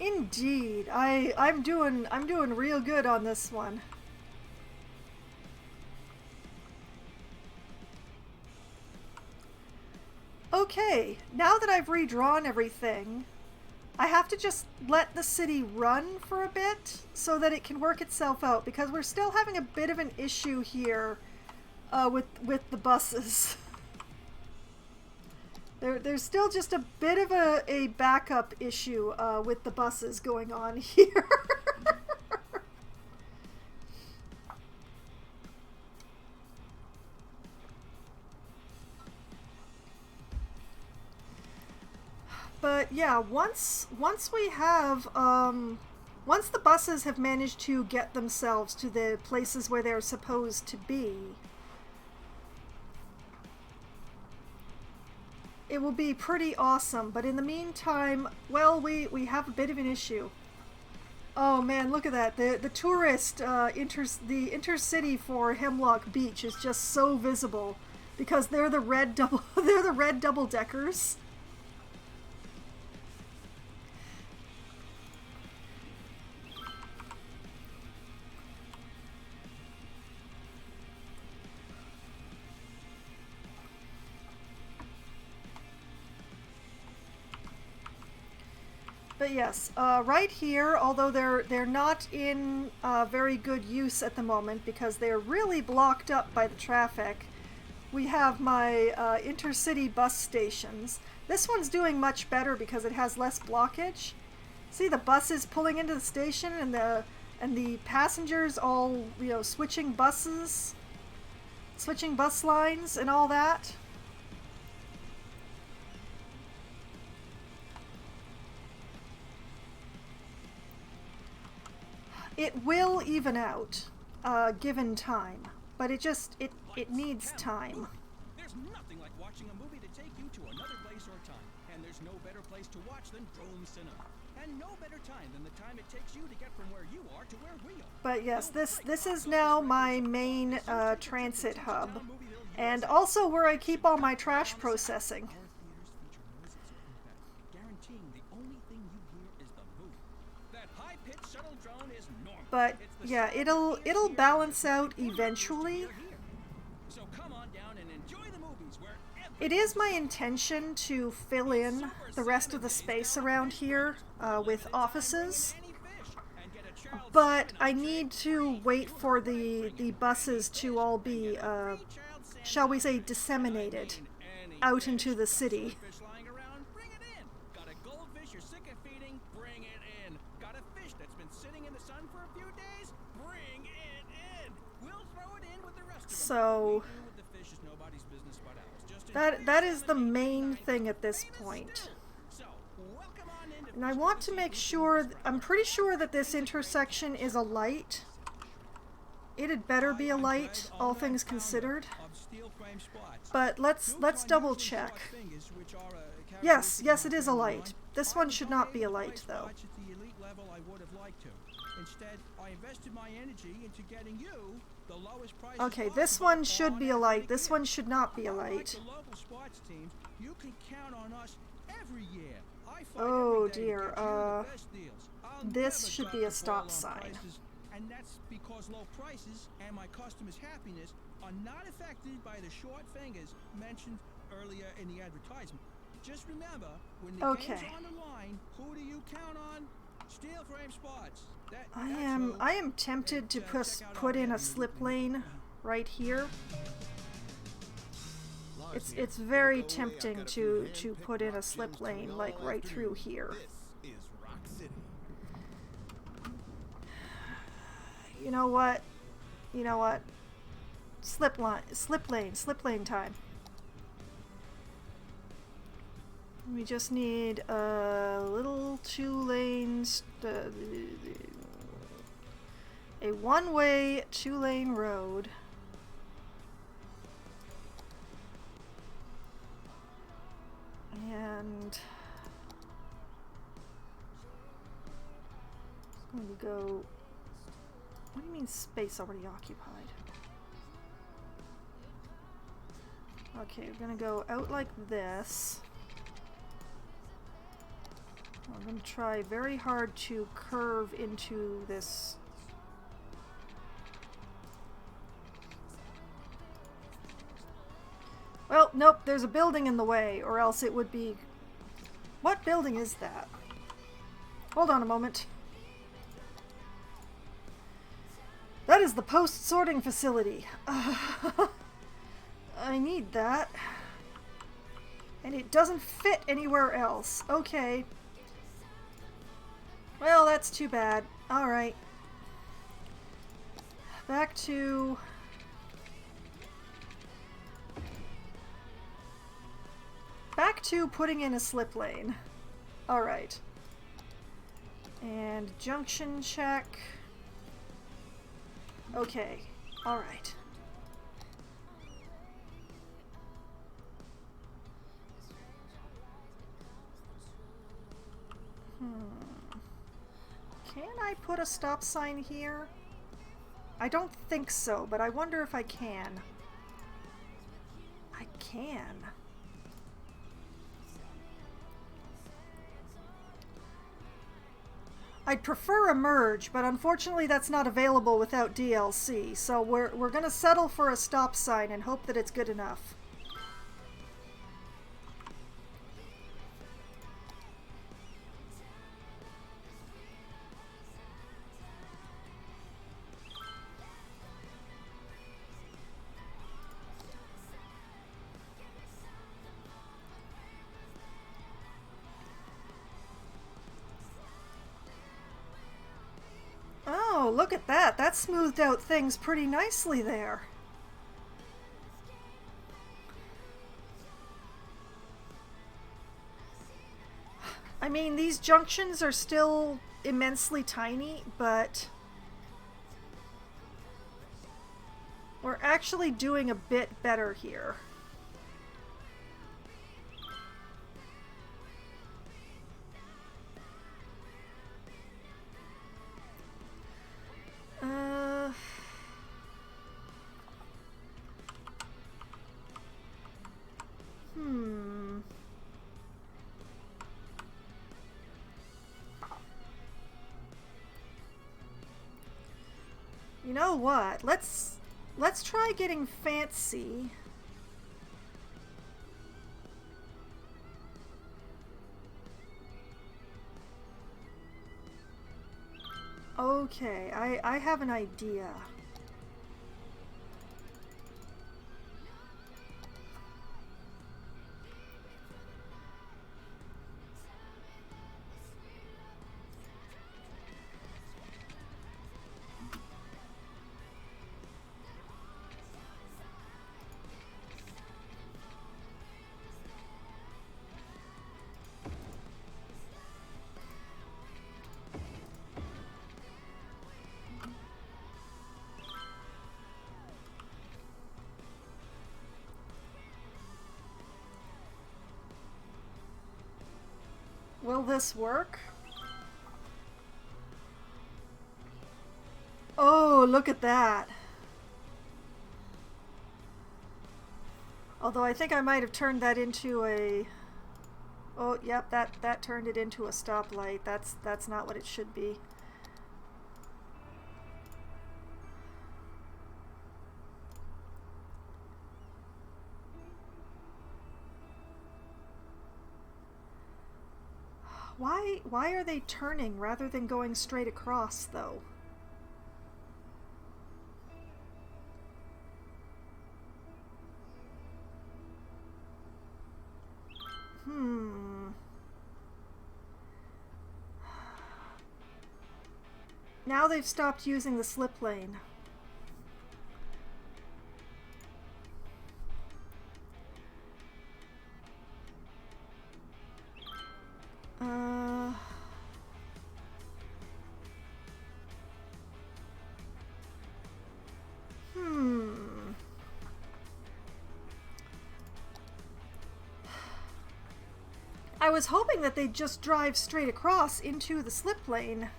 Indeed, I'm doing real good on this one. Okay, now that I've redrawn everything, I have to just let the city run for a bit so that it can work itself out, because we're still having a bit of an issue here with the buses. There's still just a bit of a backup issue with the buses going on here. But yeah, once we have once the buses have managed to get themselves to the places where they're supposed to be, it will be pretty awesome. But in the meantime, well, we have a bit of an issue. Oh man, look at that. The tourist, the intercity for Hemlock Beach is just so visible because they're the red double deckers. But yes, right here, although they're not in very good use at the moment because they're really blocked up by the traffic, we have my intercity bus stations. This one's doing much better because it has less blockage. See the buses pulling into the station and the passengers all, you know, switching bus lines and all that. It will even out, given time, but it needs time. There's nothing like watching a movie to take you to another place or time, and there's no better place to watch than Drone Cinema, and no better time than the time it takes you to get from where you are to where we are. But yes, this is now my main transit hub, and also where I keep all my trash processing. But yeah, it'll balance out eventually. It is my intention to fill in the rest of the space around here with offices, but I need to wait for the buses to all be, shall we say, disseminated out into the city. So that is the main thing at this point. And I want to make sure, I'm pretty sure that this intersection is a light. It had better be a light, all things considered. But let's double check. Yes, it is a light. This one should not be a light though. Instead, I invested my energy into getting you the lowest price. Okay, this one should be a light. This one should not be a light. You can count on us every year. Oh dear. This should be a stop sign. And that's because low prices and my customers' happiness are not affected by the short fingers mentioned earlier in the advertisement. Just remember, when the game's on the line, who do you count on? Steel frame spots. I am tempted to put in a slip lane right here. It's very tempting to put in a slip lane like right through here. You know what? Slip lane time. We just need a little 2 lanes, a one-way 2-lane road. And it's going to go, what do you mean space already occupied? Okay, we're going to go out like this. I'm going to try very hard to curve into this. Well, nope, there's a building in the way, or else it would be... What building is that? Hold on a moment. That is the post-sorting facility. I need that. And it doesn't fit anywhere else. Okay. Well, that's too bad. Alright. Back to putting in a slip lane. Alright. And junction check. Okay. Can I put a stop sign here? I don't think so, but I wonder if I can. I can. I'd prefer a merge, but unfortunately that's not available without DLC, so we're gonna settle for a stop sign and hope that it's good enough. Oh, look at that. That smoothed out things pretty nicely there. I mean, these junctions are still immensely tiny, but we're actually doing a bit better here. You know what? Let's try getting fancy. Okay, I have an idea. Will this work? Oh, look at that. Although I think I might have turned that into a... Oh, yep, that turned it into a stoplight. That's not what it should be. Why are they turning rather than going straight across, though? Now they've stopped using the slip lane. I was hoping that they'd just drive straight across into the slip lane.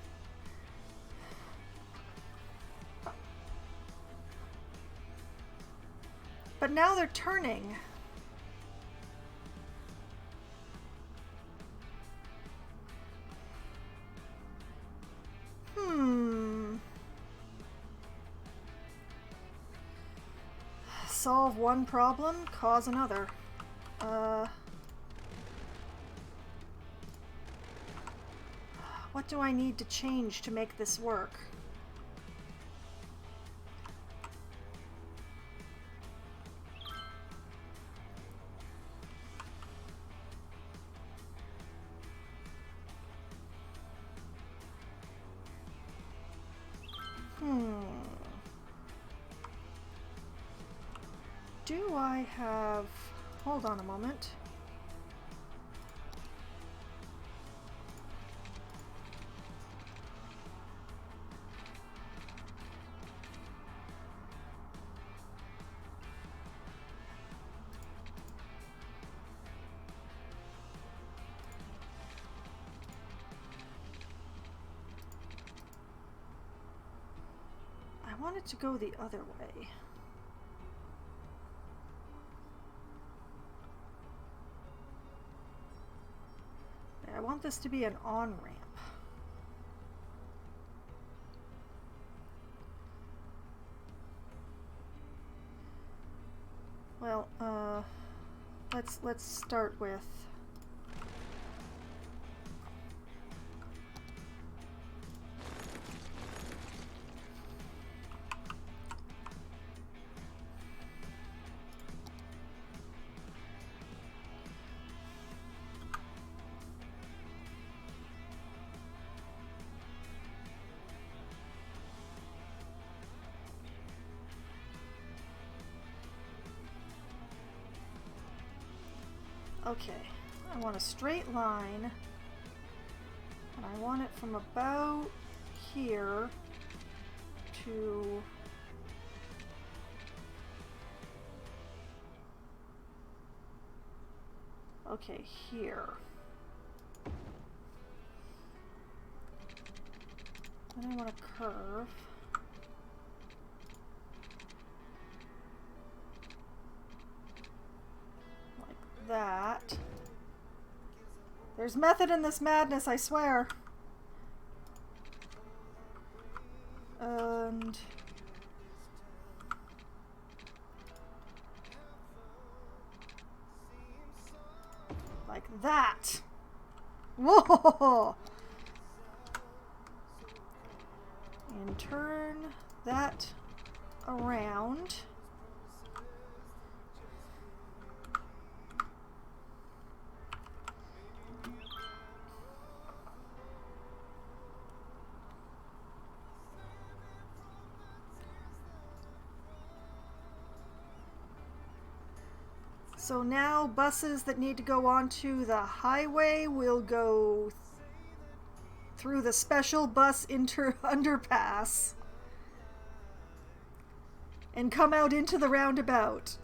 But now they're turning. Solve one problem, cause another. What do I need to change to make this work? Do I have... Hold on a moment. I want it to go the other way. I want this to be an on-ramp. Well, let's start with okay, I want a straight line, and I want it from about here to okay, here. Then I want a curve. That. There's method in this madness, I swear. And like that. Whoa! And turn that around. So now buses that need to go onto the highway will go through the special bus underpass and come out into the roundabout.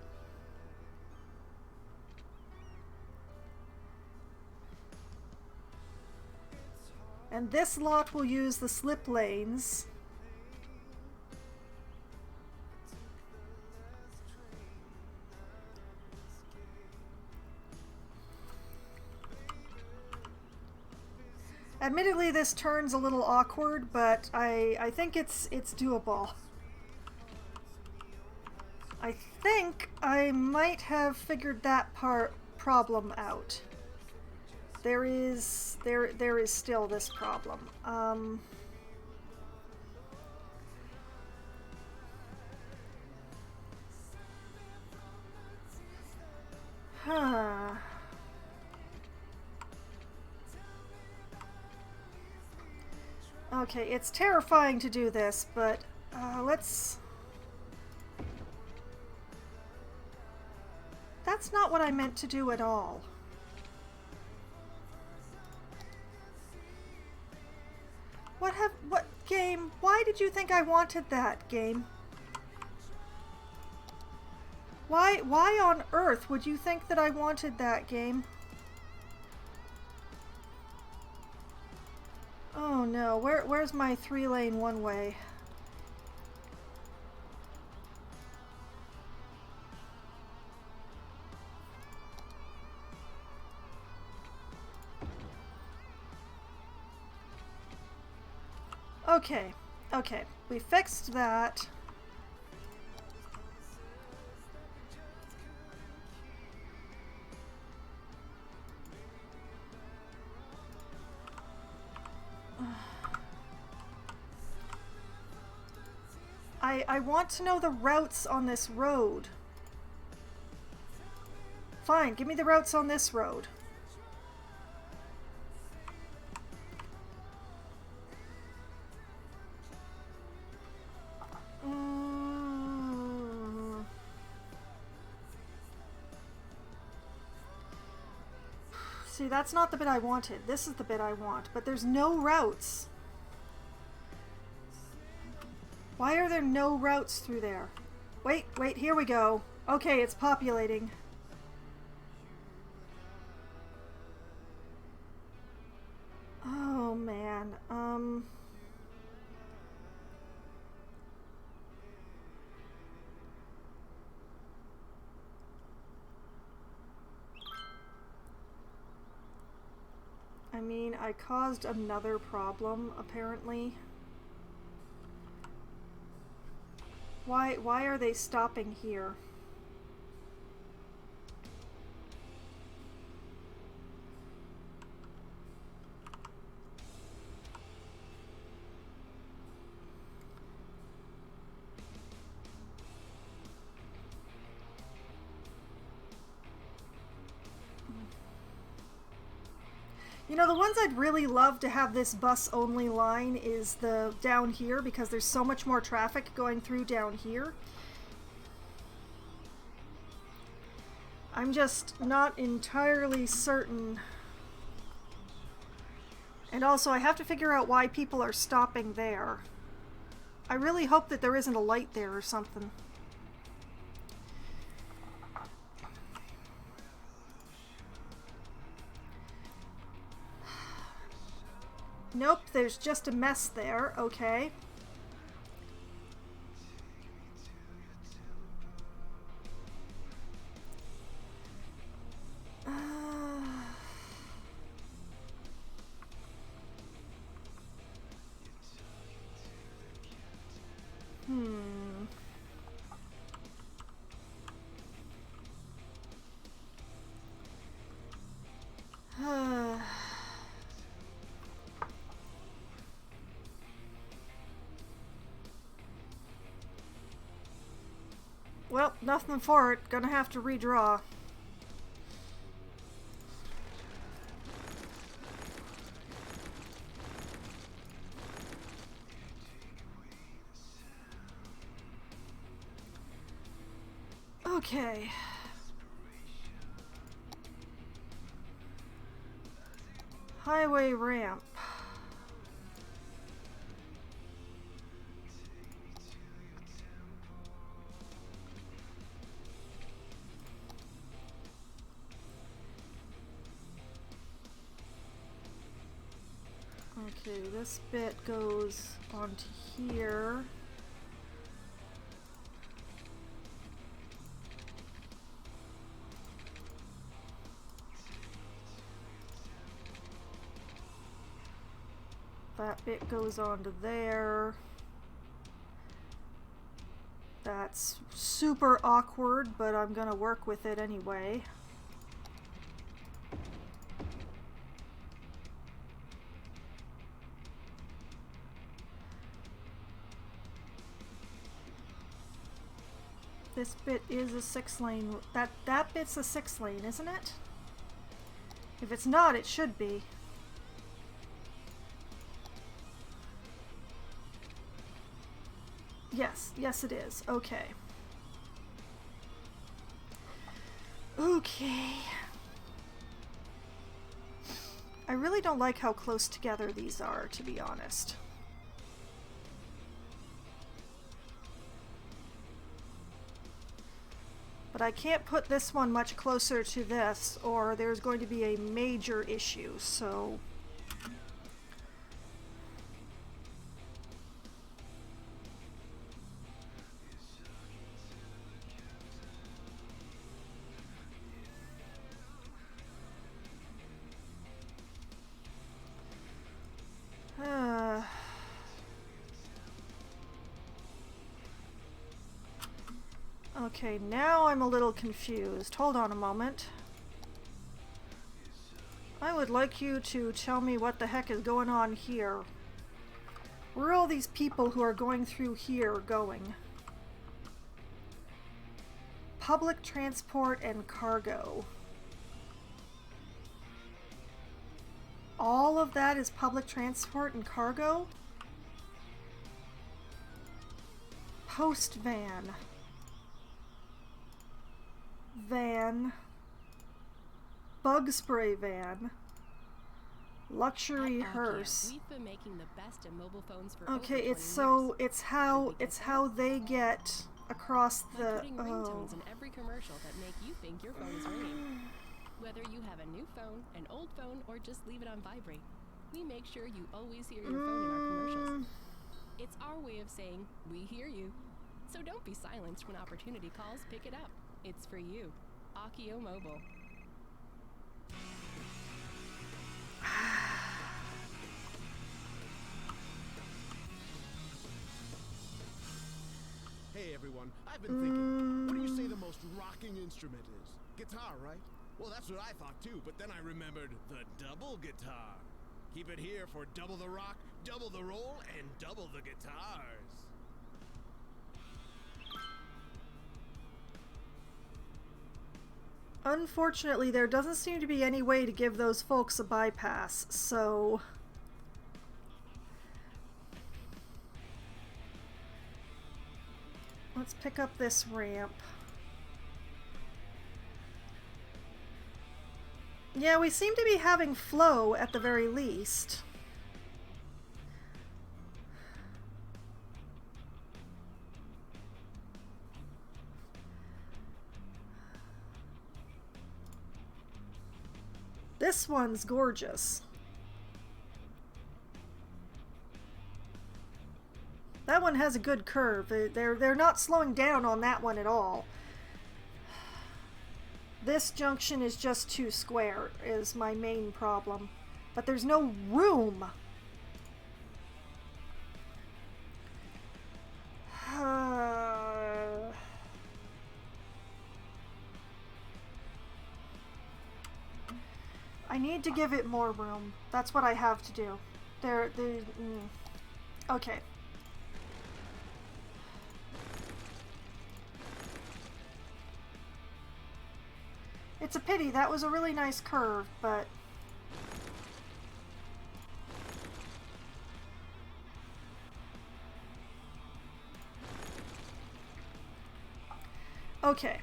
And this lot will use the slip lanes. Admittedly, this turn's a little awkward, but I think it's doable. I think I might have figured that problem out. There is still this problem. Huh. Okay, it's terrifying to do this, but let's... That's not what I meant to do at all. What game? Why did you think I wanted that, game? Why on earth would you think that I wanted that, game? Oh no, where's my 3-lane one-way? Okay, we fixed that. I want to know the routes on this road. Fine, give me the routes on this road. See, that's not the bit I wanted. This is the bit I want, but there's no routes. Why are there no routes through there? Wait, here we go. Okay, it's populating. Oh, man. I caused another problem, apparently. Why are they stopping here? You know, the ones I'd really love to have this bus-only line is the down here, because there's so much more traffic going through down here. I'm just not entirely certain. And also, I have to figure out why people are stopping there. I really hope that there isn't a light there or something. Nope, there's just a mess there. Okay. Well, nothing for it. Gonna have to redraw. Okay. Highway ramp. Okay, this bit goes onto here. That bit goes onto there. That's super awkward, but I'm gonna work with it anyway. This bit is a 6-lane. That bit's a 6-lane, isn't it? If it's not, it should be. Yes it is. Okay. Okay. I really don't like how close together these are, to be honest. But I can't put this one much closer to this, or there's going to be a major issue, so... Okay, now I'm a little confused. Hold on a moment. I would like you to tell me what the heck is going on here. Where are all these people who are going through here going? Public transport and cargo. All of that is public transport and cargo? Post van. Van, bug spray van, luxury hearse. We've been making the best of mobile phones for Okay, over it's 20 years. it's how they get across By the putting ringtones in every commercial that make you think your phone is ringing. Whether you have a new phone, an old phone, or just leave it on vibrate, we make sure you always hear your phone in our commercials. It's our way of saying we hear you. So don't be silenced when opportunity calls. Pick it up. It's for you. Akio Mobile. everyone. I've been thinking, what do you say the most rocking instrument is? Guitar, right? Well, that's what I thought too, but then I remembered the double guitar. Keep it here for double the rock, double the roll, and double the guitars. Unfortunately, there doesn't seem to be any way to give those folks a bypass, so... let's pick up this ramp. Yeah, we seem to be having flow at the very least. This one's gorgeous. That one has a good curve. They're not slowing down on that one at all. This junction is just too square, is my main problem. But there's no room. I need to give it more room. That's what I have to do. Okay. It's a pity. That was a really nice curve, but... okay.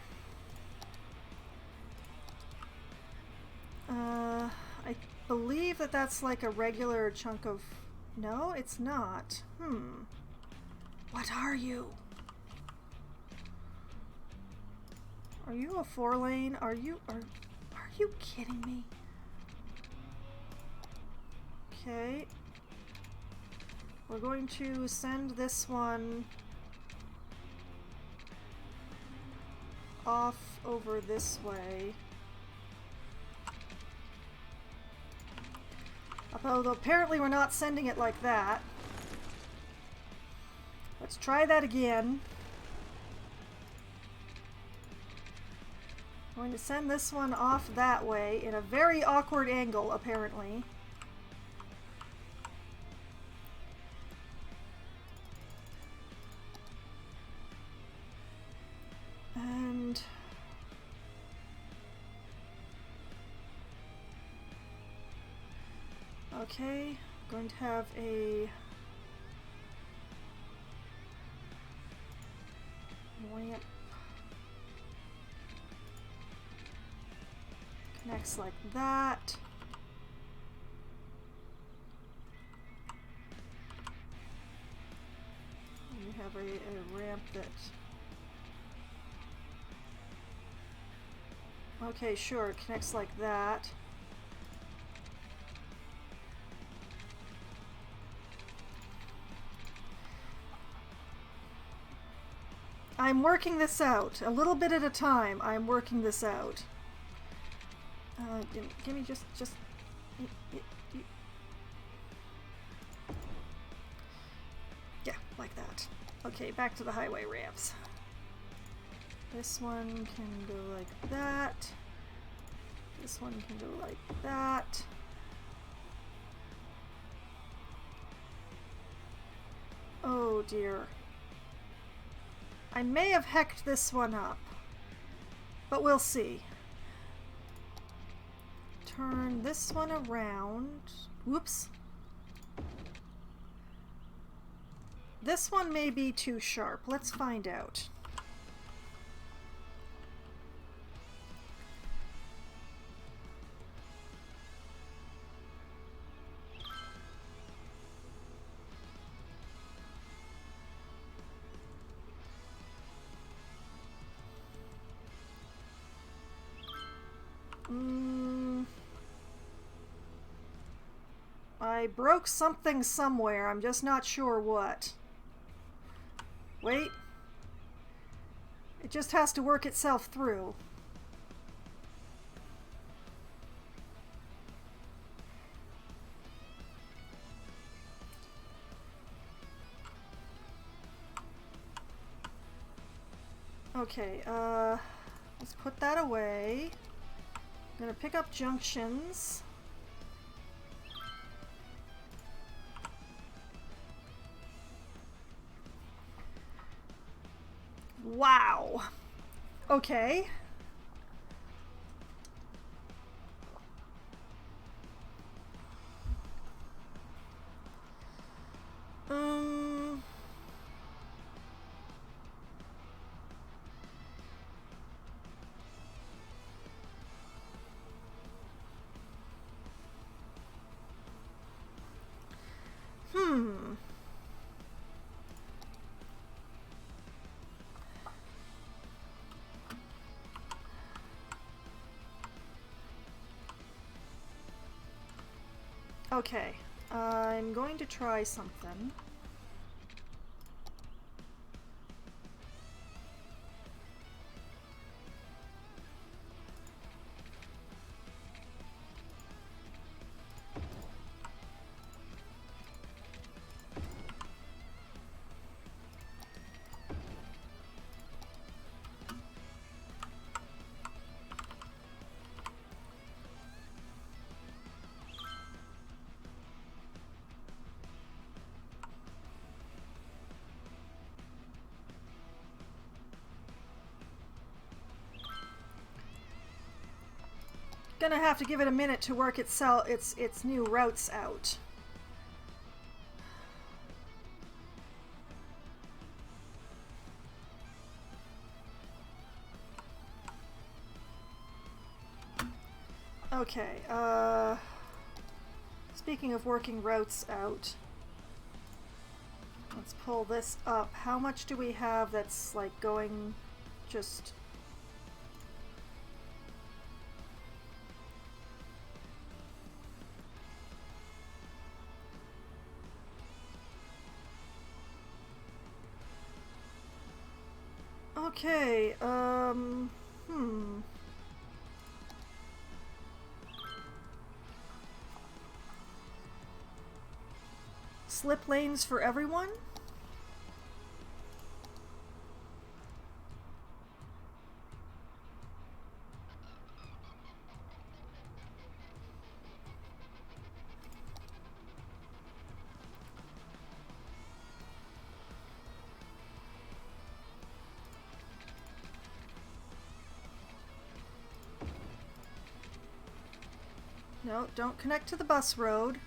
I believe that that's like a regular chunk of... no, it's not. What are you? Are you a 4-lane? Are you kidding me? Okay. We're going to send this one off over this way. Although apparently we're not sending it like that. Let's try that again. I'm going to send this one off that way in a very awkward angle, apparently. And... okay, going to have a ramp. Connects like that. And we have a ramp that... okay, sure, it connects like that. I'm working this out. A little bit at a time, I'm working this out. Give me just... yeah, like that. Okay, back to the highway ramps. This one can go like that. This one can go like that. Oh dear. I may have hecked this one up, but we'll see. Turn this one around. Whoops. This one may be too sharp. Let's find out. I broke something somewhere. I'm just not sure what. Wait. It just has to work itself through. Okay, let's put that away. I'm gonna pick up junctions. Wow. Okay. Um... Hmm. Okay, I'm going to try something. Gonna have to give it a minute to work its new routes out. Okay, speaking of working routes out, let's pull this up. How much do we have that's like going just... Okay, Slip lanes for everyone? No, don't connect to the bus road.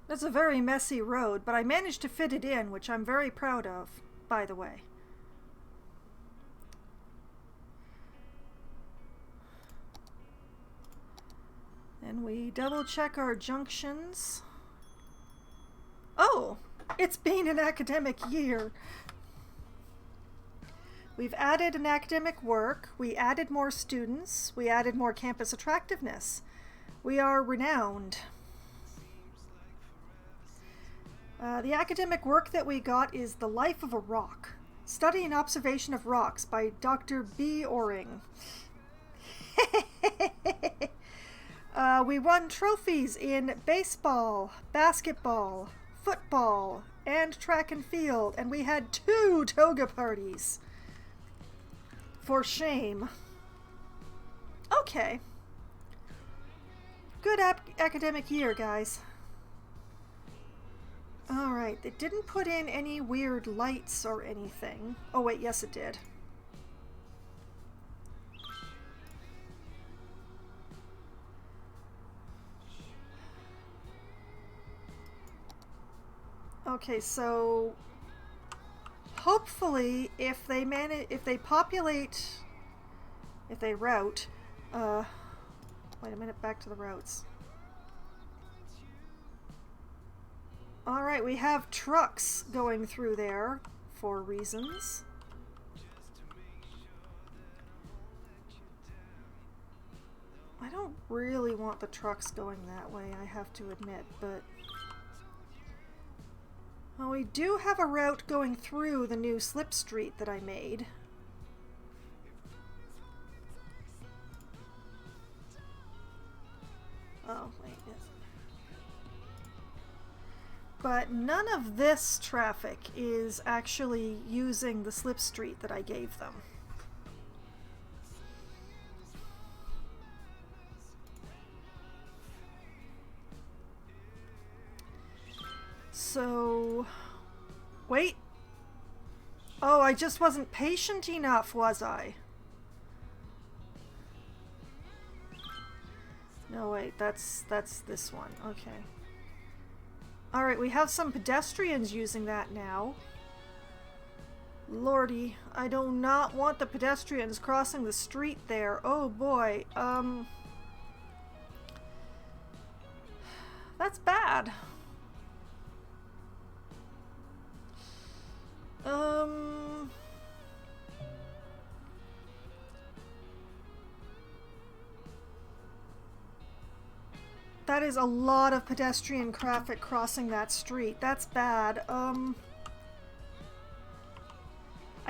It's a very messy road, but I managed to fit it in, which I'm very proud of, by the way. And we double check our junctions. Oh, it's been an academic year. We've added an academic work, we added more students, we added more campus attractiveness. We are renowned. The academic work that we got is The Life of a Rock, Study and Observation of Rocks by Dr. B. Oring. We won trophies in baseball, basketball, football, and track and field, and we had 2 toga parties. For shame. Okay. Good academic year, guys. Alright, it didn't put in any weird lights or anything. Oh wait, yes it did. Okay, so hopefully if they route, wait a minute, back to the routes. Alright, we have trucks going through there for reasons. I don't really want the trucks going that way, I have to admit, but... Well, we do have a route going through the new slip street that I made. Oh, wait, yes. But none of this traffic is actually using the slip street that I gave them. So, wait. Oh, I just wasn't patient enough, was I? No, wait, that's this one. Okay. Alright, we have some pedestrians using that now. Lordy, I do not want the pedestrians crossing the street there. Oh boy, that's bad. That is a lot of pedestrian traffic crossing that street. That's bad. I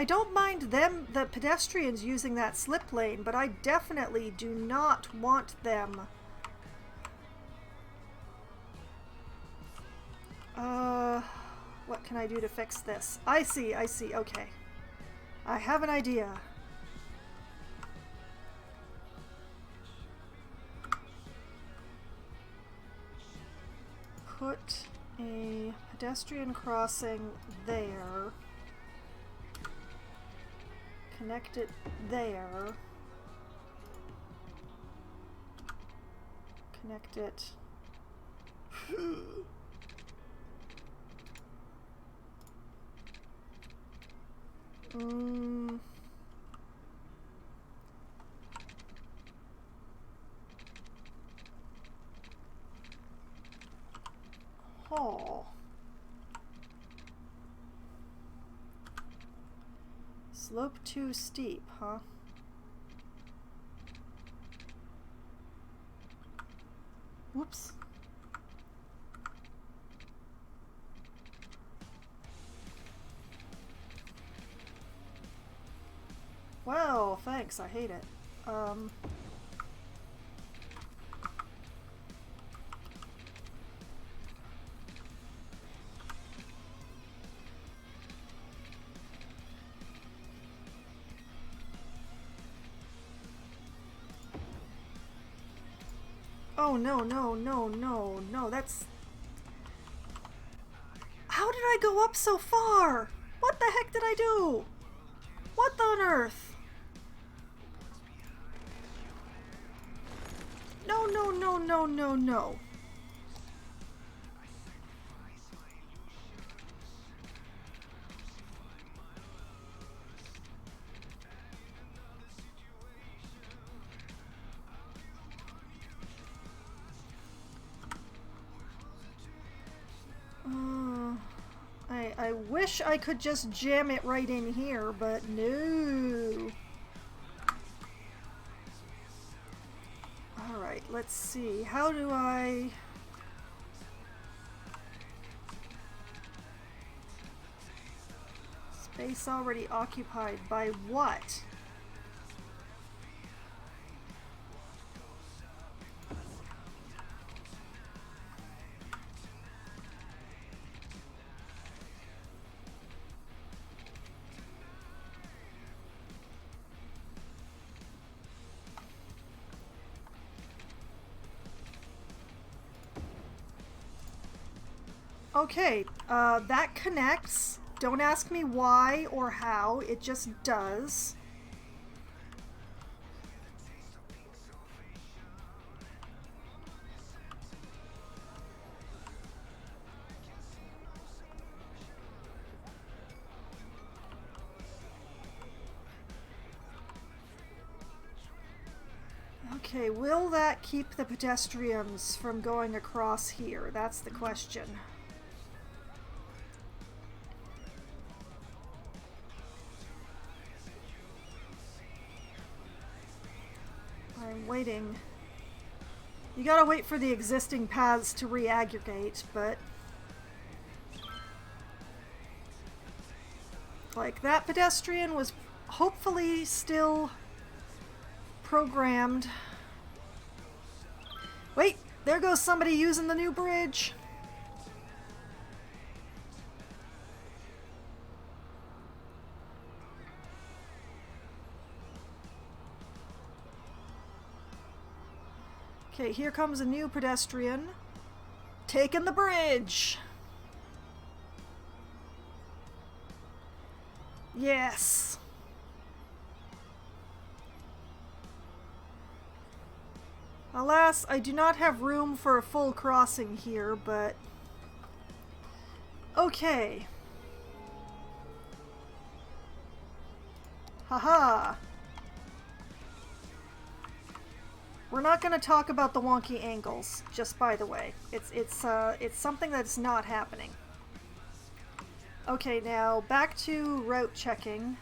don't mind them, the pedestrians, using that slip lane, but I definitely do not want them. What can I do to fix this? I see, okay. I have an idea. Put a pedestrian crossing there. Connect it there. Connect it. Oh. Slope too steep, huh? Whoops. Well, thanks, I hate it. Oh, no, that's... How did I go up so far? What the heck did I do? What on earth? No. I wish I could just jam it right in here, but no. Alright, let's see. How do I... Space already occupied by what? Okay, that connects. Don't ask me why or how, it just does. Okay, will that keep the pedestrians from going across here? That's the question. I'm waiting. You gotta wait for the existing paths to re-aggregate, but... Like, that pedestrian was hopefully still programmed. Wait! there goes somebody using the new bridge. Okay, here comes a new pedestrian. Taking the bridge! Yes! Alas, I do not have room for a full crossing here, but... okay. Haha! We're not going to talk about the wonky angles, just by the way. It's something that's not happening. Okay, now back to route checking.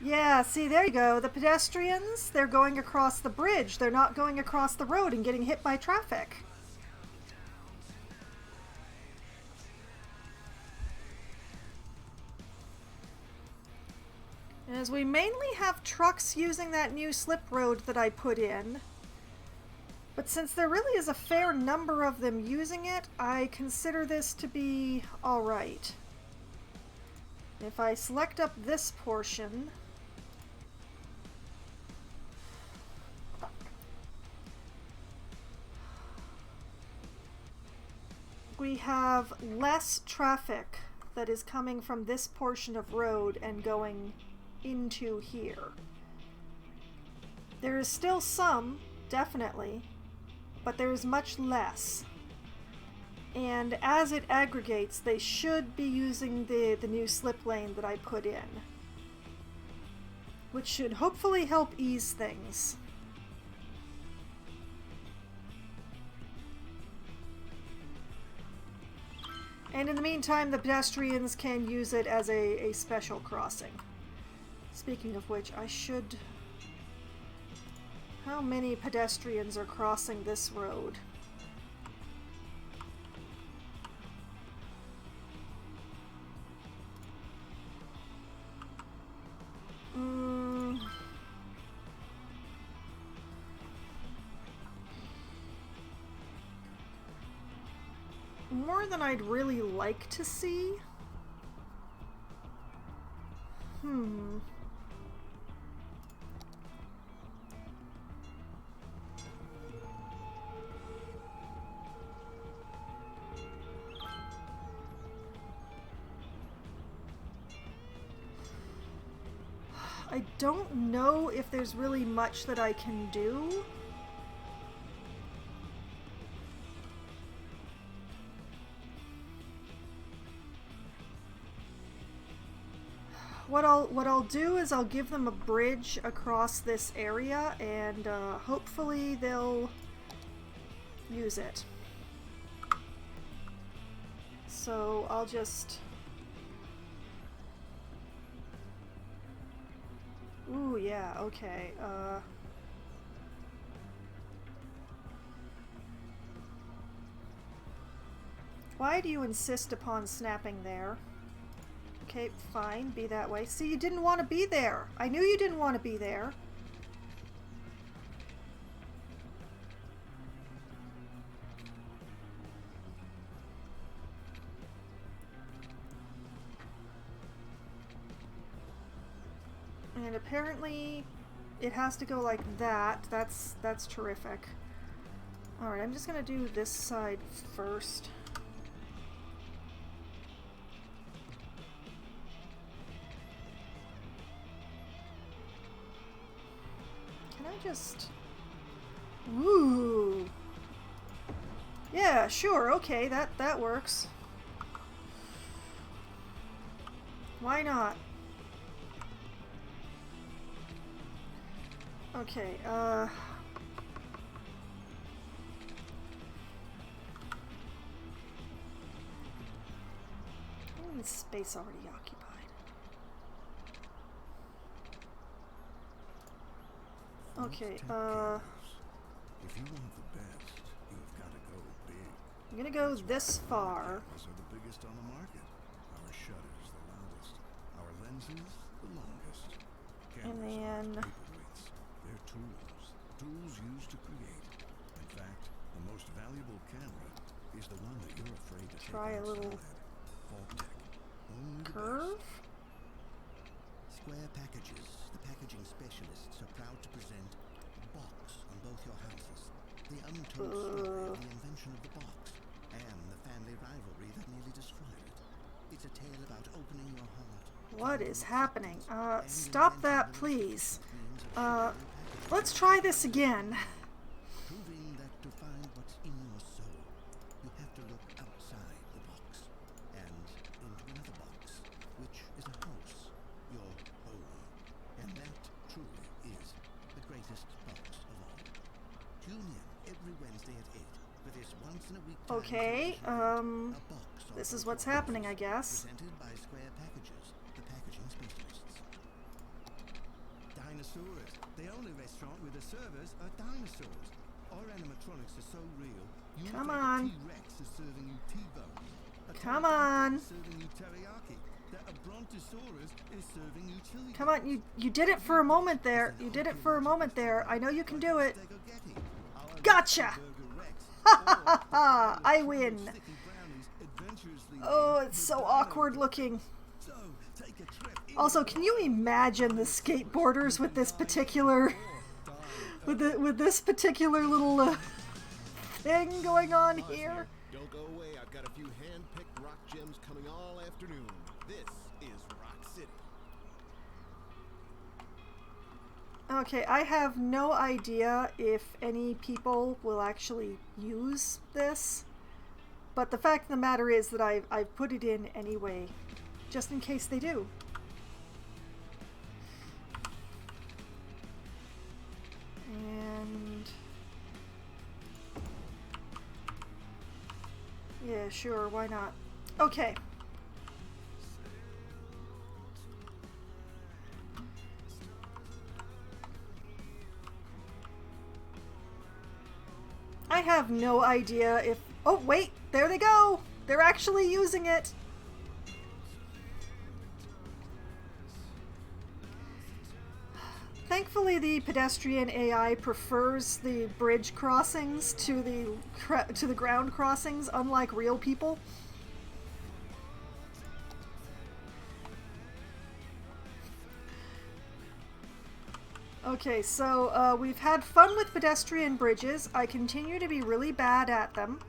Yeah, see, there you go. The pedestrians, they're going across the bridge. They're not going across the road and getting hit by traffic. As we mainly have trucks using that new slip road that I put in, but since there really is a fair number of them using it, I consider this to be alright. If I select up this portion, we have less traffic that is coming from this portion of road and going into here. There is still some, definitely, but there is much less. And as it aggregates, they should be using the new slip lane that I put in, which should hopefully help ease things. And in the meantime, the pedestrians can use it as a special crossing. Speaking of which, I should... how many pedestrians are crossing this road? More than I'd really like to see. I don't know if there's really much that I can do. What I'll do is I'll give them a bridge across this area, and hopefully they'll use it. So I'll just... ooh, yeah, okay. Why do you insist upon snapping there? Okay, fine, be that way. See, you didn't want to be there. I knew you didn't want to be there. And apparently it has to go like that. That's terrific. Alright, I'm just gonna do this side first. Just... ooh. Yeah, sure, okay, that works. Why not? Okay, space already occupied. Okay, If you want the best, you've got to go big. I'm gonna go this far. These are the biggest on the market. Our shutters the loudest. Our lenses the longest. And Cameras then... aren't paperweights. They're tools. tools used to create. In fact, the most valuable camera is the one that you're afraid to Try take a little outside. Vault-Tec. Only the curve. best. Square Packages, the packaging specialists, are proud to present Box on both your houses. The untold story of the invention of the box and the family rivalry that nearly destroyed it. It's a tale about opening your heart. What is happening? Stop that, please. Let's try this again. Proving that to find what's in your soul, you have to look outside the box and into another box, which is a house, your home. And that truly is the greatest box of all. Tune in every Wednesday at 8 for this once-in-a-week Okay, television event, a box on this is both what's your happening, I houses, guess. presented by Square Packages, the packaging specialists. Dinosaurs. The only restaurant where the servers are dinosaurs. Our animatronics are so real. You Come think on. a T-Rex is serving you T-bone. A Come pterodactyl on. is serving you teriyaki. That a brontosaurus is serving you chili. Come on, you did it for a moment there. You did it for a moment there. I know you can do it. Gotcha! Ha ha ha ha! I win. Oh, it's so awkward looking. Also, can you imagine the skateboarders with this particular, with this particular little thing going on here? Don't go away. I've got a few hand-picked rock gems coming all afternoon. This is Rock City. Okay, I have no idea if any people will actually use this, but the fact of the matter is that I've put it in anyway, just in case they do. And yeah, sure, why not? Okay. I have no idea if... Oh, wait! There they go! They're actually using it! Thankfully, the pedestrian AI prefers the bridge crossings to the ground crossings, unlike real people. Okay, so we've had fun with pedestrian bridges. I continue to be really bad at them.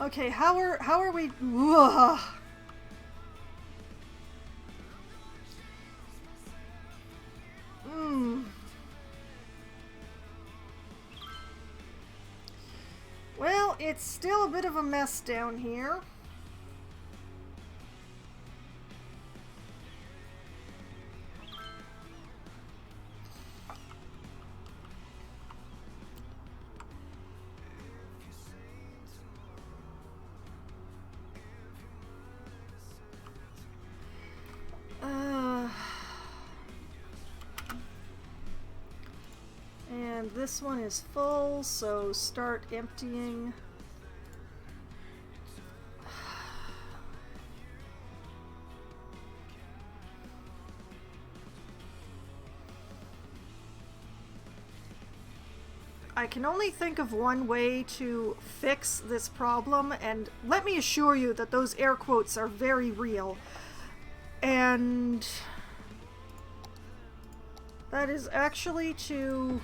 Okay, how are we? Ugh. Well, it's still a bit of a mess down here. And this one is full, so start emptying. I can only think of one way to fix this problem, and let me assure you that those air quotes are very real. And that is actually to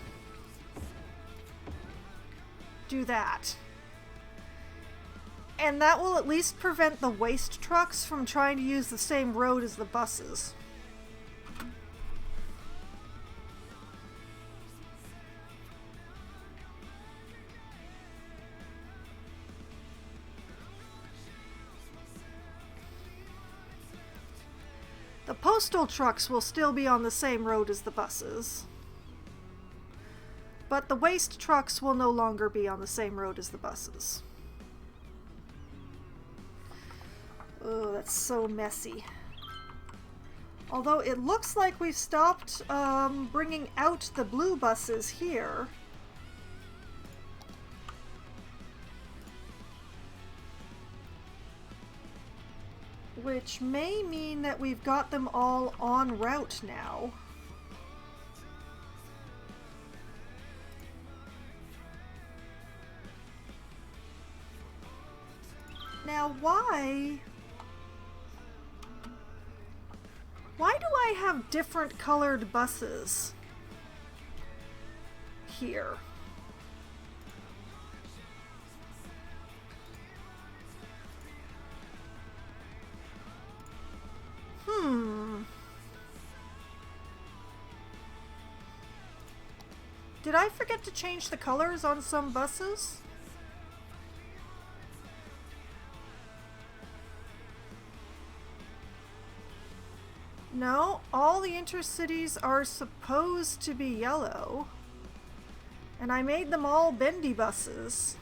do that. And that will at least prevent the waste trucks from trying to use the same road as the buses. The postal trucks will still be on the same road as the buses. But the waste trucks will no longer be on the same road as the buses. Oh, that's so messy. Although it looks like we've stopped bringing out the blue buses here. Which may mean that we've got them all en route now. Now, why do I have different colored buses here? Did I forget to change the colors on some buses? No, all the intercities are supposed to be yellow. And I made them all bendy buses.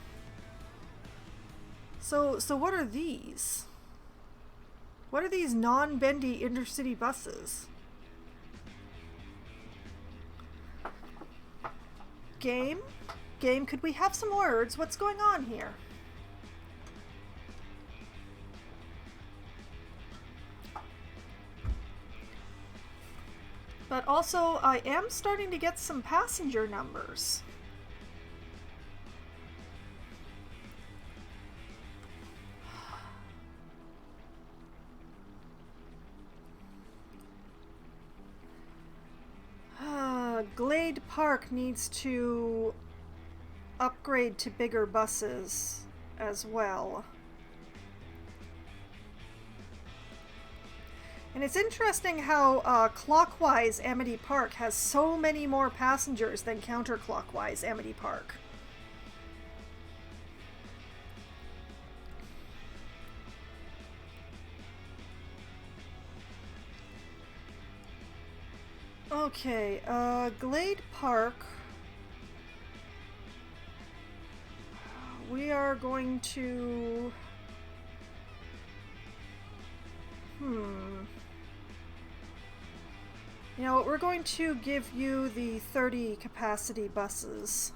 So what are these? What are these non-bendy intercity buses? Game? Game, could we have some words? What's going on here? But also, I am starting to get some passenger numbers. Glade Park needs to upgrade to bigger buses as well. And it's interesting how clockwise Amity Park has so many more passengers than counterclockwise Amity Park. Okay, Glade Park. We are going to... You know, we're going to give you the 30 capacity buses.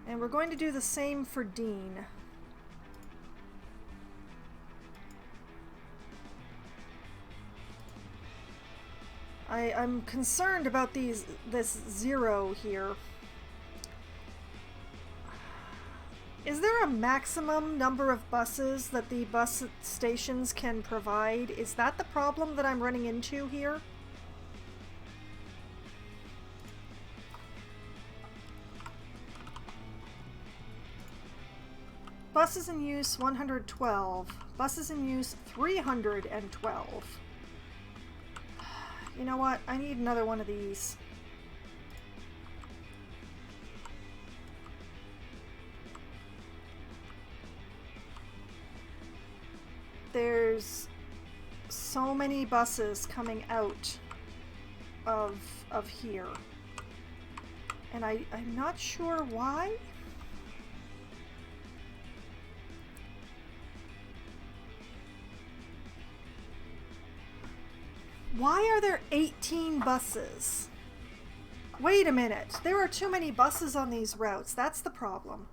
And we're going to do the same for Dean. I'm concerned about this 0 here. Is there a maximum number of buses that the bus stations can provide? Is that the problem that I'm running into here? Buses in use 112. Buses in use 312. You know what? I need another one of these. There's so many buses coming out of here. And I'm not sure why. Why are there 18 buses? Wait a minute. There are too many buses on these routes. That's the problem.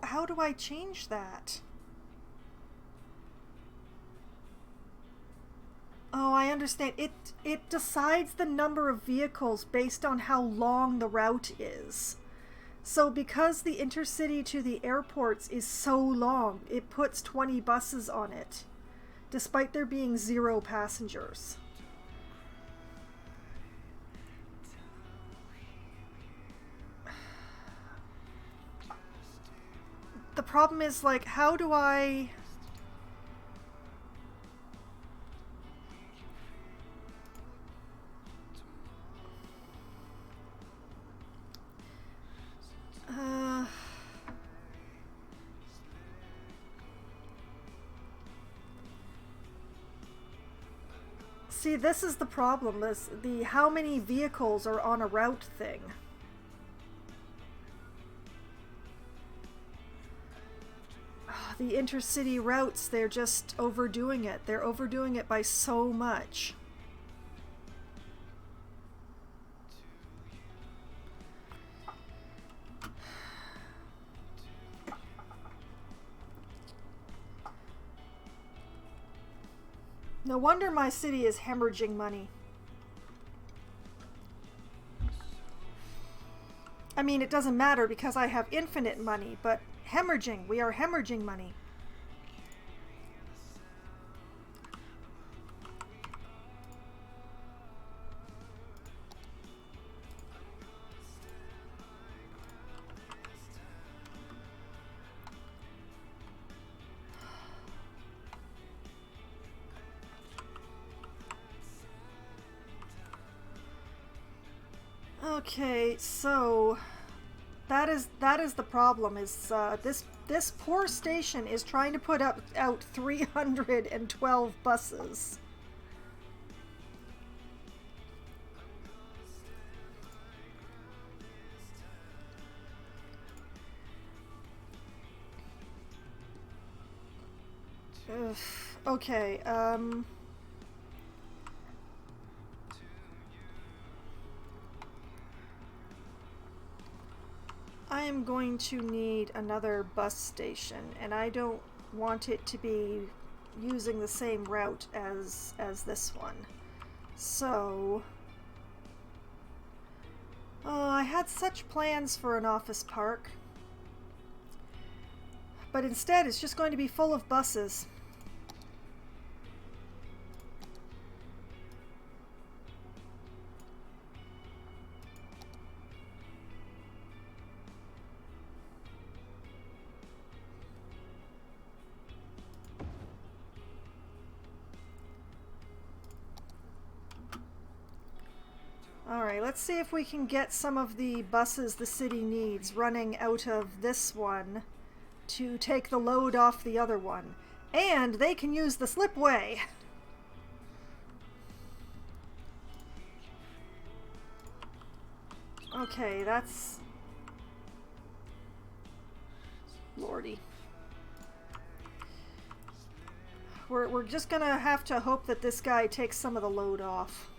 How do I change that? Oh, I understand. It decides the number of vehicles based on how long the route is. So because the intercity to the airports is so long, it puts 20 buses on it, despite there being 0 passengers. The problem is, like, how do I... See, this is the problem, the how many vehicles are on a route thing. The intercity routes, they're just overdoing it. They're overdoing it by so much. No wonder my city is hemorrhaging money. I mean, it doesn't matter because I have infinite money, but hemorrhaging, we are hemorrhaging money. Okay, so that is the problem. Is this poor station is trying to put out 312 buses. Ugh, okay. I am going to need another bus station, and I don't want it to be using the same route as this one. So, I had such plans for an office park, but instead it's just going to be full of buses. Alright, let's see if we can get some of the buses the city needs running out of this one to take the load off the other one. And they can use the slipway! Okay, that's... Lordy. We're just gonna have to hope that this guy takes some of the load off.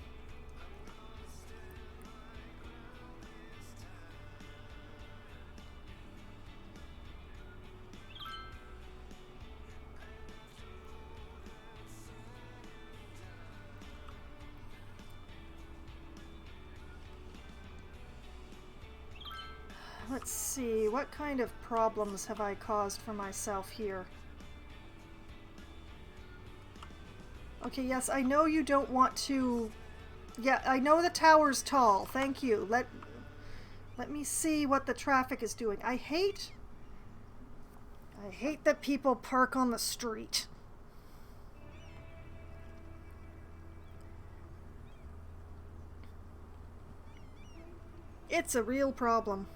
Let's see, what kind of problems have I caused for myself here? Okay, yes, I know you don't want to... Yeah, I know the tower's tall. Thank you. Let me see what the traffic is doing. I hate that people park on the street. It's a real problem.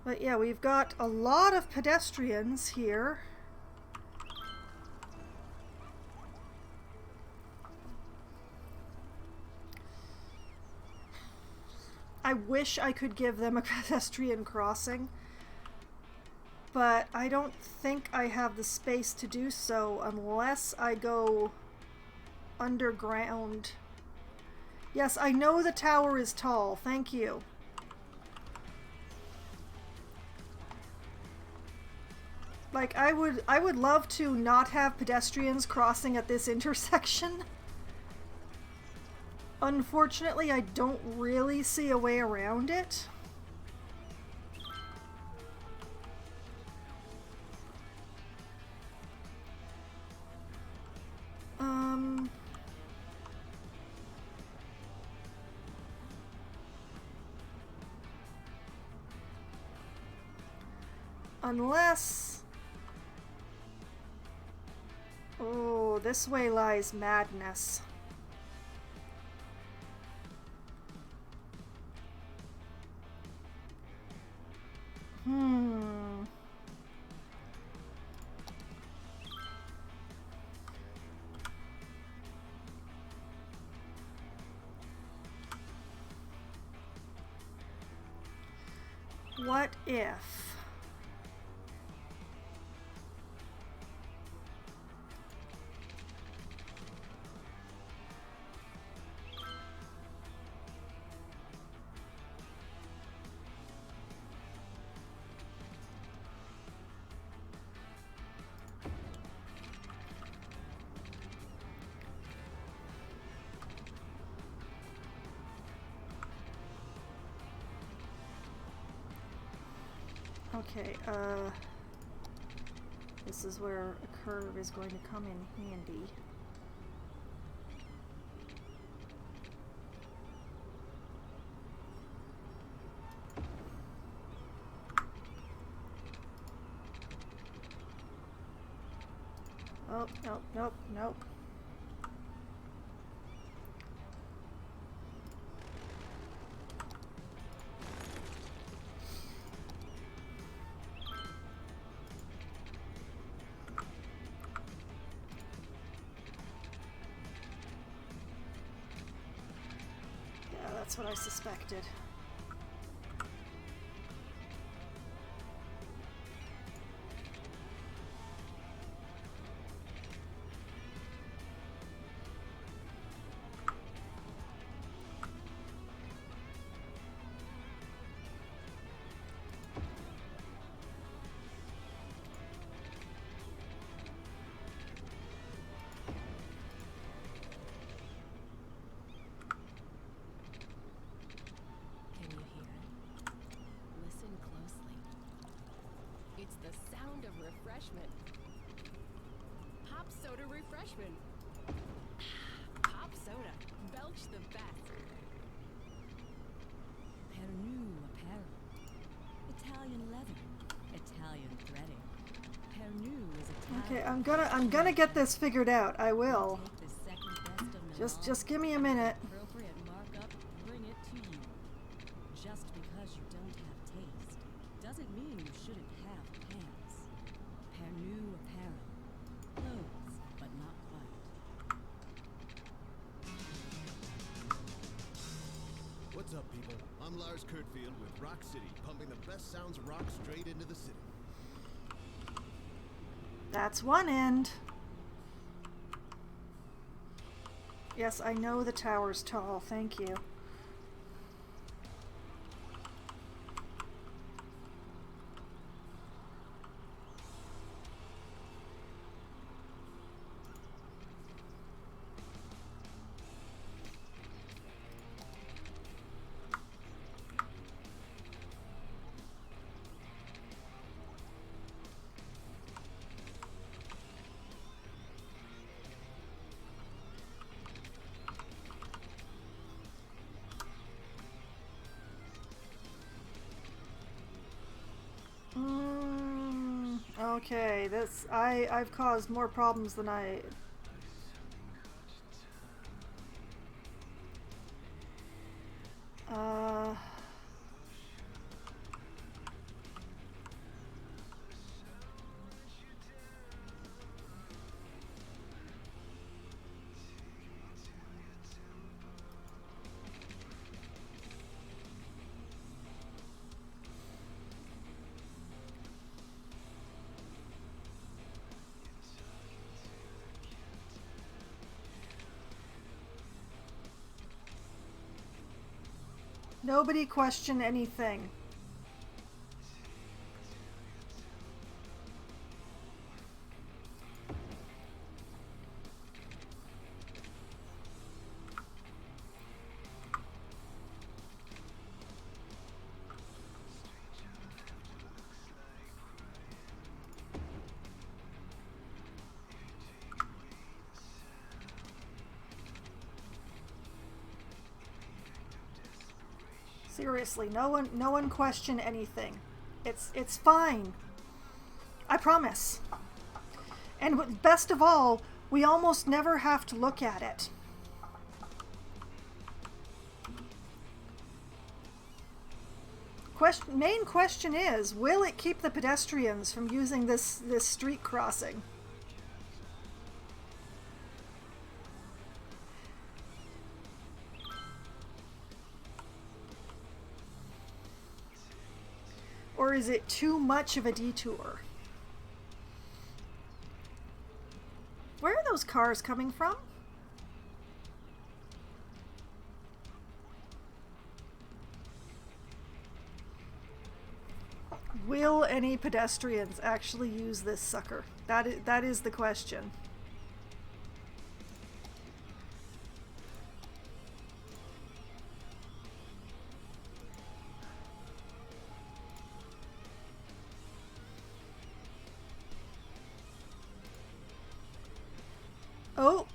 But yeah, we've got a lot of pedestrians here. I wish I could give them a pedestrian crossing, but I don't think I have the space to do so unless I go underground. Yes, I know the tower is tall. Thank you. Like, I would love to not have pedestrians crossing at this intersection. Unfortunately, I don't really see a way around it. Unless... Oh, this way lies madness. What if... Okay, this is where a curve is going to come in handy. Oh, nope, nope, nope. Yeah, that's what I suspected. Can you hear it? Listen closely. It's the sound of refreshment. Pop soda refreshment. Pop soda. Belch the best. Pernu apparel. Italian leather. Italian threading. Pernu is Italian. Okay, I'm gonna get this figured out. I will. Take the second best of Milan. Just give me a minute. Appropriate markup, bring it to you. Just because you don't have taste doesn't mean you shouldn't have pants. Pernu apparel. Clothes, but not quite. What's up, people? I'm Lars Kurtfield with Rock City, pumping the best sounds of rock straight into the city. That's one end. Yes, I know the tower's tall. Thank you. Okay, I've caused more problems than I... Nobody question anything. Seriously, no one question anything. It's fine. I promise. And best of all, we almost never have to look at it. Main question is, will it keep the pedestrians from using this street crossing? Or is it too much of a detour? Where are those cars coming from? Will any pedestrians actually use this sucker? That is the question. Oh!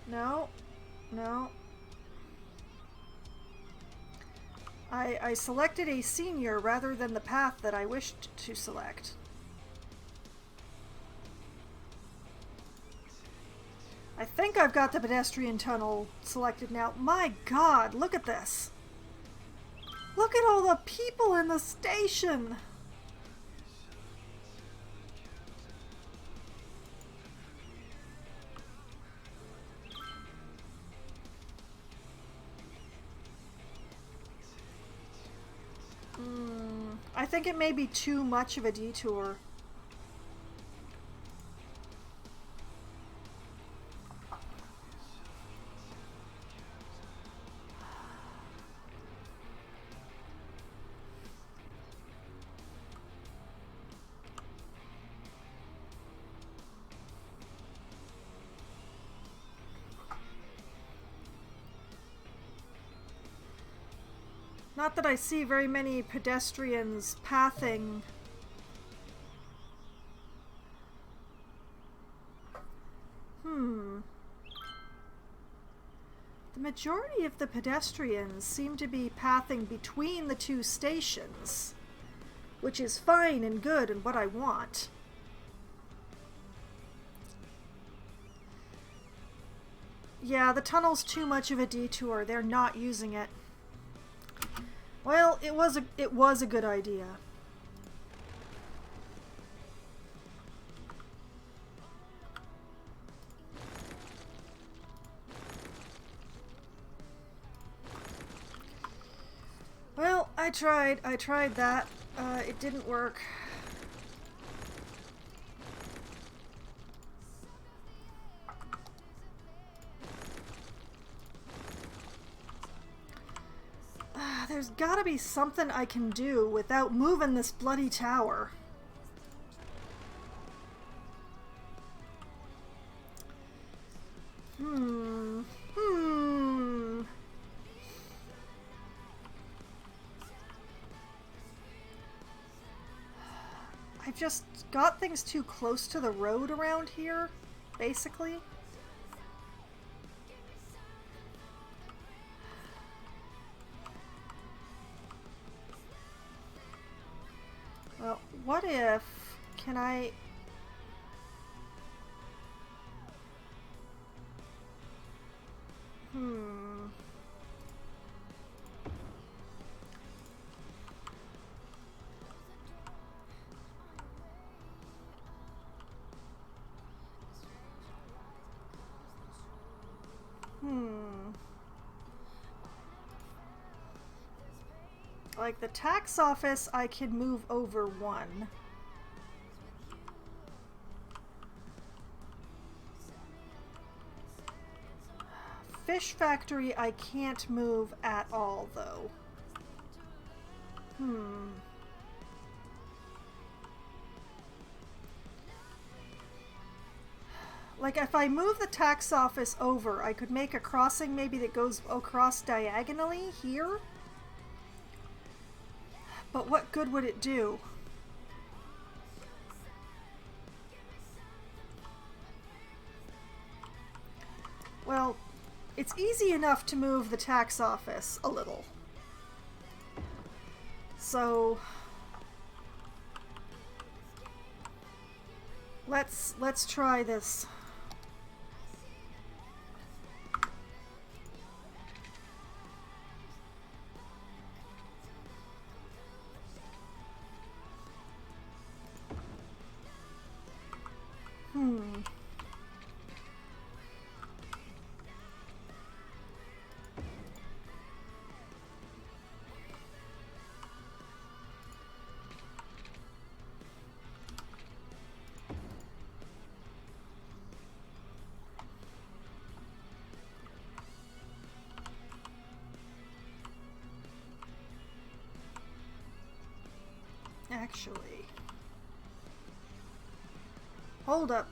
No. No. I selected a senior rather than the path that I wished to select. I think I've got the pedestrian tunnel selected now. My God, look at this. Look at all the people in the station. I think it may be too much of a detour. Not that I see very many pedestrians pathing. The majority of the pedestrians seem to be pathing between the two stations, which is fine and good and what I want. Yeah, the tunnel's too much of a detour. They're not using it. Well, it was a good idea. Well, I tried that. It didn't work. There's gotta be something I can do without moving this bloody tower. I've just got things too close to the road around here, basically. Well, what if... Can I... Like the tax office, I can move over one. Fish factory, I can't move at all, though. Like, if I move the tax office over, I could make a crossing maybe that goes across diagonally here. But what good would it do? Well, it's easy enough to move the tax office a little. So let's try this. Actually, hold up.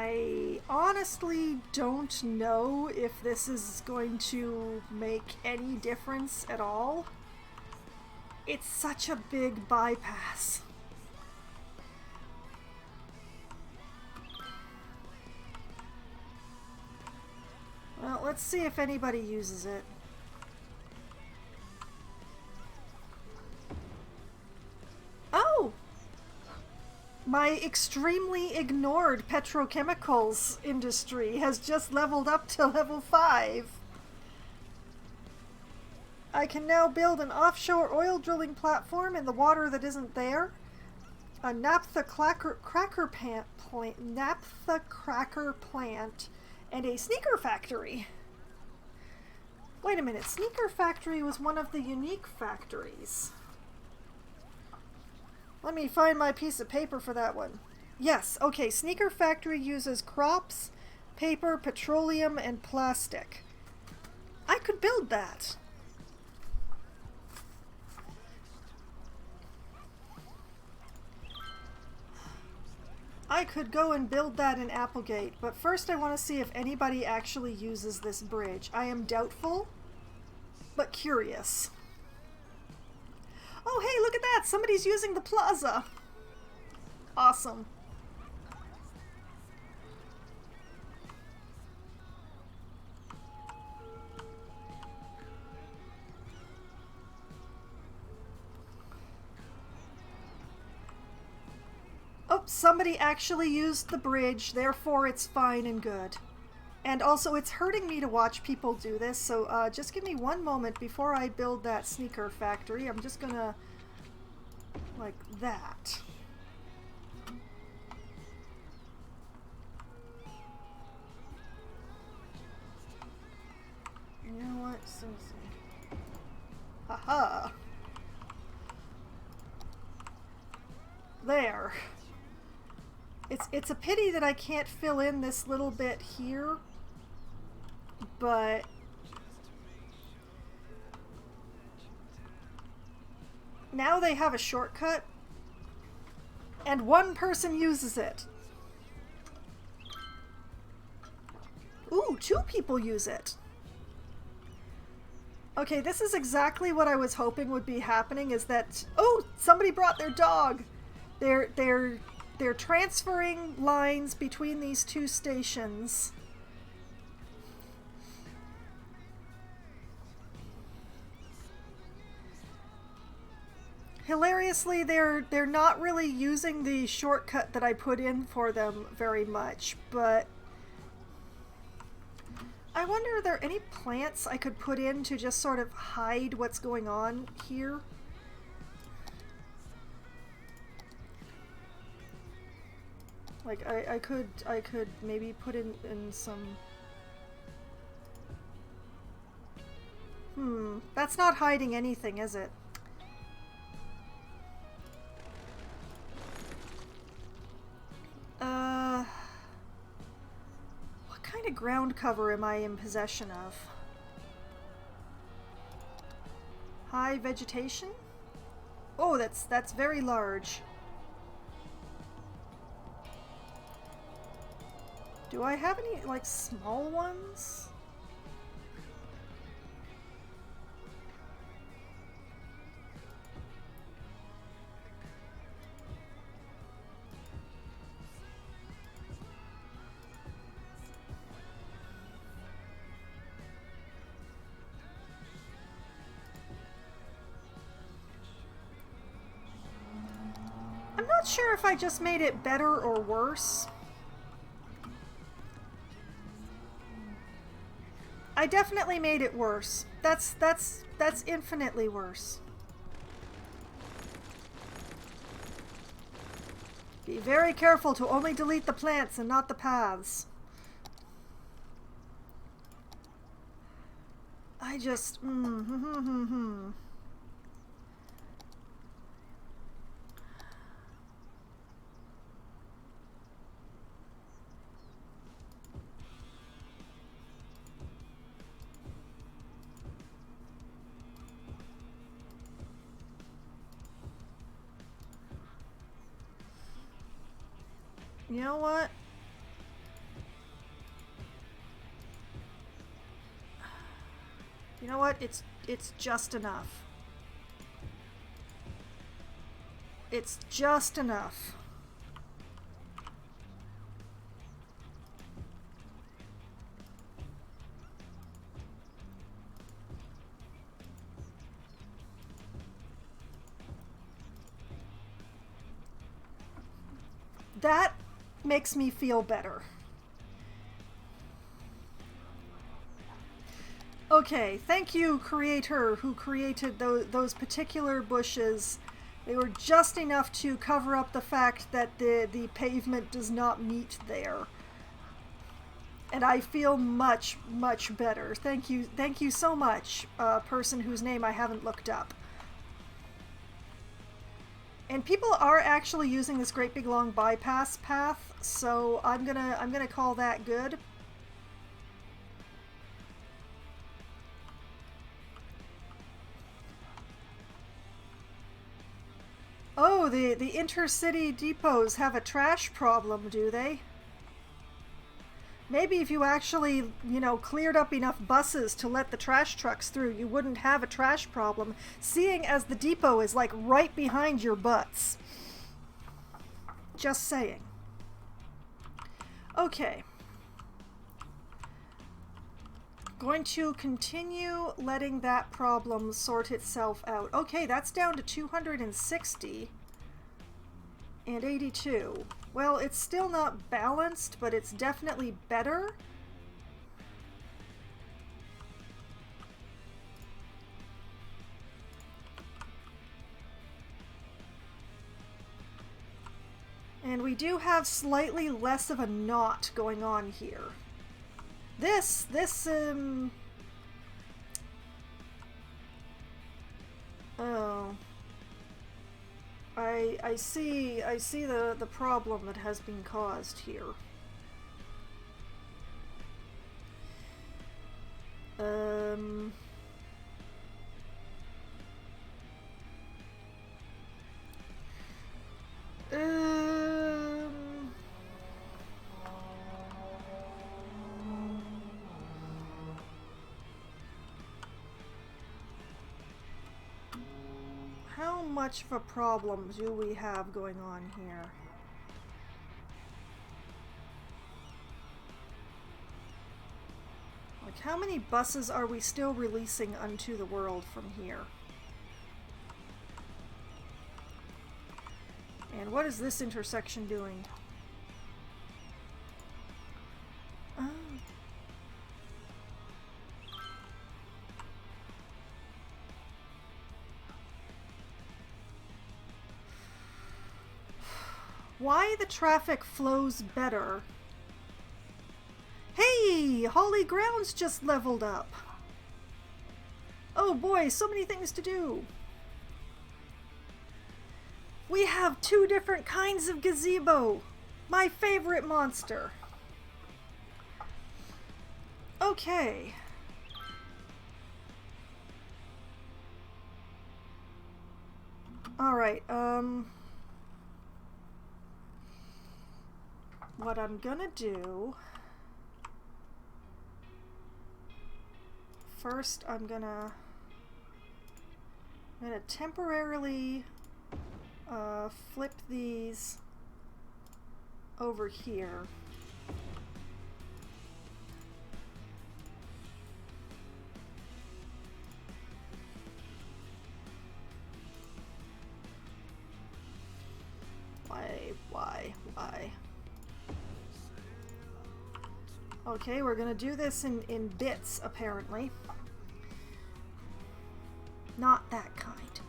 I honestly don't know if this is going to make any difference at all. It's such a big bypass. Well, let's see if anybody uses it. Oh! My extremely ignored petrochemicals industry has just leveled up to level 5. I can now build an offshore oil drilling platform in the water that isn't there, a naphtha cracker plant, and a sneaker factory. Wait a minute, sneaker factory was one of the unique factories. Let me find my piece of paper for that one. Yes, okay, sneaker factory uses crops, paper, petroleum, and plastic. I could build that. I could go and build that in Applegate, but first I want to see if anybody actually uses this bridge. I am doubtful, but curious. Oh, hey, look at that! Somebody's using the plaza! Awesome. Oh, somebody actually used the bridge, therefore it's fine and good. And also, it's hurting me to watch people do this, so just give me one moment before I build that sneaker factory. I'm just gonna... like that. You know what? Haha! There. It's a pity that I can't fill in this little bit here, but now they have a shortcut and one person uses it. Ooh, 2 people use it. Okay, this is exactly what I was hoping would be happening, is that... oh, somebody brought their dog! They're transferring lines between these 2 stations. Hilariously, they're not really using the shortcut that I put in for them very much, but I wonder, are there any plants I could put in to just sort of hide what's going on here? Like, I could maybe put in some... that's not hiding anything, is it? What kind of ground cover am I in possession of? High vegetation? Oh, that's very large. Do I have any, like, small ones? I'm not sure if I just made it better or worse. I definitely made it worse. That's infinitely worse. Be very careful to only delete the plants and not the paths. I just... You know what? You know what? It's just enough. It's just enough. That makes me feel better. Okay, thank you, creator, who created those particular bushes. They were just enough to cover up the fact that the pavement does not meet there. And I feel much, much better. Thank you so much, person whose name I haven't looked up. And people are actually using this great big long bypass path, so I'm gonna call that good. Oh, the intercity depots have a trash problem, do they? Maybe if you actually, you know, cleared up enough buses to let the trash trucks through, you wouldn't have a trash problem, seeing as the depot is like right behind your butts. Just saying. Okay. Going to continue letting that problem sort itself out. Okay, that's down to 260 and 82. Well, it's still not balanced, but it's definitely better. And we do have slightly less of a knot going on here. Oh. I see the problem that has been caused here. How much of a problem do we have going on here? Like, how many buses are we still releasing unto the world from here? And what is this intersection doing? Oh. Why the traffic flows better? Hey! Holly Grounds just leveled up! Oh boy, so many things to do! We have 2 different kinds of gazebo! My favorite monster! Okay. Alright, what I'm gonna do... First, I'm gonna temporarily flip these over here. Why? Okay, we're gonna do this in bits, apparently. Not that kind.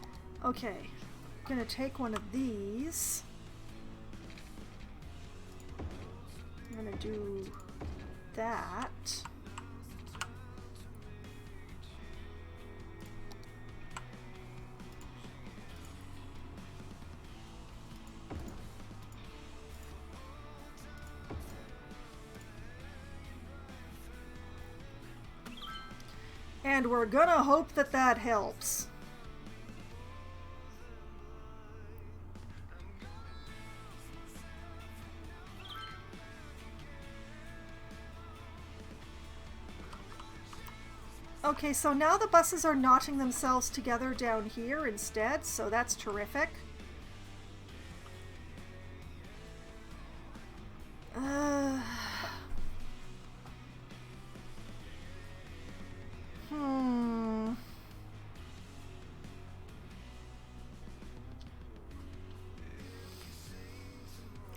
Okay, I'm gonna take one of these. I'm gonna do that. And we're gonna hope that that helps. Okay, so now the buses are knotting themselves together down here instead, so that's terrific.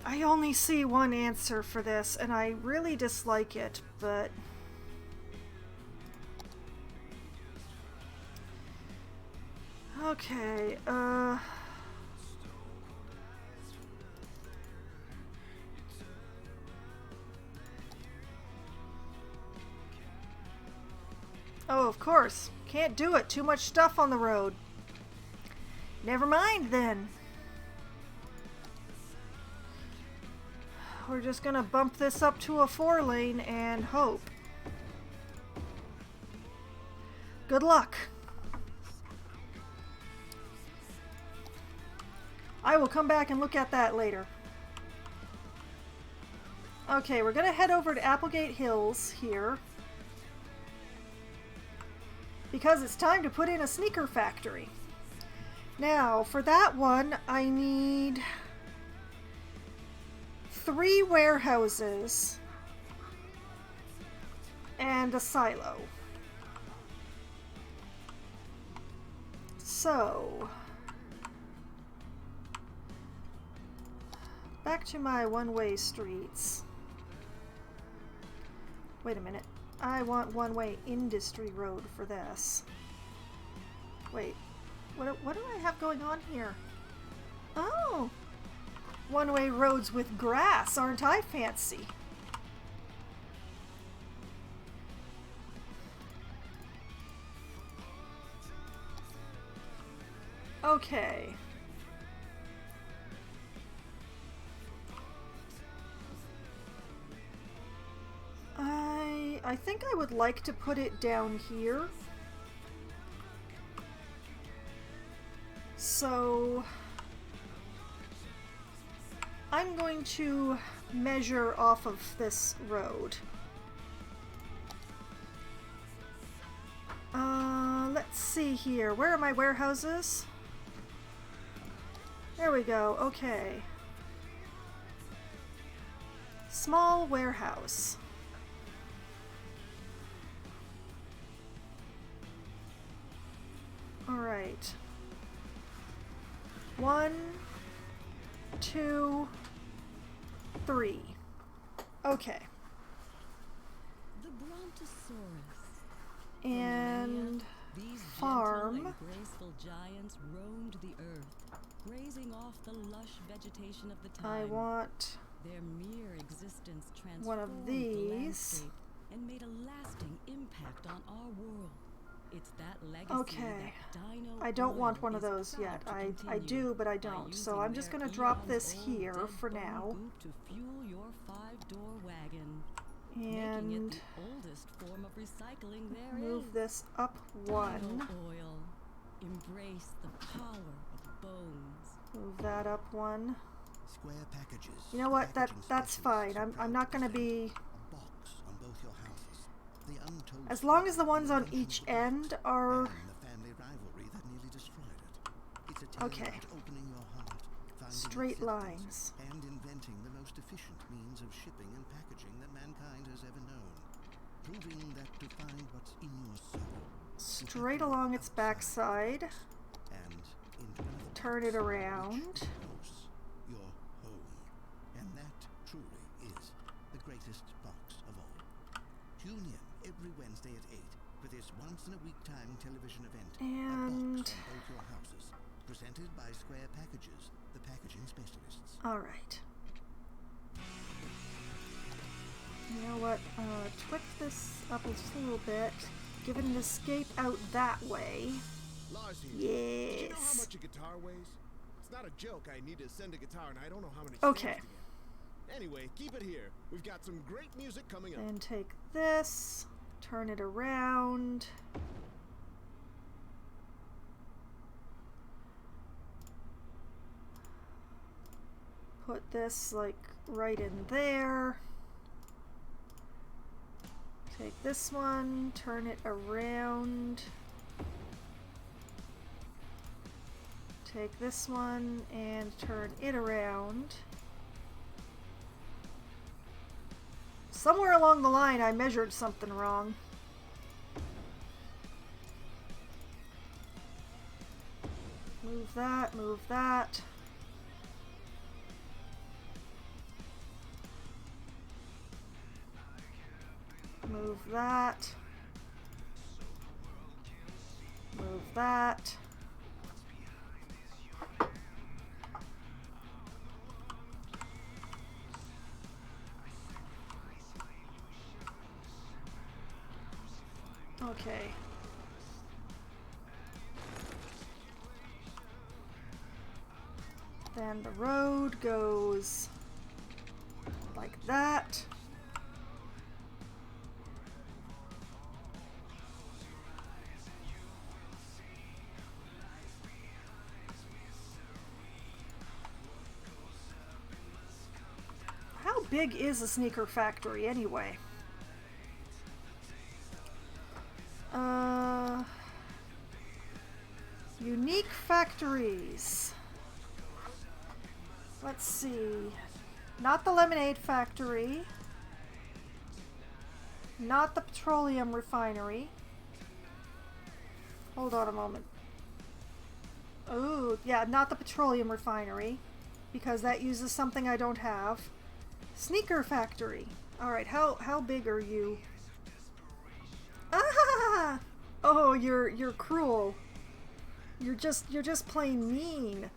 I only see one answer for this, and I really dislike it, but... Okay, Oh, of course. Can't do it. Too much stuff on the road. Never mind, then. We're just gonna bump this up to a 4-lane and hope. Good luck. I will come back and look at that later. Okay, we're gonna head over to Applegate Hills here, because it's time to put in a sneaker factory. Now, for that one, I need 3 warehouses and a silo. So, back to my one-way streets. Wait a minute. I want one-way industry road for this. Wait, what do I have going on here? Oh! One-way roads with grass, aren't I fancy? Okay. I think I would like to put it down here. So I'm going to measure off of this road. Let's see here. Where are my warehouses? There we go. Okay. Small warehouse. All right. 1, 2, 3. Okay. The Brontosaurus. And These farm. gentle and graceful giants roamed the earth, grazing off the lush vegetation of the time. I want Their mere existence transformed one of the these. landscape and made a lasting impact on our world. It's that legacy Okay. that Dino I don't Oil want one of is those proud yet. to I continue do, but I by don't. So using I'm just their going to drop eons this old here dead for bone now. goop to fuel your 5-door wagon, making And it the oldest form of recycling there move is. this up Dino 1. Oil. Embrace the power of bones. Move that up 1. Square packages. You know what? Packaging That's fine. specialists are I'm proud not going to present be... a box on both your houses. The untold As long story as the of ones on invention each of the box end are... and the family rivalry that nearly destroyed it. It's a tale Okay. about opening your heart, finding Straight acceptance, lines. and inventing the most efficient means of shipping and packaging that mankind has ever known. Proving that to find what's in your soul, you have Straight to look along its outside backside. and into another Turn box, it around. which is house, your home. And that truly is the greatest box of all. Tune in every Wednesday at 8 for this once-in-a-week time television event. And... A box on both your houses. Presented by Square Packages, the packaging specialists. Alright. You know what? Twist this up just a little bit. Give it an escape out that way. Lars here. Do you know how Yes. much a guitar weighs? It's not a joke. I need to send a guitar and I don't know how many Okay. strings to get. Anyway, keep it here. We've got some great music coming up. Then take this. Turn it around. Put this like right in there. Take this one, turn it around. Take this one and turn it around. Somewhere along the line I measured something wrong. Move that, move that. Move that. Move that. Okay. Then the road goes like that. How big is a sneaker factory anyway? Unique factories. Let's see. Not the lemonade factory. Not the petroleum refinery. Hold on a moment. Oh, yeah, not the petroleum refinery, because that uses something I don't have. Sneaker factory. All right, how big are you? Ah! Oh, you're cruel. You're just plain mean.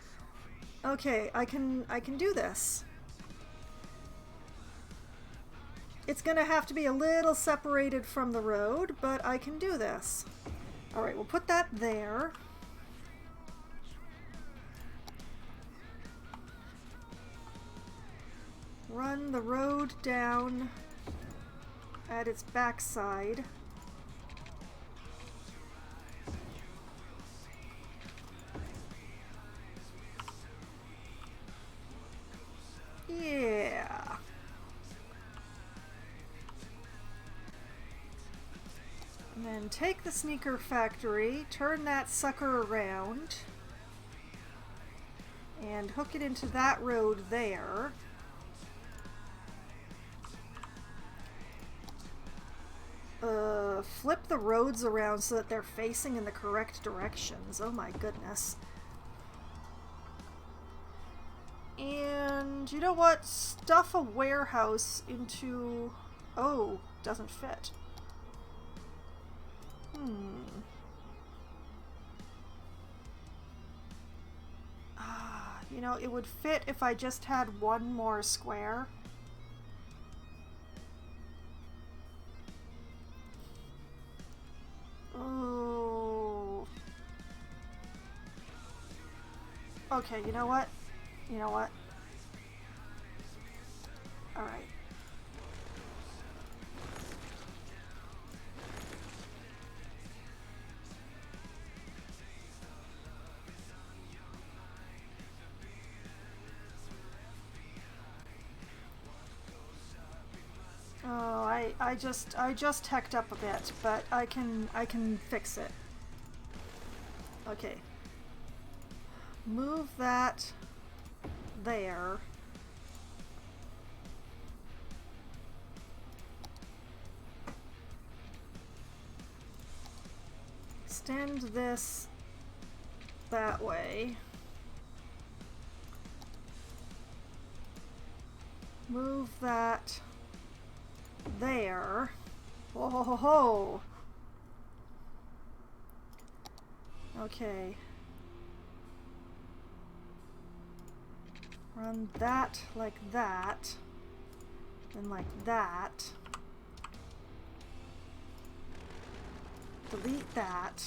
Okay, I can do this. It's gonna have to be a little separated from the road, but I can do this. All right, we'll put that there. Run the road down at its backside. Yeah. And then take the sneaker factory, turn that sucker around, and hook it into that road there. Flip the roads around so that they're facing in the correct directions. Oh my goodness. And you know what? Stuff a warehouse into... Oh, doesn't fit. You know, it would fit if I just had one more square. Ooh. Okay, you know what? You know what? All right. Oh, I just hecked up a bit, but I can fix it. Okay. Move that there. Extend this that way. Move that there. Whoa, ho, ho, ho. Okay. Run that like that, then like that. Delete that.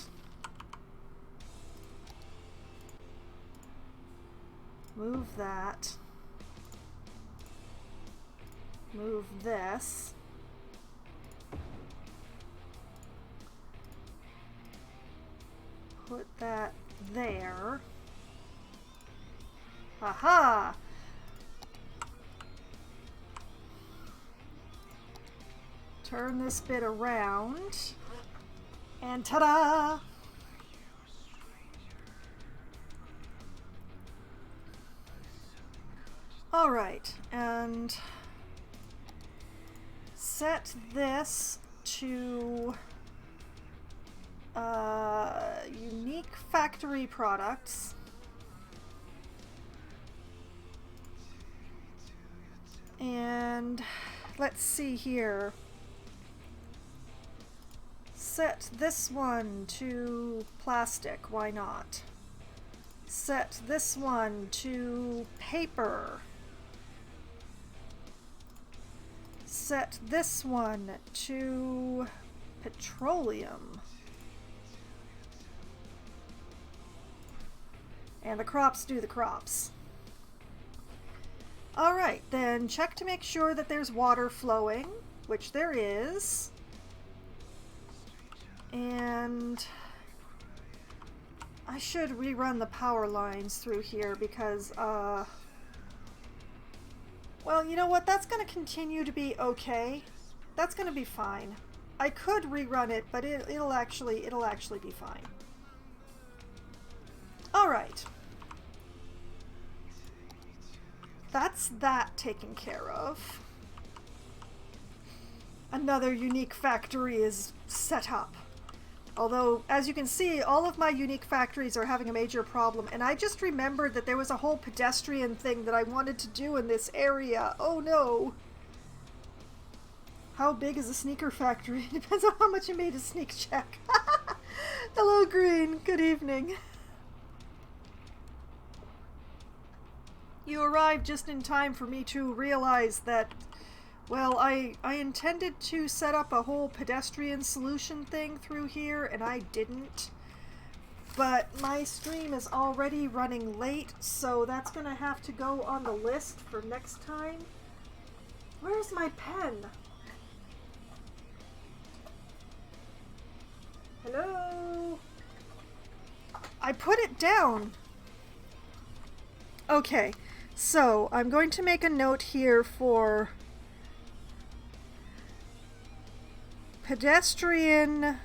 Move that. Move this. Put that there. Aha! turn this bit around, and ta-da! Alright, and set this to unique factory products. And let's see here. Set this one to plastic, why not? Set this one to paper. Set this one to petroleum. And the crops do the crops. Alright, then check to make sure that there's water flowing, which there is. And I should rerun the power lines through here because, well, you know what? That's going to continue to be okay. That's going to be fine. I could rerun it, but it'll actually be fine. Alright. That's that taken care of. Another unique factory is set up. Although, as you can see, all of my unique factories are having a major problem, and I just remembered that there was a whole pedestrian thing that I wanted to do in this area. Oh no! How big is a sneaker factory? Depends on how much you made a sneak check. Hello, Green. Good evening. You arrived just in time for me to realize that, well, I intended to set up a whole pedestrian solution thing through here, and I didn't. But my stream is already running late, so that's going to have to go on the list for next time. Where's my pen? Hello? I put it down. Okay, so I'm going to make a note here for pedestrian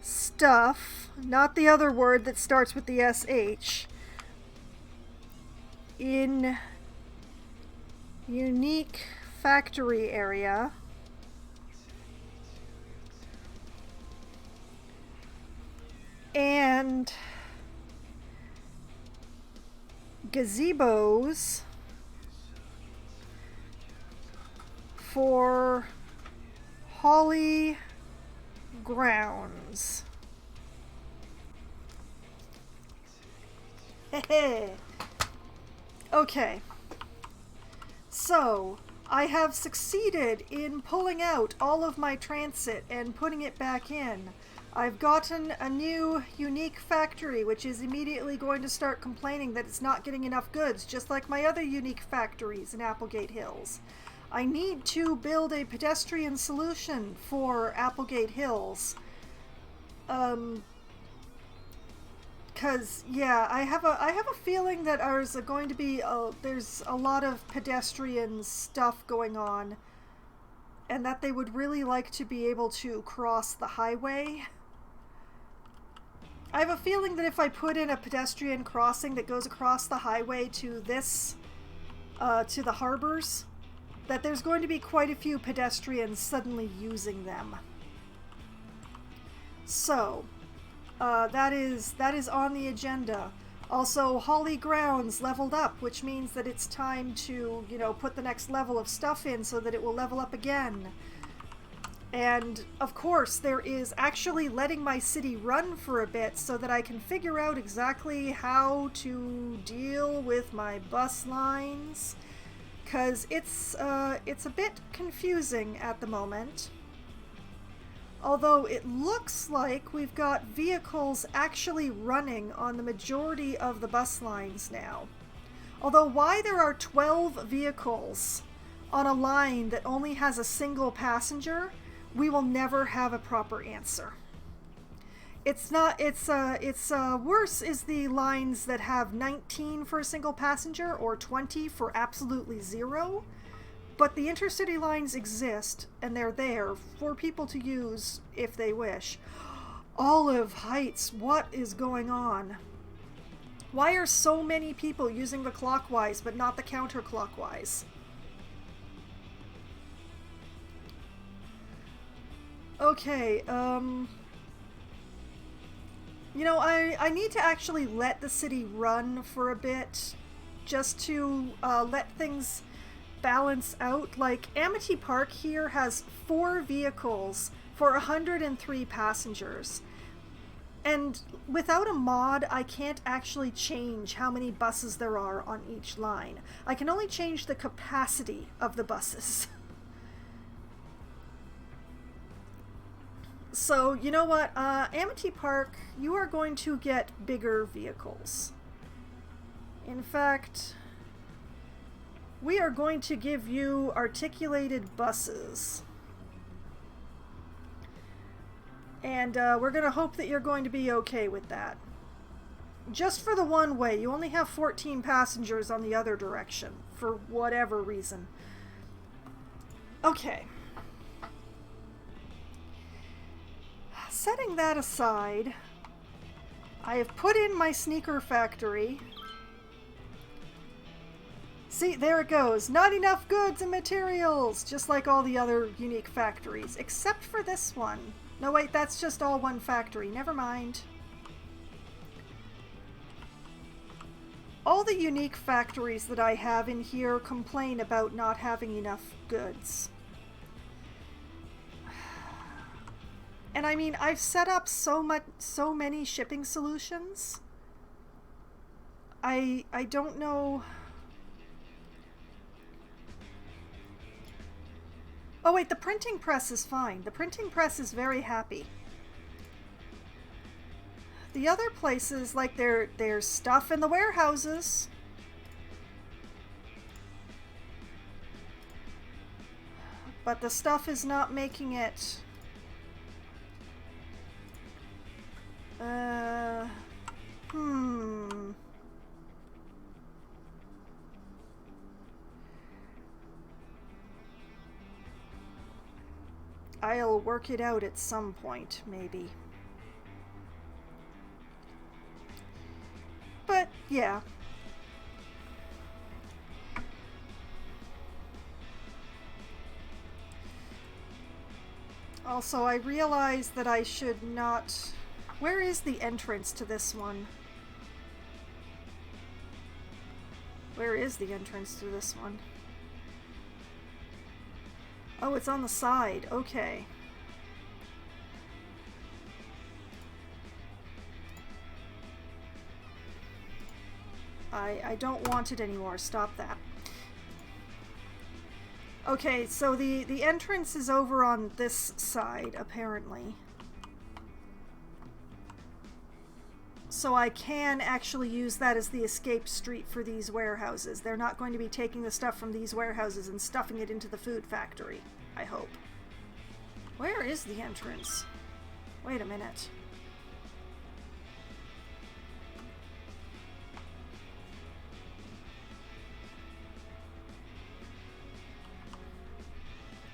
stuff, not the other word that starts with the SH, in unique factory area. And gazebos for Holly grounds. Okay. So, I have succeeded in pulling out all of my transit and putting it back in. I've gotten a new unique factory, which is immediately going to start complaining that it's not getting enough goods, just like my other unique factories in Applegate Hills. I need to build a pedestrian solution for Applegate Hills. Cause yeah, I have a feeling that there's going to be there's a lot of pedestrian stuff going on, and that they would really like to be able to cross the highway. I have a feeling that if I put in a pedestrian crossing that goes across the highway to this, to the harbors, that there's going to be quite a few pedestrians suddenly using them. So, that is on the agenda. Also, Holly Grounds leveled up, which means that it's time to, you know, put the next level of stuff in so that it will level up again. And, of course, there is actually letting my city run for a bit so that I can figure out exactly how to deal with my bus lines. Because it's a bit confusing at the moment. Although it looks like we've got vehicles actually running on the majority of the bus lines now. Although why there are 12 vehicles on a line that only has a single passenger, we will never have a proper answer. It's worse is the lines that have 19 for a single passenger or 20 for absolutely zero. but the intercity lines exist, and they're there for people to use if they wish. Olive Heights, what is going on? Why are so many people using the clockwise but not the counterclockwise? Okay, you know, I need to actually let the city run for a bit, just to let things balance out. Like, Amity Park here has 4 vehicles for 103 passengers. And without a mod, I can't actually change how many buses there are on each line. I can only change the capacity of the buses. So, you know what, Amity Park, you are going to get bigger vehicles. In fact, we are going to give you articulated buses. And we're going to hope that you're going to be okay with that. Just for the one way. You only have 14 passengers on the other direction, for whatever reason. Okay. Setting that aside, I have put in my sneaker factory. See, there it goes. Not enough goods and materials, just like all the other unique factories, except for this one. No, wait, that's just all one factory. Never mind. All the unique factories that I have in here complain about not having enough goods. And I mean, I've set up so many shipping solutions. I don't know. Oh wait, the printing press is fine. The printing press is very happy. The other places, like there's stuff in the warehouses. But the stuff is not making it. I'll work it out at some point, maybe. But, yeah. Also, I realized that I should not... Where is the entrance to this one? Where is the entrance to this one? Oh, it's on the side. Okay. I don't want it anymore. Stop that. Okay, so the entrance is over on this side, apparently. So I can actually use that as the escape street for these warehouses. They're not going to be taking the stuff from these warehouses and stuffing it into the food factory, I hope. Where is the entrance? Wait a minute.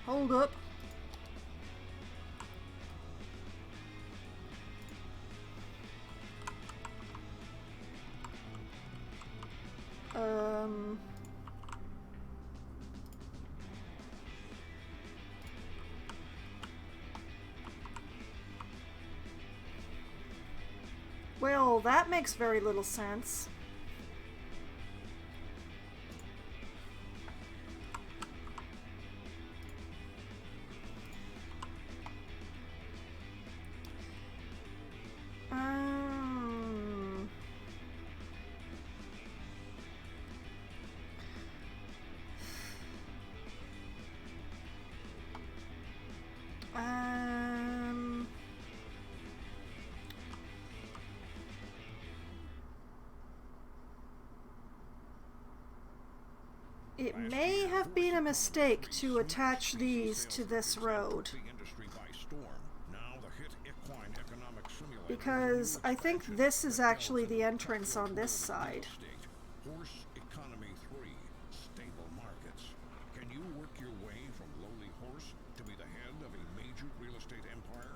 Hold up. Well, that makes very little sense. It may have been a mistake to attach these to this road. Because I think this is actually the entrance on this side. Horse Economy 3, stable markets. Can you work your estate empire?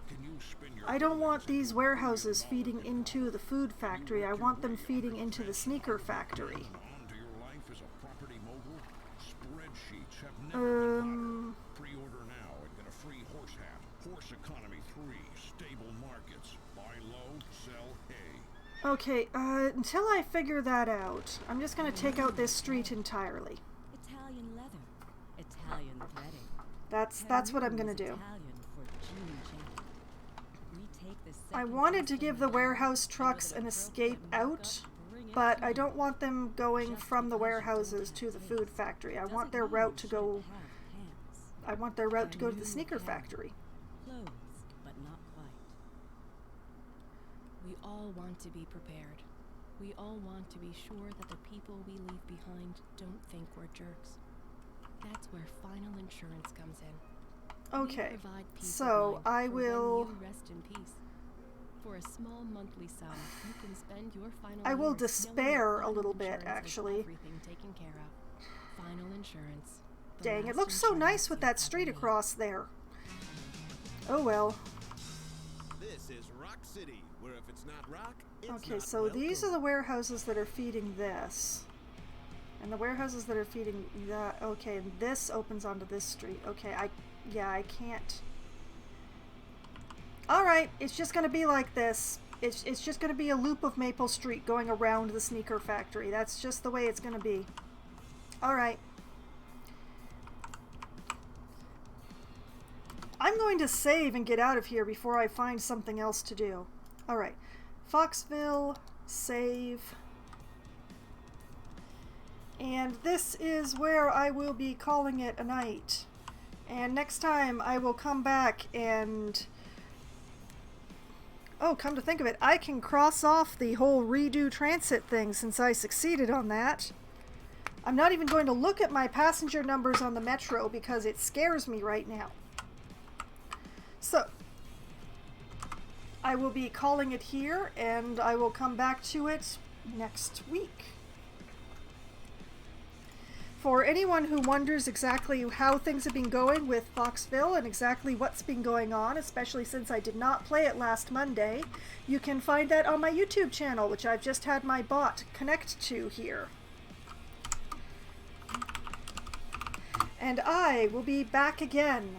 Can you spin your I don't want billions these into warehouses $1 feeding billion into the food factory. I want them feeding into the sneaker factory. on to your life as a property mogul? Spreadsheets have never been hotter. Pre-order now and get a free horse hat. Horse Economy 3. Stable markets. Buy low, sell hay. Okay, until I figure that out, I'm just gonna take out this street entirely. Italian leather, Italian threading. That's what I'm gonna do. Italian for Gene Jack. We take the I second wanted to class give the from warehouse and trucks with an an escape appropriate markup, out, bring it but to I you. don't want them going Just from the because you don't warehouses have to the taste food factory. I doesn't want their mean route you to go. shouldn't have pants. I want their route to go to the Can sneaker you have factory. Clothes, but not quite. We all want to be prepared. We all want to be sure that the people we leave behind don't think we're jerks. That's where final insurance comes in. Okay, We provide peace so of mind I for will. when you rest in peace. For a small monthly sum, you can spend your final I will years knowing despair that a Final little bit, Insurance has actually. Everything taken care of. Final insurance. the Dang, it last looks so insurance nice with you'll that ever street need. across there. Oh well. This is Rock City, where if it's not rock, it's Okay, not so these are welcome. the warehouses that are feeding this. And the warehouses that are feeding that. Okay, and this opens onto this street. Okay, I can't. Alright, it's just gonna be like this. It's just gonna be a loop of Maple Street going around the sneaker factory. That's just the way it's gonna be. Alright. I'm going to save and get out of here before I find something else to do. Alright. Foxville, save. And this is where I will be calling it a night. And next time I will come back and... Oh, come to think of it, I can cross off the whole redo transit thing since I succeeded on that. I'm not even going to look at my passenger numbers on the metro because it scares me right now. So, I will be calling it here, and I will come back to it next week. For anyone who wonders exactly how things have been going with Foxville and exactly what's been going on, especially since I did not play it last Monday, you can find that on my YouTube channel, which I've just had my bot connect to here. And I will be back again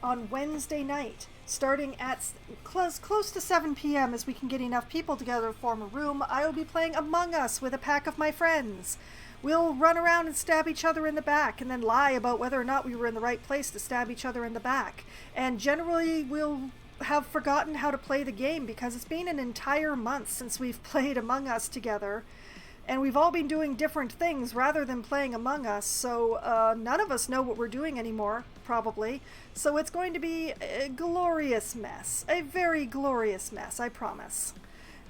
on Wednesday night, starting at close to 7 p.m. as we can get enough people together to form a room. I will be playing Among Us with a pack of my friends. We'll run around and stab each other in the back and then lie about whether or not we were in the right place to stab each other in the back. And generally we'll have forgotten how to play the game because it's been an entire month since we've played Among Us together. And we've all been doing different things rather than playing Among Us, so none of us know what we're doing anymore, probably. So it's going to be a glorious mess. A very glorious mess, I promise.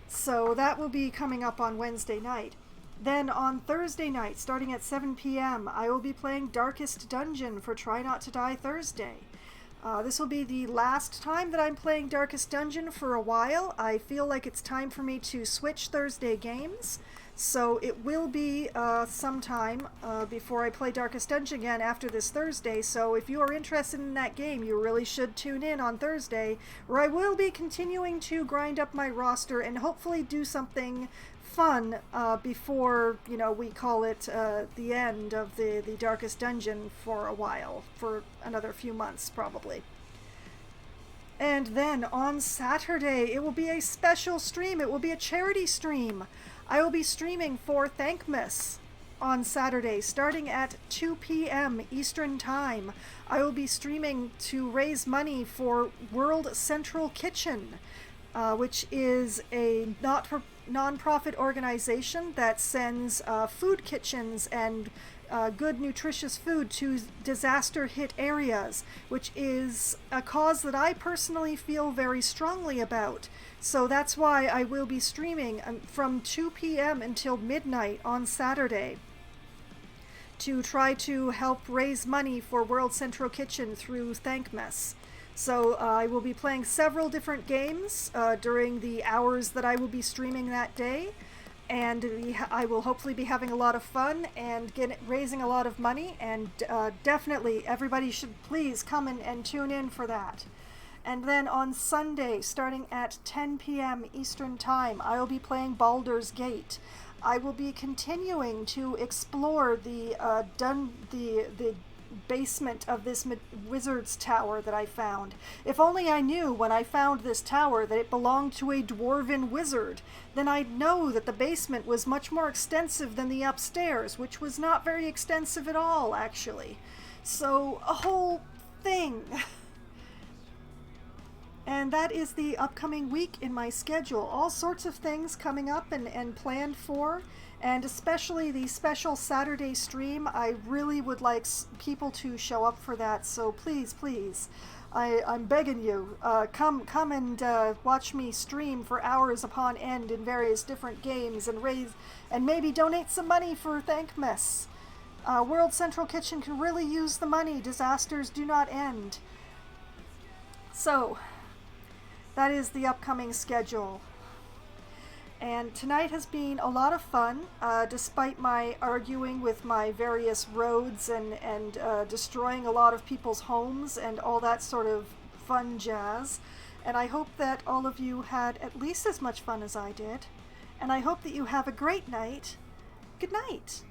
So that will be coming up on Wednesday night. Then on Thursday night, starting at 7 p.m., I will be playing Darkest Dungeon for Try Not to Die Thursday. This will be the last time that I'm playing Darkest Dungeon for a while. I feel like it's time for me to switch Thursday games. So it will be some time before I play Darkest Dungeon again after this Thursday. So if you are interested in that game, you really should tune in on Thursday, where I will be continuing to grind up my roster and hopefully do something fun before, you know, we call it the end of the Darkest Dungeon for a while, for another few months probably. And then on Saturday, it will be a special stream. It will be a charity stream. I will be streaming for Thankmas on Saturday, starting at 2 p.m. Eastern Time. I will be streaming to raise money for World Central Kitchen, which is a non-profit organization that sends food kitchens and good nutritious food to disaster-hit areas, which is a cause that I personally feel very strongly about. So that's why I will be streaming from 2 p.m. until midnight on Saturday to try to help raise money for World Central Kitchen through Thankmas. So I will be playing several different games during the hours that I will be streaming that day, and I will hopefully be having a lot of fun and raising a lot of money, and definitely everybody should please come and tune in for that. And then on Sunday, starting at 10 p.m. Eastern Time, I will be playing Baldur's Gate. I will be continuing to explore the basement of this wizard's tower that I found. If only I knew when I found this tower that it belonged to a dwarven wizard, then I'd know that the basement was much more extensive than the upstairs, which was not very extensive at all, actually. So, a whole thing. And that is the upcoming week in my schedule. All sorts of things coming up and planned for, and especially the special Saturday stream. I really would like people to show up for that, so please, please, I'm begging you, come and watch me stream for hours upon end in various different games and maybe donate some money for Thankmas. World Central Kitchen can really use the money. Disasters do not end. So, that is the upcoming schedule. And tonight has been a lot of fun, despite my arguing with my various roads and destroying a lot of people's homes and all that sort of fun jazz. And I hope that all of you had at least as much fun as I did. And I hope that you have a great night. Good night.